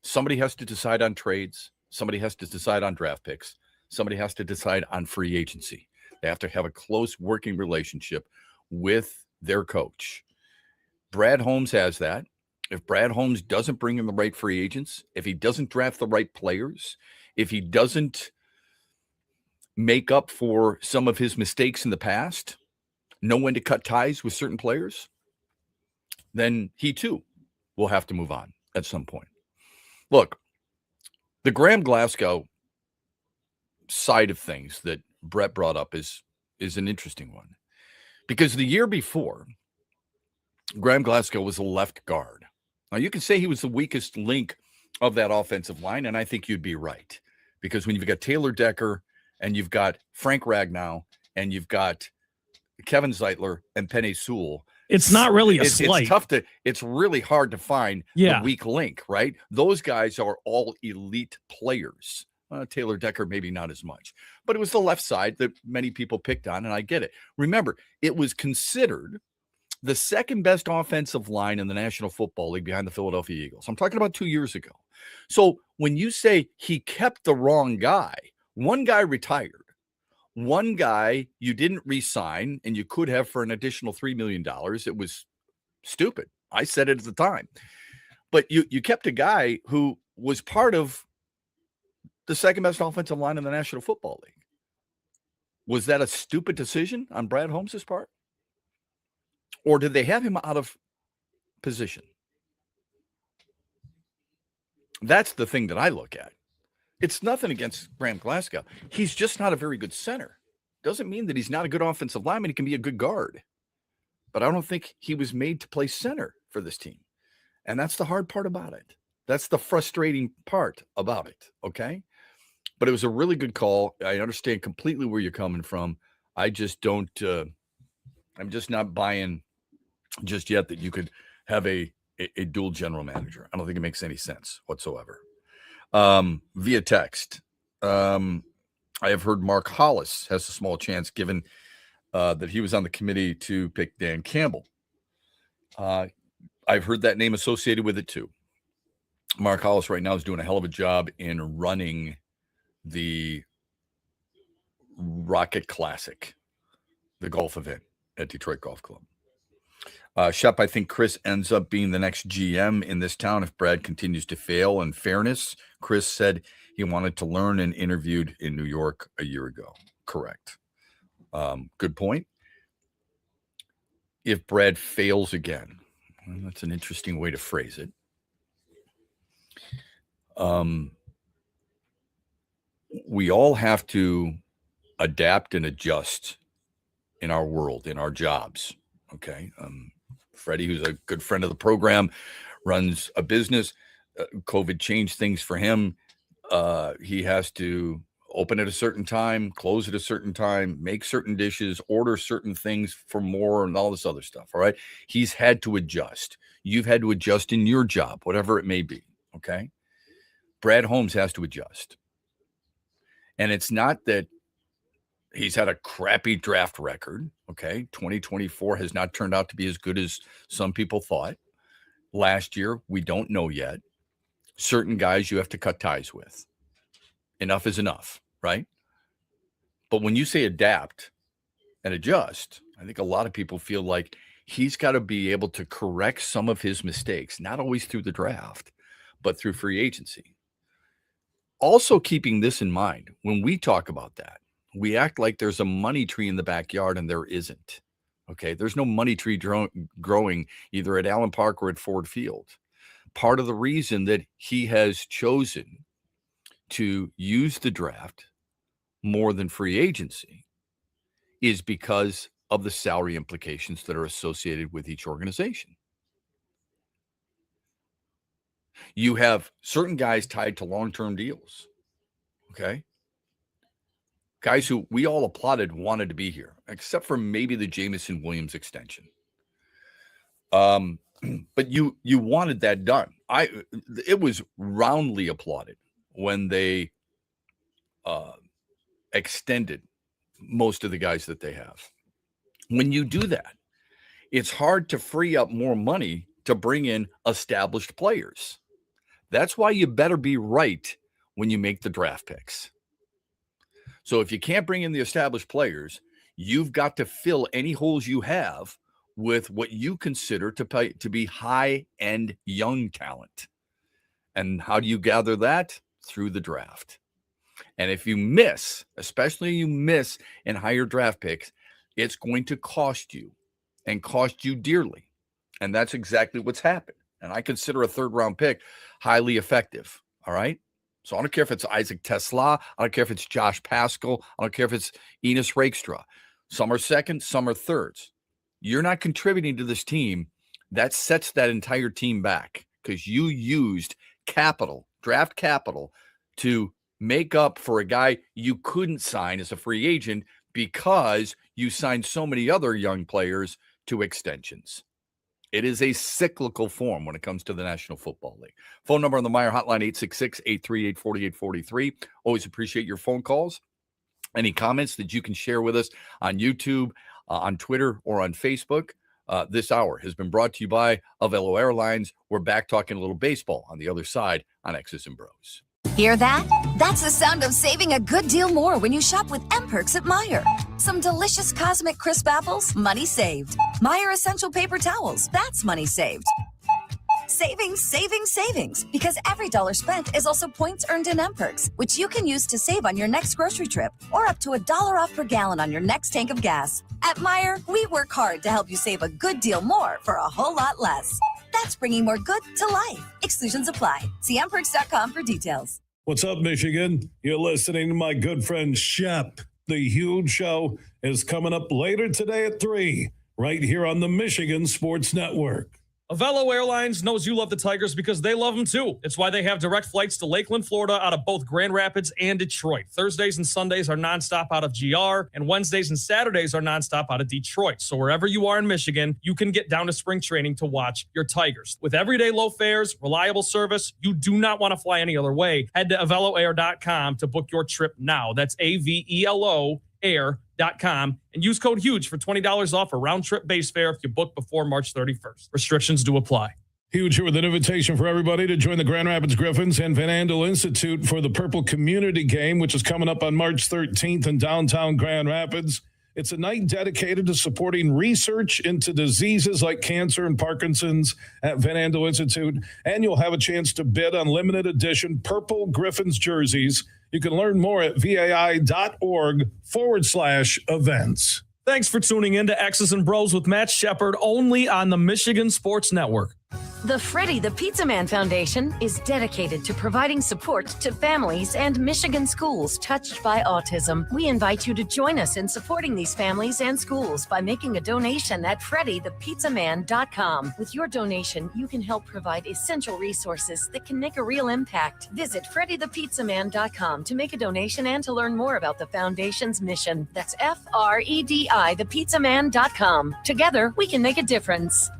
Somebody has to decide on trades. Somebody has to decide on draft picks. Somebody has to decide on free agency. They have to have a close working relationship with their coach. Brad Holmes has that. If Brad Holmes doesn't bring in the right free agents, if he doesn't draft the right players, if he doesn't make up for some of his mistakes in the past, know when to cut ties with certain players, then he too will have to move on at some point. Look, the Graham Glasgow side of things that Brett brought up is an interesting one, because the year before, Graham Glasgow was a left guard. Now, you can say he was the weakest link of that offensive line, and I think you'd be right. Because when you've got Taylor Decker and you've got Frank Ragnow and you've got Kevin Zeitler and Penei Sewell, it's not really a slight. It's really hard to find the weak link, right? Those guys are all elite players. Taylor Decker, maybe not as much. But it was the left side that many people picked on, and I get it. Remember, it was considered the second best offensive line in the National Football League behind the Philadelphia Eagles. I'm talking about 2 years ago. So when you say he kept the wrong guy, one guy retired, one guy you didn't re-sign, and you could have for an additional $3 million. It was stupid. I said it at the time. But you kept a guy who was part of the second best offensive line in the National Football League. Was that a stupid decision on Brad Holmes' part? Or did they have him out of position? That's the thing that I look at. It's nothing against Graham Glasgow. He's just not a very good center. Doesn't mean that he's not a good offensive lineman. He can be a good guard. But I don't think he was made to play center for this team. And that's the hard part about it. That's the frustrating part about it, okay? But it was a really good call. I understand completely where you're coming from. I just don't I'm just not buying just yet that you could have a dual general manager. I don't think it makes any sense whatsoever. Via text, I have heard Mark Hollis has a small chance given that he was on the committee to pick Dan Campbell. I've heard that name associated with it too. Mark Hollis right now is doing a hell of a job in running the Rocket Classic, the golf event at Detroit Golf Club. Shep, I think Chris ends up being the next GM in this town if Brad continues to fail. In fairness, Chris said he wanted to learn and interviewed in New York a year ago. Correct. Good point. If Brad fails again, well, that's an interesting way to phrase it. We all have to adapt and adjust in our world, in our jobs. Okay. Freddie, who's a good friend of the program, runs a business. COVID changed things for him. He has to open at a certain time, close at a certain time, make certain dishes, order certain things for more, and all this other stuff. All right. He's had to adjust. You've had to adjust in your job, whatever it may be. Okay. Brad Holmes has to adjust. And it's not that he's had a crappy draft record. Okay. 2024 has not turned out to be as good as some people thought. Last year, we don't know yet. Certain guys you have to cut ties with. Enough is enough, right? But when you say adapt and adjust, I think a lot of people feel like he's got to be able to correct some of his mistakes, not always through the draft, but through free agency. Also keeping this in mind, when we talk about that, we act like there's a money tree in the backyard, and there isn't. Okay, there's no money tree growing either at Allen Park or at Ford Field. Part of the reason that he has chosen to use the draft more than free agency is because of the salary implications that are associated with each organization. You have certain guys tied to long-term deals. Okay. Guys who we all applauded wanted to be here, except for maybe the Jamison Williams extension. But you wanted that done. It was roundly applauded when they extended most of the guys that they have. When you do that, it's hard to free up more money to bring in established players. That's why you better be right when you make the draft picks. So if you can't bring in the established players, you've got to fill any holes you have with what you consider to be high-end young talent. And how do you gather that? Through the draft. And if you miss, especially you miss in higher draft picks, it's going to cost you and cost you dearly. And that's exactly what's happened. And I consider a third-round pick highly effective, all right? So I don't care if it's Isaac Tesla. I don't care if it's Josh Paschal. I don't care if it's Enos Rakestraw. Some are seconds, some are thirds. You're not contributing to this team. That sets that entire team back because you used capital, draft capital, to make up for a guy you couldn't sign as a free agent because you signed so many other young players to extensions. It is a cyclical form when it comes to the National Football League. Phone number on the Meijer hotline, 866-838-4843. Always appreciate your phone calls. Any comments that you can share with us on YouTube, on Twitter, or on Facebook. This hour has been brought to you by Avelo Airlines. We're back talking a little baseball on the other side on X's and Bros. Hear that? That's the sound of saving a good deal more when you shop with M-Perks at Meijer. Some delicious Cosmic Crisp apples, money saved. Meijer Essential Paper Towels, that's money saved. Savings, savings, savings. Because every dollar spent is also points earned in M-Perks, which you can use to save on your next grocery trip or up to $1 off per gallon on your next tank of gas. At Meijer, we work hard to help you save a good deal more for a whole lot less. That's bringing more good to life. Exclusions apply. See mperks.com for details. What's up, Michigan? You're listening to my good friend Shep. The Huge Show is coming up later today at 3, right here on the Michigan Sports Network. Avello Airlines knows you love the Tigers because they love them too. It's why they have direct flights to Lakeland, Florida out of both Grand Rapids and Detroit. Thursdays and Sundays are nonstop out of GR, and Wednesdays and Saturdays are nonstop out of Detroit. So wherever you are in Michigan, you can get down to spring training to watch your Tigers. With everyday low fares, reliable service, you do not want to fly any other way. Head to AvelloAir.com to book your trip now. That's AVELO air.com and use code HUGE for $20 off a round-trip base fare if you book before March 31st. Restrictions do apply. Huge here with an invitation for everybody to join the Grand Rapids Griffins and Van Andel Institute for the Purple Community Game, which is coming up on March 13th in downtown Grand Rapids. It's a night dedicated to supporting research into diseases like cancer and Parkinson's at Van Andel Institute, and you'll have a chance to bid on limited edition Purple Griffins jerseys. You can learn more at vai.org/events. Thanks for tuning in to X's and Bros with Matt Shepard, only on the Michigan Sports Network. The Freddie the Pizza Man Foundation is dedicated to providing support to families and Michigan schools touched by autism. We invite you to join us in supporting these families and schools by making a donation at freddythepizzaman.com. With your donation, you can help provide essential resources that can make a real impact. Visit freddythepizzaman.com to make a donation and to learn more about the foundation's mission. That's FREDI thepizzaman.com. Together, we can make a difference.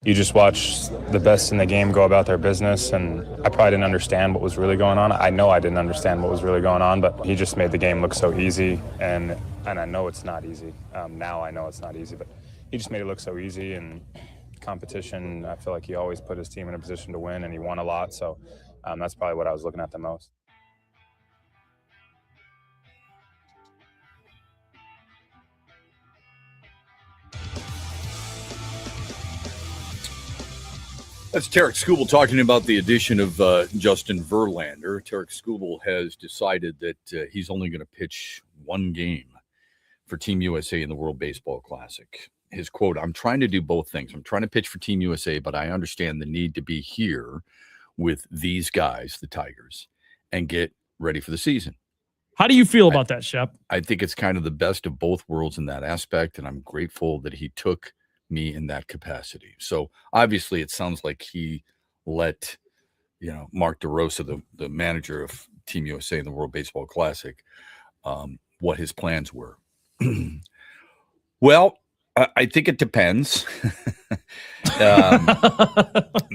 you just watch the best in the game go about their business, and I probably didn't understand what was really going on. I know I didn't understand what was really going on, but he just made the game look so easy, and I know it's not easy. Now I know it's not easy, but he just made it look so easy. And competition, I feel like he always put his team in a position to win, and he won a lot, so that's probably what I was looking at the most. That's Tarek Skubal talking about the addition of Justin Verlander. Tarek Skubal has decided that he's only going to pitch one game for Team USA in the World Baseball Classic. His quote, "I'm trying to do both things. I'm trying to pitch for Team USA, but I understand the need to be here with these guys, the Tigers, and get ready for the season." How do you feel about that, Shep? I think it's kind of the best of both worlds in that aspect, and I'm grateful that he took me in that capacity. So obviously it sounds like he let, Mark DeRosa, the manager of Team USA in the World Baseball Classic, what his plans were. Well, I think it depends. They're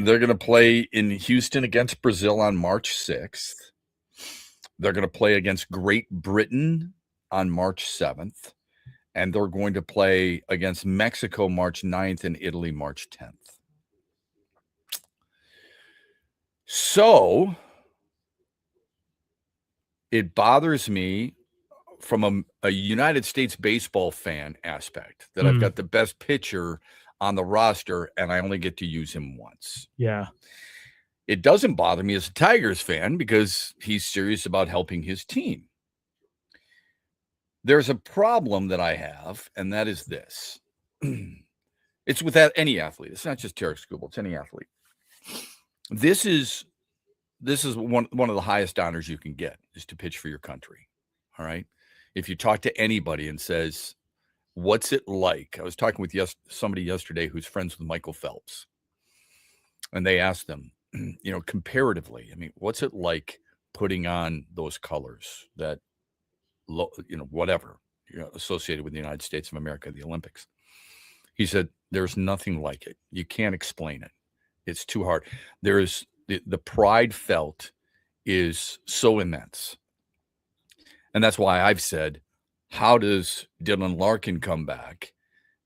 going to play in Houston against Brazil on March 6th. They're going to play against Great Britain on March 7th. And they're going to play against Mexico March 9th and Italy March 10th. So it bothers me from a United States baseball fan aspect that I've got the best pitcher on the roster and I only get to use him once. Yeah. It doesn't bother me as a Tigers fan because he's serious about helping his team. There's a problem that I have, and that is this. It's with any athlete. It's not just Tarek Skubal. It's any athlete. This is one of the highest honors you can get, is to pitch for your country. All right? If you talk to anybody and says, what's it like? I was talking with somebody yesterday who's friends with Michael Phelps. And they asked them, comparatively, what's it like putting on those colors that, whatever, associated with the United States of America, the Olympics? He said, there's nothing like it. You can't explain it. It's too hard. There is the pride felt is so immense. And that's why I've said, how does Dylan Larkin come back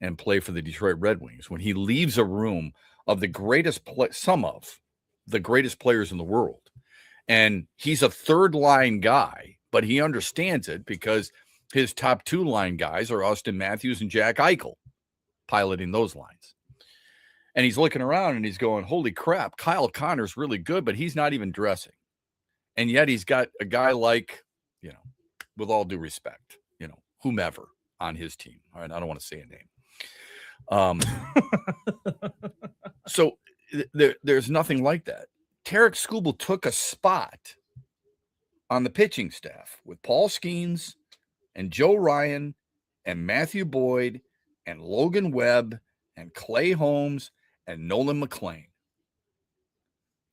and play for the Detroit Red Wings when he leaves a room of the greatest some of the greatest players in the world? And he's a third line guy, but he understands it because his top two line guys are Austin Matthews and Jack Eichel piloting those lines. And he's looking around and he's going, holy crap, Kyle Connor's really good, but he's not even dressing. And yet he's got a guy like, with all due respect, whomever on his team. All right, I don't want to say a name. So there's nothing like that. Tarek Skubal took a spot on the pitching staff with Paul Skeens and Joe Ryan and Matthew Boyd and Logan Webb and Clay Holmes and Nolan McLean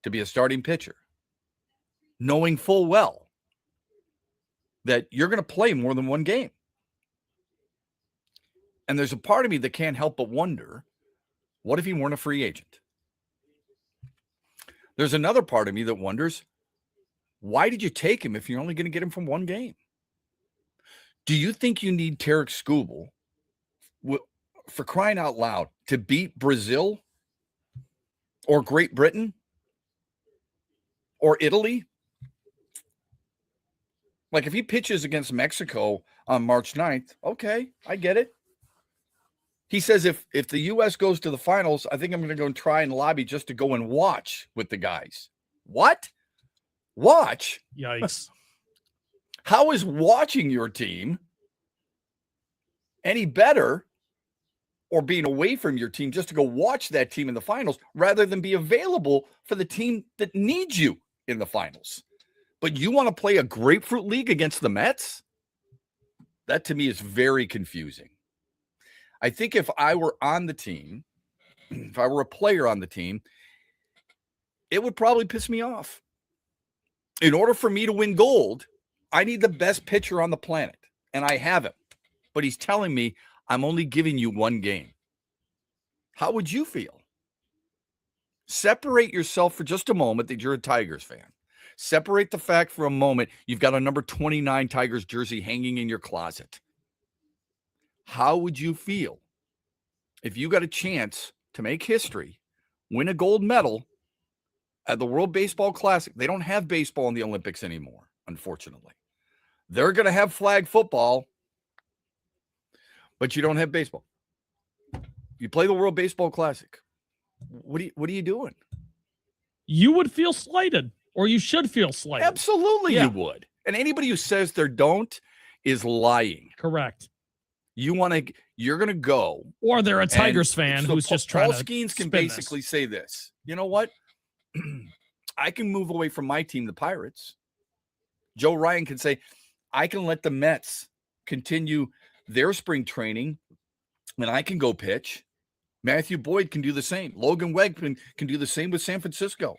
to be a starting pitcher, knowing full well that you're going to play more than one game. And there's a part of me that can't help but wonder, what if he weren't a free agent? There's another part of me that wonders, why did you take him if you're only going to get him from one game? Do you think you need Tarek Skubal, for crying out loud, to beat Brazil or Great Britain or Italy? Like, if he pitches against Mexico on March 9th, okay, I get it. He says, if the U.S. goes to the finals, I think I'm going to go and try and lobby just to go and watch with the guys. What? Watch? Yikes. How is watching your team any better, or being away from your team just to go watch that team in the finals rather than be available for the team that needs you in the finals? But you want to play a grapefruit league against the Mets? That to me is very confusing. I think if I were on the team, if I were a player on the team, it would probably piss me off. In order for me to win gold, I need the best pitcher on the planet, and I have him. But he's telling me, I'm only giving you one game. How would you feel? Separate yourself for just a moment that you're a Tigers fan. Separate the fact for a moment you've got a number 29 Tigers jersey hanging in your closet. How would you feel if you got a chance to make history, win a gold medal at the World Baseball Classic? They don't have baseball in the Olympics anymore, unfortunately. They're going to have flag football, but you don't have baseball. You play the World Baseball Classic. What are you doing? You would feel slighted, or you should feel slighted. Absolutely, you would. And anybody who says they don't is lying. Correct. You're going to go. Or they're a Tigers fan who's just trying to. Paul Skeens can basically say this. You know what? I can move away from my team, the Pirates. Joe Ryan can say, I can let the Mets continue their spring training, and I can go pitch. Matthew Boyd can do the same. Logan Wegman can do the same with San Francisco.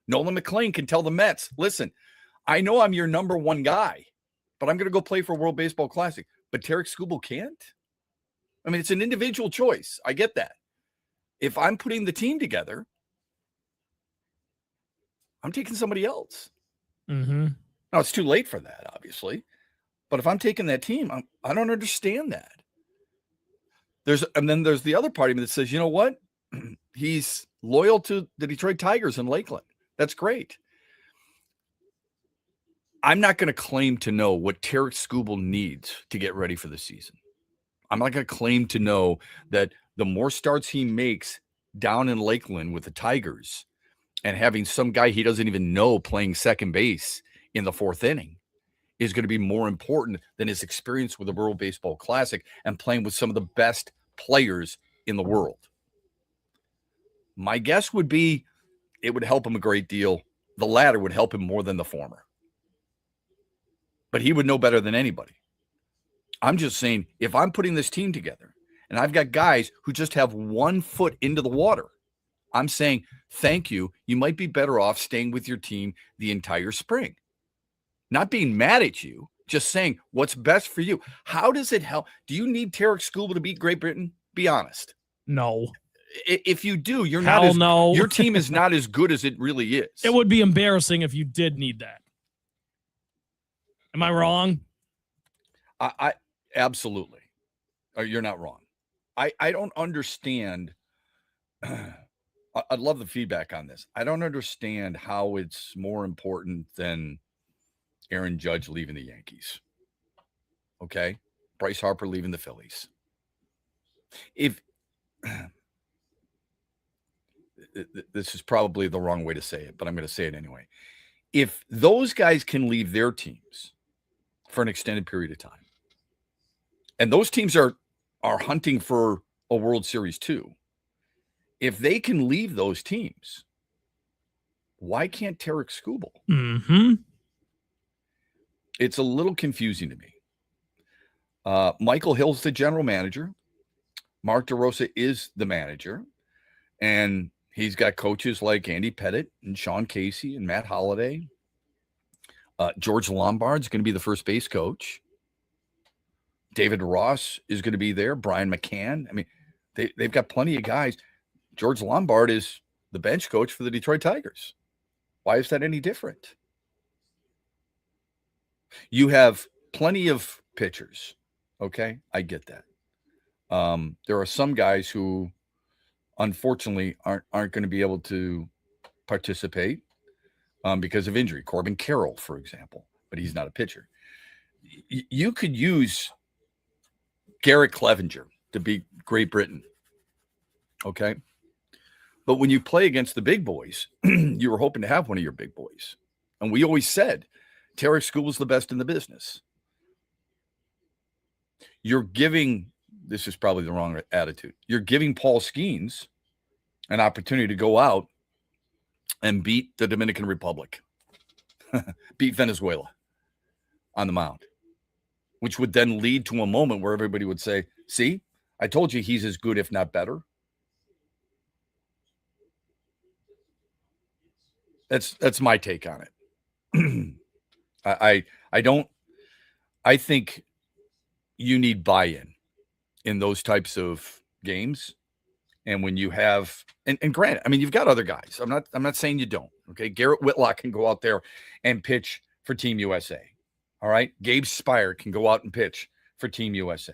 Nolan McLean can tell the Mets, listen, I know I'm your number one guy, but I'm going to go play for World Baseball Classic. But Tarek Skubal can't? I mean, it's an individual choice. I get that. If I'm putting the team together, I'm taking somebody else. Mm-hmm. Now, it's too late for that, obviously. But if I'm taking that team, I don't understand that. And then there's the other part of me that says, you know what? He's loyal to the Detroit Tigers in Lakeland. That's great. I'm not going to claim to know what Tarek Skubal needs to get ready for the season. I'm not going to claim to know that the more starts he makes down in Lakeland with the Tigers and having some guy he doesn't even know playing second base in the fourth inning is going to be more important than his experience with the World Baseball Classic and playing with some of the best players in the world. My guess would be it would help him a great deal. The latter would help him more than the former. But he would know better than anybody. I'm just saying, if I'm putting this team together and I've got guys who just have 1 foot into the water, I'm saying, thank you. You might be better off staying with your team the entire spring. Not being mad at you, just saying what's best for you. How does it help? Do you need Tarek Skubal to beat Great Britain? Be honest. No. If you do, you're Hell not as, no. Your team is not as good as it really is. It would be embarrassing if you did need that. Am I wrong? I absolutely. You're not wrong. I don't understand. I'd love the feedback on this. I don't understand how it's more important than Aaron Judge leaving the Yankees. Okay? Bryce Harper leaving the Phillies. If this is probably the wrong way to say it, but I'm going to say it anyway. If those guys can leave their teams for an extended period of time, and those teams are hunting for a World Series too, if they can leave those teams, why can't Tarek Skubal? Mm-hmm. It's a little confusing to me. Michael Hill's the general manager. Mark DeRosa is the manager. And he's got coaches like Andy Pettit and Sean Casey and Matt Holliday. George Lombard's going to be the first base coach. David Ross is going to be there. Brian McCann. I mean, they've got plenty of guys. George Lombard is the bench coach for the Detroit Tigers. Why is that any different? You have plenty of pitchers. Okay, I get that. There are some guys who, unfortunately, aren't going to be able to participate because of injury. Corbin Carroll, for example, but he's not a pitcher. You could use Garrett Clevenger to beat Great Britain. Okay, but when you play against the big boys, you were hoping to have one of your big boys, and we always said Tarek Skubal's the best in the business. You're giving, this is probably the wrong attitude, you're giving Paul Skeens an opportunity to go out and beat the Dominican Republic, beat Venezuela on the mound, which would then lead to a moment where everybody would say, see, I told you he's as good, if not better. That's my take on it. I think you need buy-in in those types of games. And when you have, and granted, I mean, you've got other guys. I'm not saying you don't. Okay. Garrett Whitlock can go out there and pitch for Team USA. All right. Gabe Spire can go out and pitch for Team USA.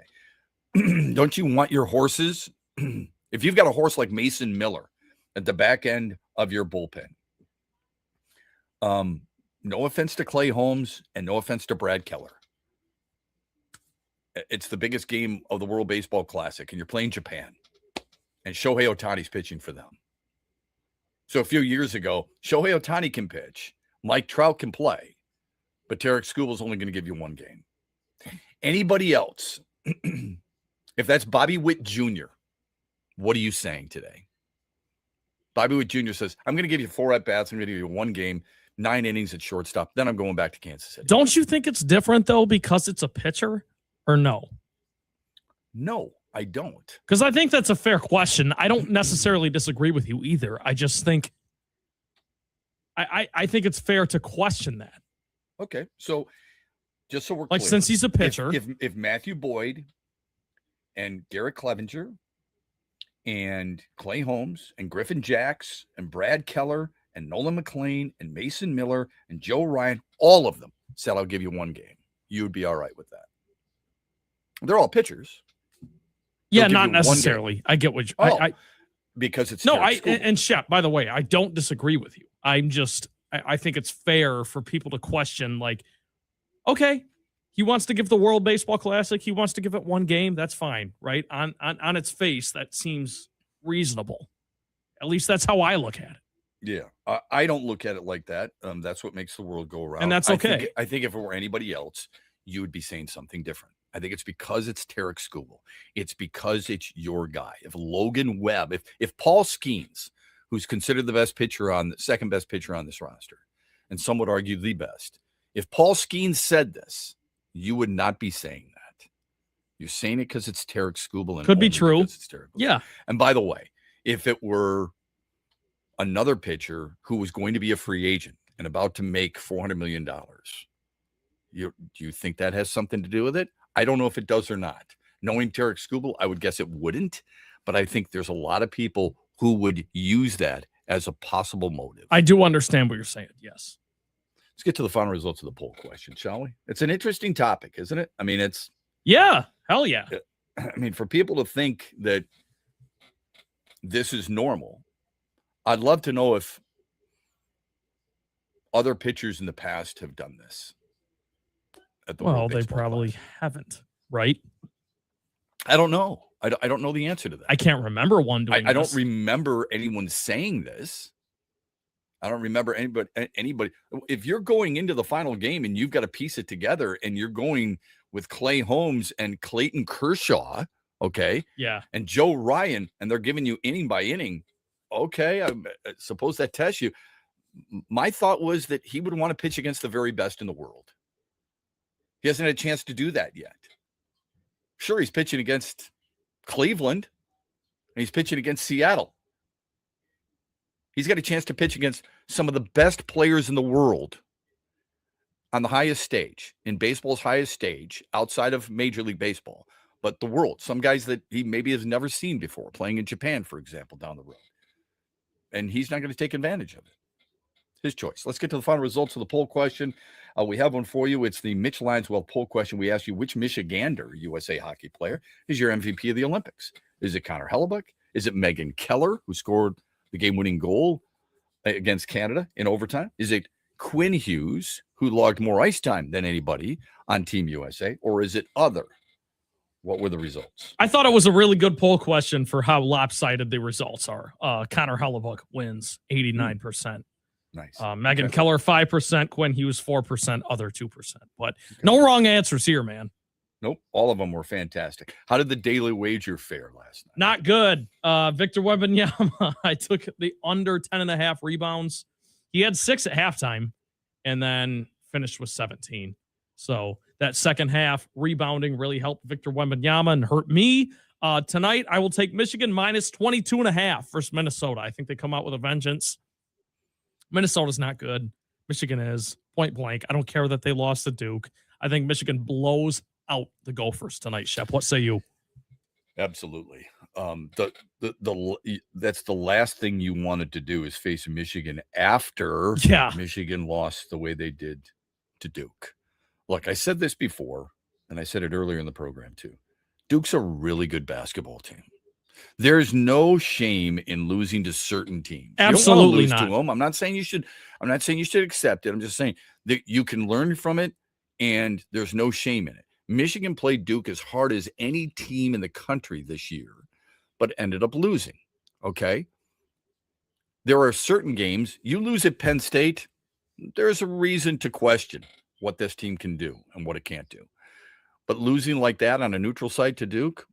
Don't you want your horses? If you've got a horse like Mason Miller at the back end of your bullpen, no offense to Clay Holmes and no offense to Brad Keller. It's the biggest game of the World Baseball Classic, and you're playing Japan. And Shohei Ohtani's pitching for them. So a few years ago, Shohei Ohtani can pitch. Mike Trout can play. But Tarek Skubal only going to give you one game. Anybody else, if that's Bobby Witt Jr., what are you saying today? Bobby Witt Jr. says, I'm going to give you 4 at-bats. I'm going to give you 1 game, 9 innings at shortstop. Then I'm going back to Kansas City. Don't you think it's different, though, because it's a pitcher, or no? No, I don't. Because I think that's a fair question. I don't necessarily disagree with you either. I just think I think it's fair to question that. Okay, so just so we're like, clear, since he's a pitcher, if Matthew Boyd and Garrett Clevenger and Clay Holmes and Griffin Jacks and Brad Keller and Nolan McLean and Mason Miller and Joe Ryan, all of them said, I'll give you 1 game, you would be all right with that. They're all pitchers. yeah, not necessarily. I get what you because it's no. Tarek Skubal. And Shep, by the way, I don't disagree with you. I'm just I think it's fair for people to question, like, okay, he wants to give the World Baseball Classic, he wants to give it 1 game, that's fine, right? On its face, that seems reasonable. At least that's how I look at it. Yeah, I don't look at it like that. That's what makes the world go around. And that's okay. I think if it were anybody else, you would be saying something different. I think it's because it's Tarek Skubal. It's because it's your guy. If Logan Webb, if Paul Skeens, who's considered the second best pitcher on this roster, and some would argue the best, if Paul Skeens said this, you would not be saying that. You're saying it because it's Tarek Skubal. And could be true. It's Tarek Skubal. Yeah. And by the way, if it were another pitcher who was going to be a free agent and about to make $400 million, do you think that has something to do with it? I don't know if it does or not. Knowing Tarek Skubal, I would guess it wouldn't, but I think there's a lot of people who would use that as a possible motive. I do understand what you're saying, yes. Let's get to the final results of the poll question, shall we? It's an interesting topic, isn't it? I mean, it's... Yeah, hell yeah. I mean, for people to think that this is normal, I'd love to know if other pitchers in the past have done this. Well, they probably haven't, right? I don't know. I don't know the answer to that. I can't remember one doing I don't this. remember anyone saying this. I don't remember anybody. If you're going into the final game and you've got to piece it together and you're going with Clay Holmes and Clayton Kershaw, okay? Yeah. And Joe Ryan, and they're giving you inning by inning, okay, I suppose that tests you. My thought was that he would want to pitch against the very best in the world. He hasn't had a chance to do that yet. Sure, he's pitching against Cleveland, and he's pitching against Seattle. He's got a chance to pitch against some of the best players in the world on the highest stage, in baseball's highest stage, outside of Major League Baseball, but the world. Some guys that he maybe has never seen before, playing in Japan, for example, down the road. And he's not going to take advantage of it. His choice. Let's get to the final results of the poll question. We have one for you. It's the Mitch Lineswell poll question. We asked you, which Michigander USA hockey player is your MVP of the Olympics? Is it Connor Hellebuck? Is it Megan Keller, who scored the game-winning goal against Canada in overtime? Is it Quinn Hughes, who logged more ice time than anybody on Team USA? Or is it other? What were the results? I thought it was a really good poll question for how lopsided the results are. Connor Hellebuck wins 89%. Nice. Megan Keller, 5%. Quinn Hughes, 4%. Other 2%. But no wrong answers here, man. Nope. All of them were fantastic. How did the daily wager fare last night? Not good. Victor Wembanyama, I took the under 10.5 rebounds. He had 6 at halftime and then finished with 17. So that second half rebounding really helped Victor Wembanyama and hurt me. Tonight, I will take Michigan minus 22.5 versus Minnesota. I think they come out with a vengeance. Minnesota's not good. Michigan is, point blank. I don't care that they lost to Duke. I think Michigan blows out the Gophers tonight, Shep. What say you? Absolutely. that's the last thing you wanted to do is face Michigan after Michigan lost the way they did to Duke. Look, I said this before, and I said it earlier in the program too. Duke's a really good basketball team. There's no shame in losing to certain teams. Absolutely you don't not. lose to them. I'm not saying you should accept it. I'm just saying that you can learn from it, and there's no shame in it. Michigan played Duke as hard as any team in the country this year, but ended up losing. Okay. There are certain games you lose at Penn State. There's a reason to question what this team can do and what it can't do. But losing like that on a neutral site to Duke,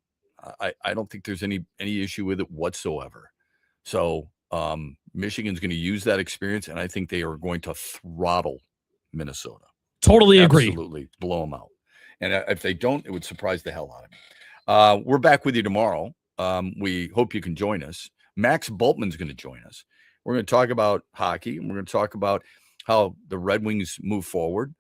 I don't think there's any issue with it whatsoever. So Michigan's going to use that experience, and I think they are going to throttle Minnesota. Totally agree. Absolutely blow them out. And if they don't, it would surprise the hell out of me. We're back with you tomorrow. We hope you can join us. Max Bultman's going to join us. We're going to talk about hockey, and we're going to talk about how the Red Wings move forward,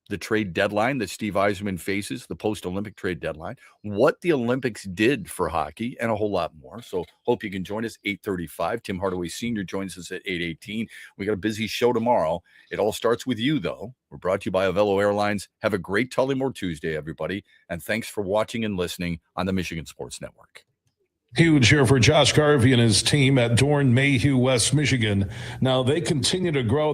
the trade deadline that Steve Yzerman faces, the post-Olympic trade deadline, what the Olympics did for hockey, and a whole lot more. So hope you can join us, 8:35. Tim Hardaway Sr. joins us at 8:18. We got a busy show tomorrow. It all starts with you, though. We're brought to you by Avello Airlines. Have a great Tullymore Tuesday, everybody, and thanks for watching and listening on the Michigan Sports Network. Huge here for Josh Garvey and his team at Dorn Mayhew, West Michigan. Now they continue to grow.